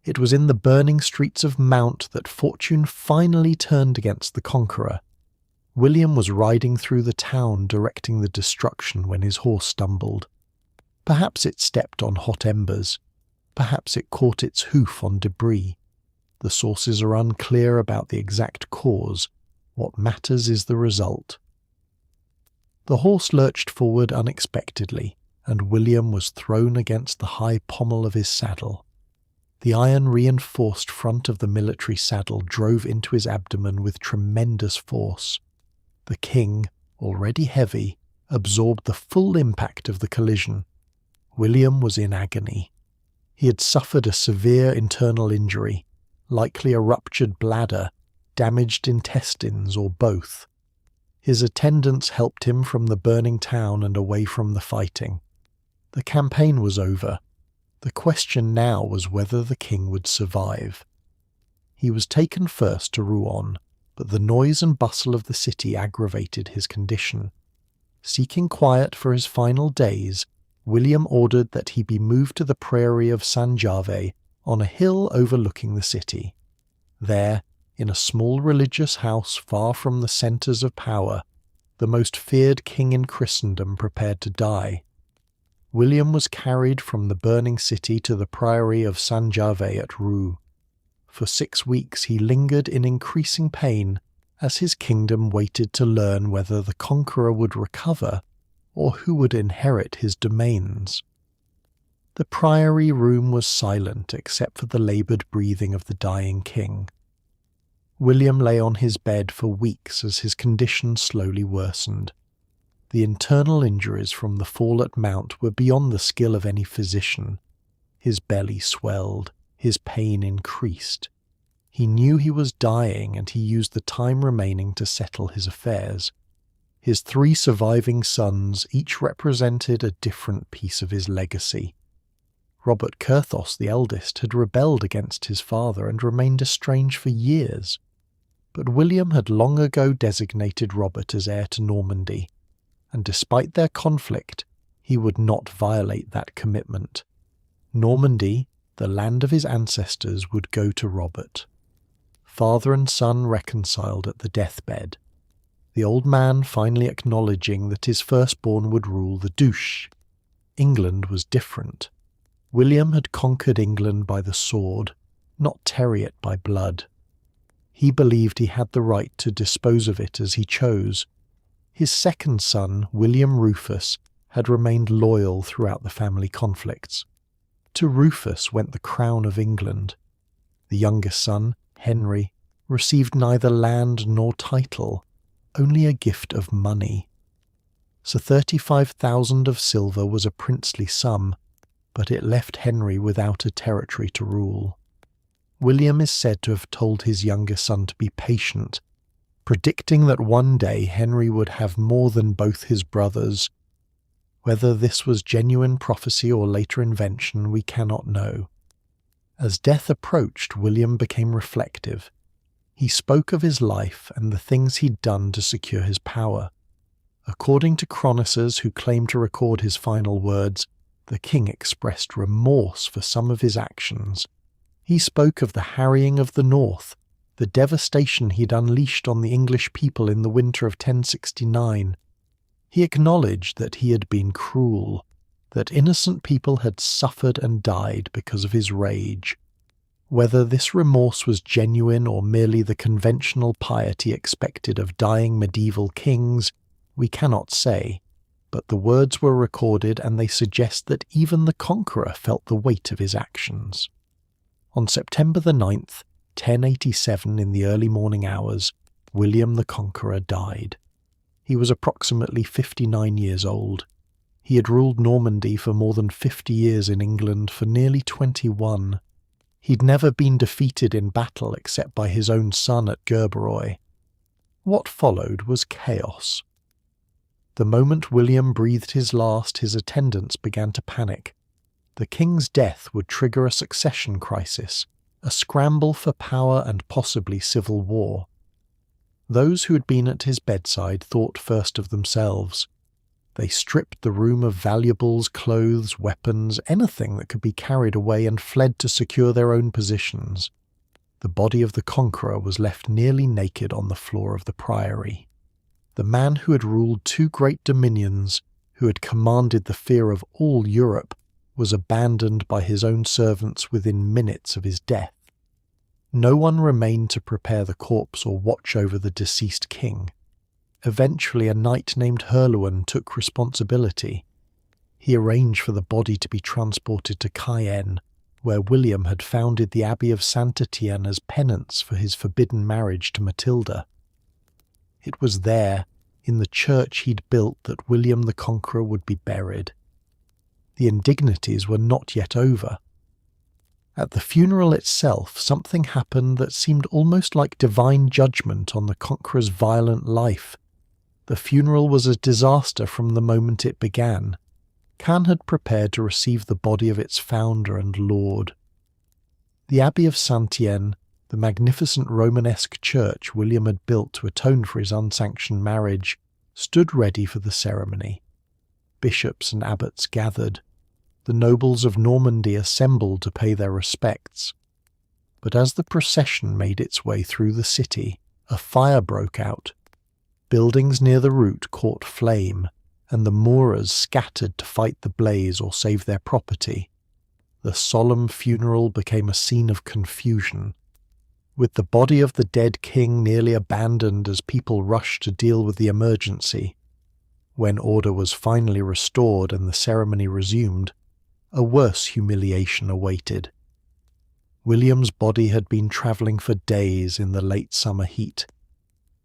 It was in the burning streets of Mantes that fortune finally turned against the conqueror. William was riding through the town directing the destruction when his horse stumbled. Perhaps it stepped on hot embers. Perhaps it caught its hoof on debris. The sources are unclear about the exact cause. What matters is the result. The horse lurched forward unexpectedly, and William was thrown against the high pommel of his saddle. The iron-reinforced front of the military saddle drove into his abdomen with tremendous force. The king, already heavy, absorbed the full impact of the collision. William was in agony. He had suffered a severe internal injury, likely a ruptured bladder, damaged intestines, or both. His attendants helped him from the burning town and away from the fighting. The campaign was over. The question now was whether the king would survive. He was taken first to Rouen, but the noise and bustle of the city aggravated his condition. Seeking quiet for his final days, William ordered that he be moved to the prairie of Saint-Gervais on a hill overlooking the city. There, in a small religious house far from the centres of power, the most feared king in Christendom prepared to die. William was carried from the burning city to the priory of Saint-Gervais at Rouen. For 6 weeks he lingered in increasing pain as his kingdom waited to learn whether the conqueror would recover or who would inherit his domains. The priory room was silent except for the laboured breathing of the dying king. William lay on his bed for weeks as his condition slowly worsened. The internal injuries from the fall at Mount were beyond the skill of any physician. His belly swelled, his pain increased. He knew he was dying, and he used the time remaining to settle his affairs. His 3 surviving sons each represented a different piece of his legacy. Robert Curthos, the eldest, had rebelled against his father and remained estranged for years. But William had long ago designated Robert as heir to Normandy, and despite their conflict, he would not violate that commitment. Normandy, the land of his ancestors, would go to Robert. Father and son reconciled at the deathbed, the old man finally acknowledging that his firstborn would rule the Duche. England was different. William had conquered England by the sword, not tearing it by blood. He believed he had the right to dispose of it as he chose. His second son, William Rufus, had remained loyal throughout the family conflicts. To Rufus went the crown of England. The youngest son, Henry, received neither land nor title, only a gift of money. So 35,000 of silver was a princely sum, but it left Henry without a territory to rule. William is said to have told his younger son to be patient, predicting that one day Henry would have more than both his brothers. Whether this was genuine prophecy or later invention, we cannot know. As death approached, William became reflective. He spoke of his life and the things he'd done to secure his power. According to chroniclers who claim to record his final words, the king expressed remorse for some of his actions. He spoke of the harrying of the north, the devastation he'd unleashed on the English people in the winter of 1069. He acknowledged that he had been cruel, that innocent people had suffered and died because of his rage. Whether this remorse was genuine or merely the conventional piety expected of dying medieval kings, we cannot say, but the words were recorded and they suggest that even the conqueror felt the weight of his actions. On September the 9th, 1087, in the early morning hours, William the Conqueror died. He was approximately 59 years old. He had ruled Normandy for more than 50 years in England for nearly 21. He'd never been defeated in battle except by his own son at Gerberoy. What followed was chaos. The moment William breathed his last, his attendants began to panic. The king's death would trigger a succession crisis, a scramble for power and possibly civil war. Those who had been at his bedside thought first of themselves. They stripped the room of valuables, clothes, weapons, anything that could be carried away, and fled to secure their own positions. The body of the conqueror was left nearly naked on the floor of the priory. The man who had ruled 2 great dominions, who had commanded the fear of all Europe, was abandoned by his own servants within minutes of his death. No one remained to prepare the corpse or watch over the deceased king. Eventually a knight named Herluin took responsibility. He arranged for the body to be transported to Cayenne, where William had founded the Abbey of Saint-Étienne as penance for his forbidden marriage to Matilda. It was there, in the church he'd built that William the Conqueror would be buried. The indignities were not yet over. At the funeral itself, something happened that seemed almost like divine judgment on the Conqueror's violent life. The funeral was a disaster from the moment it began. Caen had prepared to receive the body of its founder and lord. The Abbey of Saint-Yenne, the magnificent Romanesque church William had built to atone for his unsanctioned marriage, stood ready for the ceremony. Bishops and abbots gathered. The nobles of Normandy assembled to pay their respects. But as the procession made its way through the city, a fire broke out. Buildings near the route caught flame, and the Moorers scattered to fight the blaze or save their property. The solemn funeral became a scene of confusion. With the body of the dead king nearly abandoned as people rushed to deal with the emergency. When order was finally restored and the ceremony resumed, a worse humiliation awaited. William's body had been travelling for days in the late summer heat.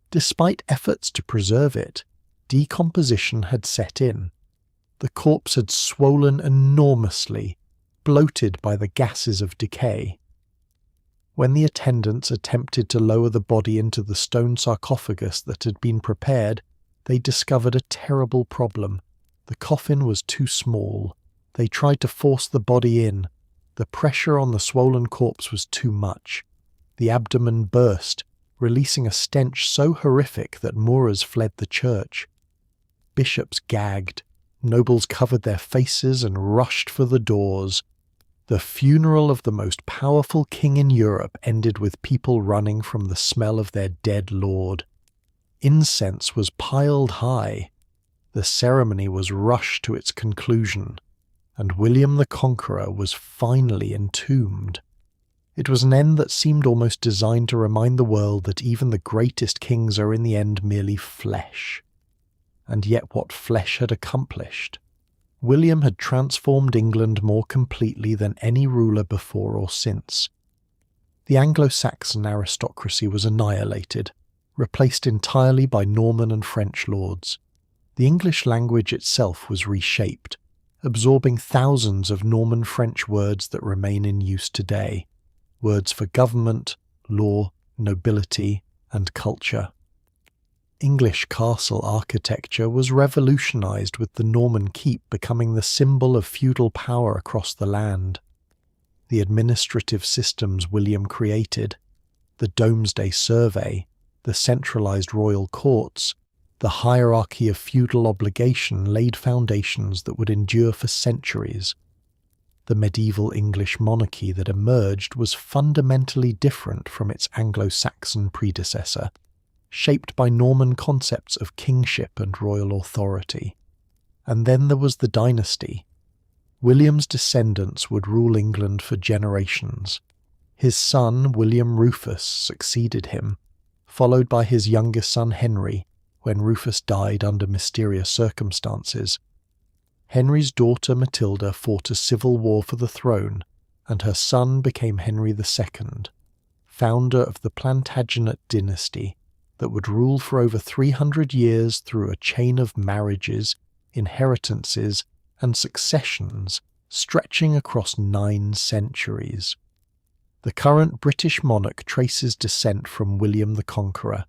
Despite efforts to preserve it, decomposition had set in. The corpse had swollen enormously, bloated by the gases of decay. When the attendants attempted to lower the body into the stone sarcophagus that had been prepared, they discovered a terrible problem. The coffin was too small. They tried to force the body in. The pressure on the swollen corpse was too much. The abdomen burst, releasing a stench so horrific that Moorers fled the church. Bishops gagged. Nobles covered their faces and rushed for the doors. The funeral of the most powerful king in Europe ended with people running from the smell of their dead lord. Incense was piled high. The ceremony was rushed to its conclusion, and William the Conqueror was finally entombed. It was an end that seemed almost designed to remind the world that even the greatest kings are in the end merely flesh. And yet what flesh had accomplished? William had transformed England more completely than any ruler before or since. The Anglo-Saxon aristocracy was annihilated, replaced entirely by Norman and French lords. The English language itself was reshaped, absorbing thousands of Norman-French words that remain in use today, words for government, law, nobility, and culture. English castle architecture was revolutionized with the Norman keep becoming the symbol of feudal power across the land. The administrative systems William created, the Domesday survey, the centralized royal courts, the hierarchy of feudal obligation laid foundations that would endure for centuries. The medieval English monarchy that emerged was fundamentally different from its Anglo-Saxon predecessor, shaped by Norman concepts of kingship and royal authority. And then there was the dynasty. William's descendants would rule England for generations. His son, William Rufus, succeeded him, followed by his youngest son Henry, when Rufus died under mysterious circumstances. Henry's daughter Matilda fought a civil war for the throne, and her son became Henry II, founder of the Plantagenet dynasty that would rule for over 300 years through a chain of marriages, inheritances, and successions stretching across 9 centuries. The current British monarch traces descent from William the Conqueror,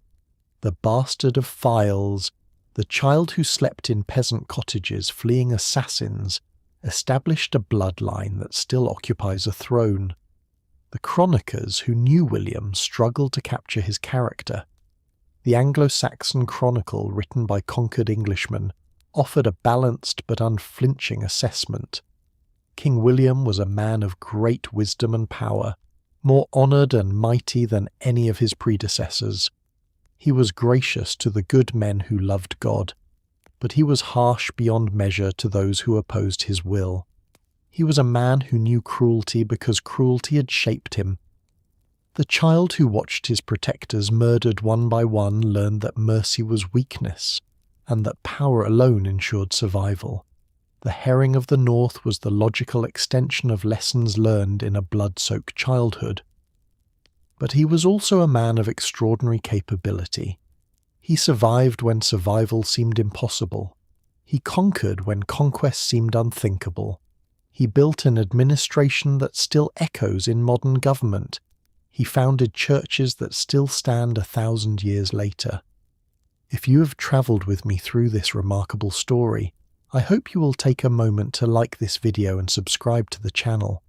the bastard of files, the child who slept in peasant cottages fleeing assassins, established a bloodline that still occupies a throne. The chroniclers who knew William struggled to capture his character. The Anglo-Saxon Chronicle, written by conquered Englishmen, offered a balanced but unflinching assessment. King William was a man of great wisdom and power, more honoured and mighty than any of his predecessors. He was gracious to the good men who loved God, but he was harsh beyond measure to those who opposed his will. He was a man who knew cruelty because cruelty had shaped him. The child who watched his protectors murdered one by one learned that mercy was weakness, and that power alone ensured survival. The herring of the North was the logical extension of lessons learned in a blood-soaked childhood. But he was also a man of extraordinary capability. He survived when survival seemed impossible. He conquered when conquest seemed unthinkable. He built an administration that still echoes in modern government. He founded churches that still stand 1,000 years later. If you have travelled with me through this remarkable story, I hope you will take a moment to like this video and subscribe to the channel.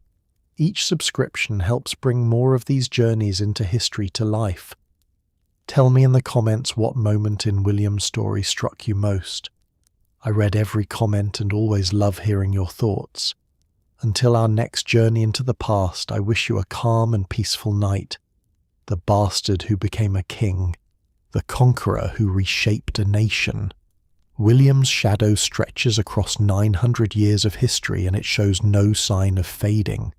Each subscription helps bring more of these journeys into history to life. Tell me in the comments what moment in William's story struck you most. I read every comment and always love hearing your thoughts. Until our next journey into the past, I wish you a calm and peaceful night. The bastard who became a king, the conqueror who reshaped a nation. William's shadow stretches across 900 years of history, and it shows no sign of fading.